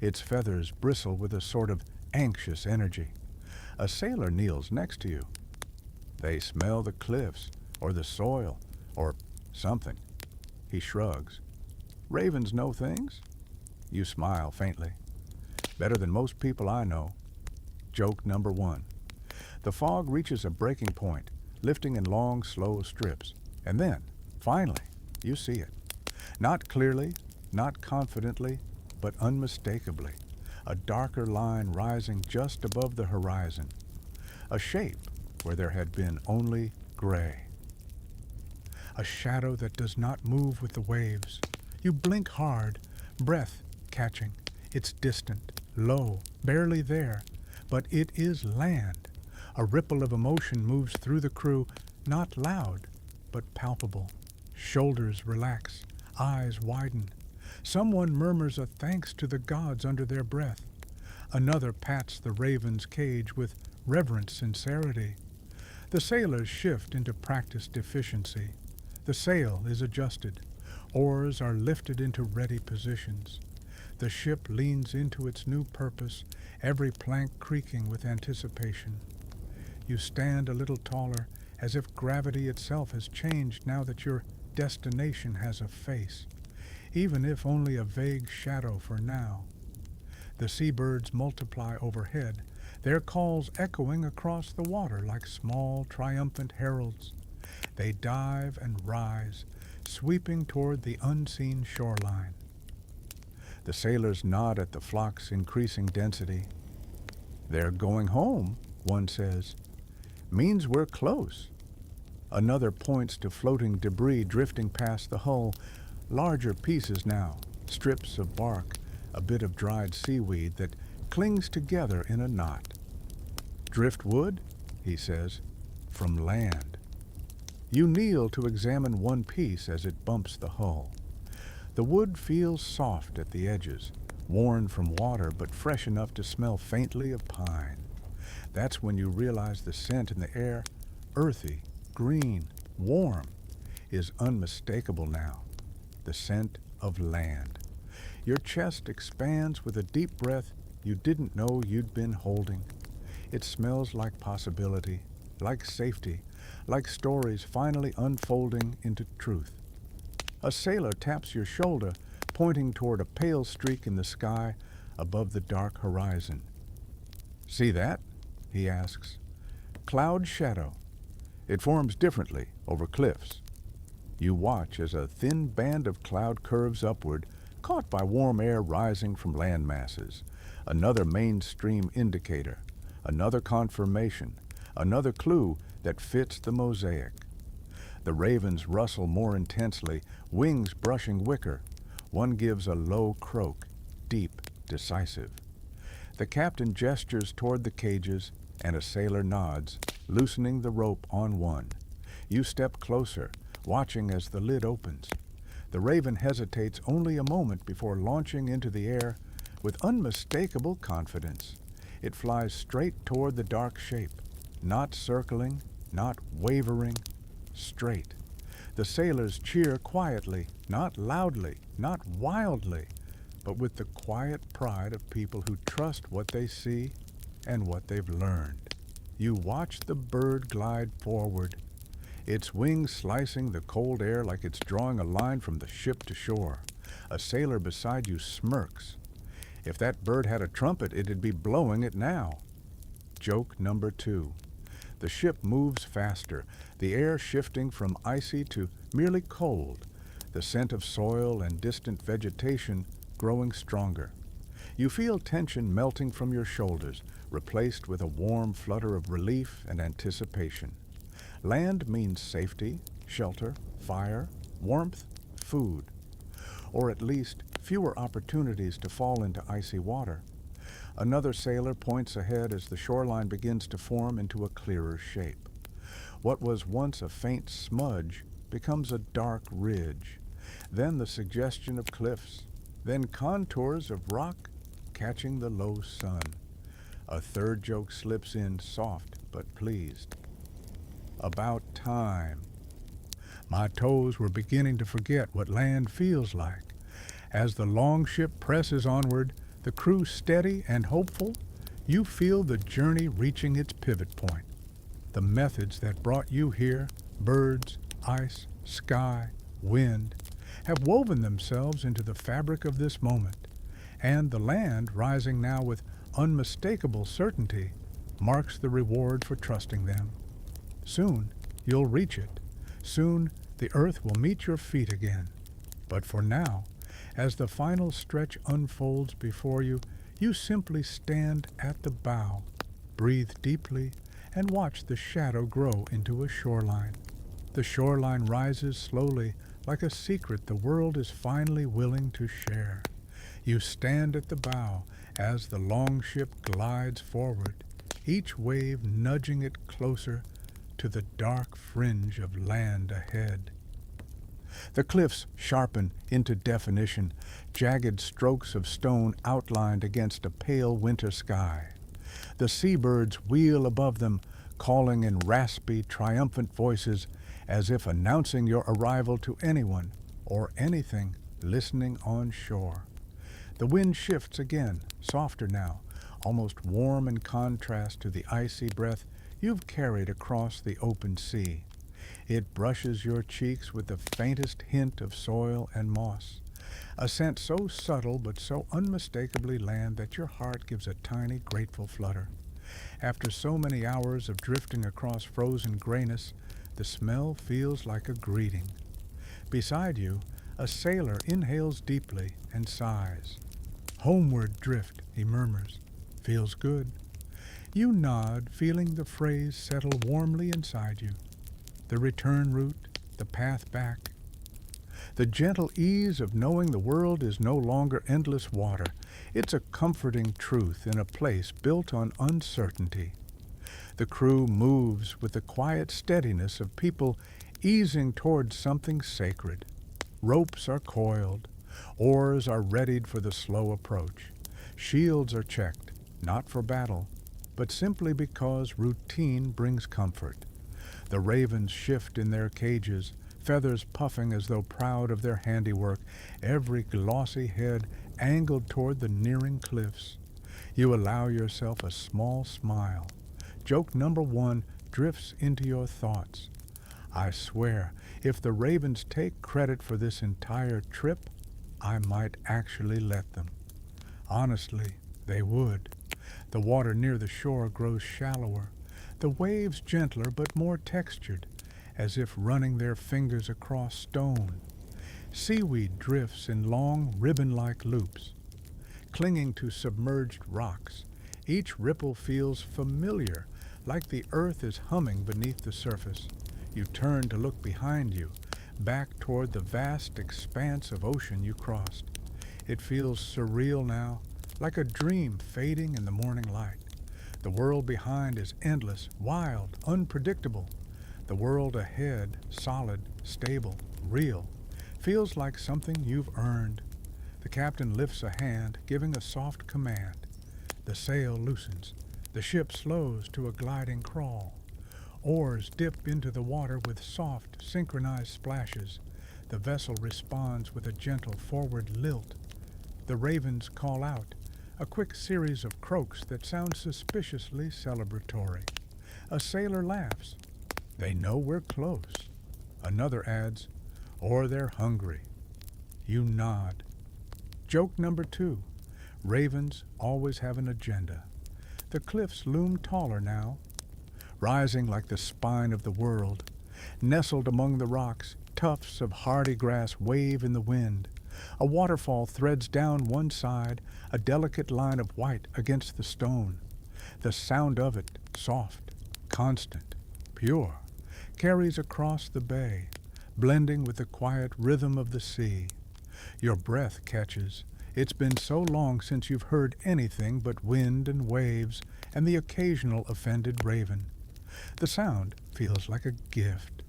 Its feathers bristle with a sort of anxious energy. A sailor kneels next to you. They smell the cliffs, or the soil, or something. He shrugs. "Ravens know things?" You smile faintly. "Better than most people I know." Joke number one. The fog reaches a breaking point, lifting in long, slow strips. And then, finally, you see it. Not clearly, not confidently, but unmistakably. A darker line rising just above the horizon. A shape where there had been only gray. A shadow that does not move with the waves. You blink hard, breath catching. It's distant, low, barely there, but it is land. A ripple of emotion moves through the crew, not loud, but palpable. Shoulders relax, eyes widen. Someone murmurs a thanks to the gods under their breath. Another pats the raven's cage with reverent sincerity. The sailors shift into practiced efficiency. The sail is adjusted. Oars are lifted into ready positions. The ship leans into its new purpose, every plank creaking with anticipation. You stand a little taller, as if gravity itself has changed now that your destination has a face, even if only a vague shadow for now. The seabirds multiply overhead, their calls echoing across the water like small, triumphant heralds. They dive and rise, sweeping toward the unseen shoreline. The sailors nod at the flock's increasing density. "They're going home," one says. "Means we're close." Another points to floating debris drifting past the hull, larger pieces now, strips of bark, a bit of dried seaweed that clings together in a knot. "Driftwood," he says, "from land." You kneel to examine one piece as it bumps the hull. The wood feels soft at the edges, worn from water but fresh enough to smell faintly of pine. That's when you realize the scent in the air, earthy, green, warm, is unmistakable now. The scent of land. Your chest expands with a deep breath you didn't know you'd been holding. It smells like possibility, like safety, like stories finally unfolding into truth. A sailor taps your shoulder, pointing toward a pale streak in the sky above the dark horizon. "See that?" he asks. "Cloud shadow. It forms differently over cliffs." You watch as a thin band of cloud curves upward, caught by warm air rising from land masses. Another mainstream indicator, another confirmation, another clue that fits the mosaic. The ravens rustle more intensely, wings brushing wicker. One gives a low croak, deep, decisive. The captain gestures toward the cages, and a sailor nods, loosening the rope on one. You step closer, watching as the lid opens. The raven hesitates only a moment before launching into the air with unmistakable confidence. It flies straight toward the dark shape, not circling, not wavering, straight. The sailors cheer quietly, not loudly, not wildly, but with the quiet pride of people who trust what they see and what they've learned. You watch the bird glide forward, its wings slicing the cold air like it's drawing a line from the ship to shore. A sailor beside you smirks. If that bird had a trumpet, it'd be blowing it now. Joke number 2. The ship moves faster, the air shifting from icy to merely cold, the scent of soil and distant vegetation growing stronger. You feel tension melting from your shoulders, replaced with a warm flutter of relief and anticipation. Land means safety, shelter, fire, warmth, food, or at least fewer opportunities to fall into icy water. Another sailor points ahead as the shoreline begins to form into a clearer shape. What was once a faint smudge becomes a dark ridge, then the suggestion of cliffs, then contours of rock catching the low sun. A third joke slips in, soft but pleased. About time. My toes were beginning to forget what land feels like. As the longship presses onward, the crew steady and hopeful, you feel the journey reaching its pivot point. The methods that brought you here, birds, ice, sky, wind, have woven themselves into the fabric of this moment, and the land, rising now with unmistakable certainty, marks the reward for trusting them. Soon you'll reach it. Soon the earth will meet your feet again. But for now, as the final stretch unfolds before you, you simply stand at the bow, breathe deeply, and watch the shadow grow into a shoreline. The shoreline rises slowly, like a secret the world is finally willing to share. You stand at the bow as the longship glides forward, each wave nudging it closer to the dark fringe of land ahead. The cliffs sharpen into definition, jagged strokes of stone outlined against a pale winter sky. The seabirds wheel above them, calling in raspy, triumphant voices as if announcing your arrival to anyone or anything listening on shore. The wind shifts again, softer now, almost warm in contrast to the icy breath you've carried across the open sea. It brushes your cheeks with the faintest hint of soil and moss, a scent so subtle but so unmistakably land that your heart gives a tiny, grateful flutter. After so many hours of drifting across frozen grayness, the smell feels like a greeting. Beside you, a sailor inhales deeply and sighs. "Homeward drift," he murmurs. "Feels good." You nod, feeling the phrase settle warmly inside you. The return route, the path back. The gentle ease of knowing the world is no longer endless water. It's a comforting truth in a place built on uncertainty. The crew moves with the quiet steadiness of people easing towards something sacred. Ropes are coiled. Oars are readied for the slow approach. Shields are checked, not for battle, but simply because routine brings comfort. The ravens shift in their cages, feathers puffing as though proud of their handiwork, every glossy head angled toward the nearing cliffs. You allow yourself a small smile. Joke number one drifts into your thoughts. I swear, if the ravens take credit for this entire trip, I might actually let them. Honestly, they would. The water near the shore grows shallower, the waves gentler but more textured, as if running their fingers across stone. Seaweed drifts in long, ribbon-like loops, clinging to submerged rocks. Each ripple feels familiar, like the earth is humming beneath the surface. You turn to look behind you, back toward the vast expanse of ocean you crossed. It feels surreal now, like a dream fading in the morning light. The world behind is endless, wild, unpredictable. The world ahead, solid, stable, real, feels like something you've earned. The captain lifts a hand, giving a soft command. The sail loosens. The ship slows to a gliding crawl. Oars dip into the water with soft, synchronized splashes. The vessel responds with a gentle forward lilt. The ravens call out, a quick series of croaks that sound suspiciously celebratory. A sailor laughs. They know we're close. Another adds, or they're hungry. You nod. Joke number two. Ravens always have an agenda. The cliffs loom taller now, rising like the spine of the world. Nestled among the rocks, tufts of hardy grass wave in the wind. A waterfall threads down one side, a delicate line of white against the stone. The sound of it, soft, constant, pure, carries across the bay, blending with the quiet rhythm of the sea. Your breath catches. It's been so long since you've heard anything but wind and waves and the occasional offended raven. The sound feels like a gift.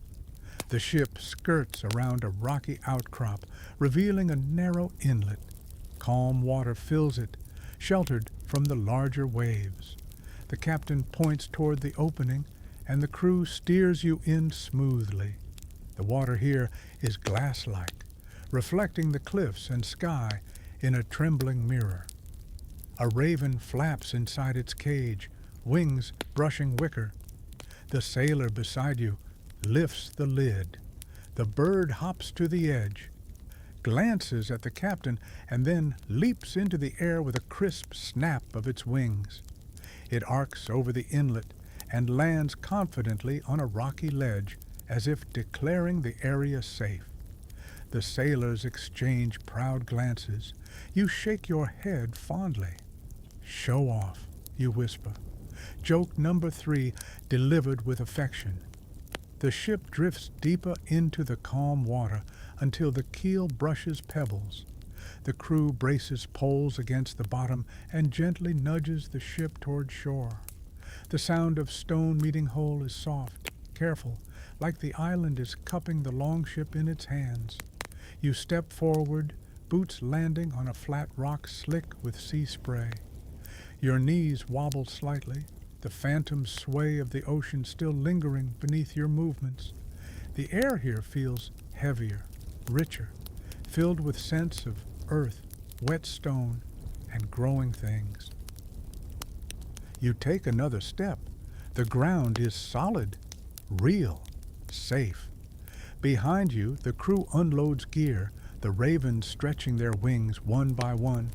The ship skirts around a rocky outcrop, revealing a narrow inlet. Calm water fills it, sheltered from the larger waves. The captain points toward the opening, and the crew steers you in smoothly. The water here is glass-like, reflecting the cliffs and sky in a trembling mirror. A raven flaps inside its cage, wings brushing wicker. The sailor beside you lifts the lid. The bird hops to the edge, glances at the captain, and then leaps into the air with a crisp snap of its wings. It arcs over the inlet and lands confidently on a rocky ledge, as if declaring the area safe. The sailors exchange proud glances. You shake your head fondly. "Show off," you whisper. Joke number three, delivered with affection. The ship drifts deeper into the calm water until the keel brushes pebbles. The crew braces poles against the bottom and gently nudges the ship toward shore. The sound of stone meeting hull is soft, careful, like the island is cupping the longship in its hands. You step forward, boots landing on a flat rock slick with sea spray. Your knees wobble slightly, the phantom sway of the ocean still lingering beneath your movements. The air here feels heavier, richer, filled with scents of earth, wet stone, and growing things. You take another step. The ground is solid, real, safe. Behind you, the crew unloads gear, the ravens stretching their wings one by one.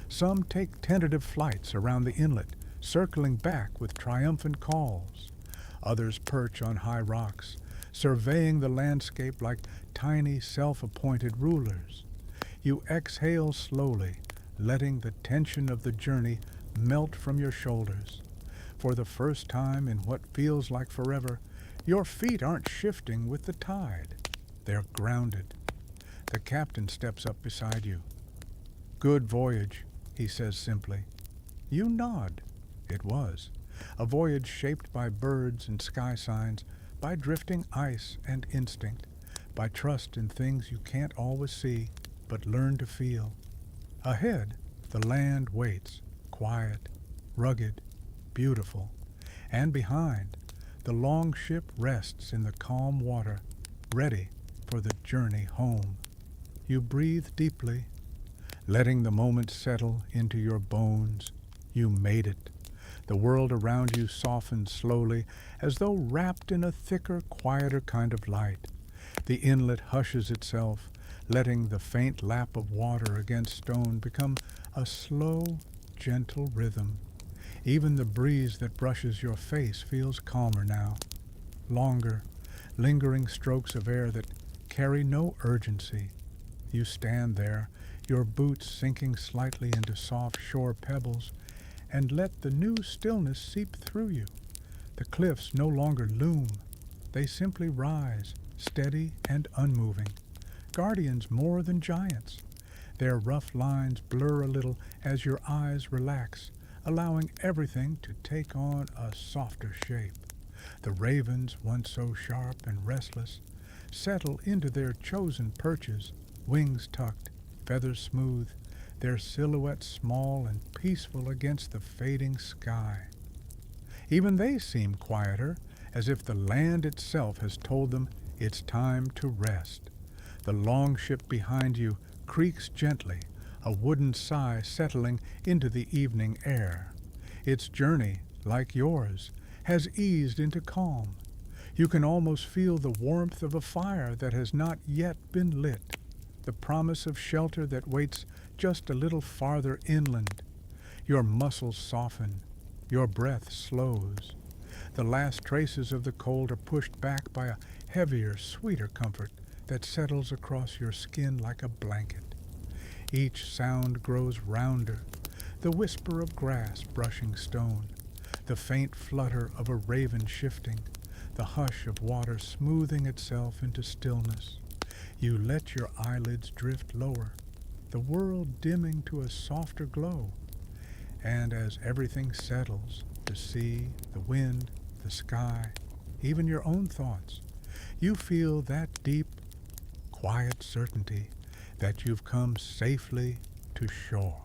Some take tentative flights around the inlet, circling back with triumphant calls. Others perch on high rocks, surveying the landscape like tiny self-appointed rulers. You exhale slowly, letting the tension of the journey melt from your shoulders. For the first time in what feels like forever, your feet aren't shifting with the tide. They're grounded. The captain steps up beside you. "Good voyage," he says simply. You nod. It was. A voyage shaped by birds and sky signs, by drifting ice and instinct, by trust in things you can't always see, but learn to feel. Ahead, the land waits, quiet, rugged, beautiful. And behind, the longship rests in the calm water, ready for the journey home. You breathe deeply, letting the moment settle into your bones. You made it. The world around you softens slowly, as though wrapped in a thicker, quieter kind of light. The inlet hushes itself, letting the faint lap of water against stone become a slow, gentle rhythm. Even the breeze that brushes your face feels calmer now. Longer, lingering strokes of air that carry no urgency. You stand there, your boots sinking slightly into soft shore pebbles, and let the new stillness seep through you. The cliffs no longer loom. They simply rise, steady and unmoving, guardians more than giants. Their rough lines blur a little as your eyes relax, allowing everything to take on a softer shape. The ravens, once so sharp and restless, settle into their chosen perches, wings tucked, feathers smooth, their silhouettes small and peaceful against the fading sky. Even they seem quieter, as if the land itself has told them it's time to rest. The longship behind you creaks gently, a wooden sigh settling into the evening air. Its journey, like yours, has eased into calm. You can almost feel the warmth of a fire that has not yet been lit, the promise of shelter that waits just a little farther inland. Your muscles soften, your breath slows. The last traces of the cold are pushed back by a heavier, sweeter comfort that settles across your skin like a blanket. Each sound grows rounder, the whisper of grass brushing stone, the faint flutter of a raven shifting, the hush of water smoothing itself into stillness. You let your eyelids drift lower, the world dimming to a softer glow. And as everything settles, the sea, the wind, the sky, even your own thoughts, you feel that deep, quiet certainty that you've come safely to shore.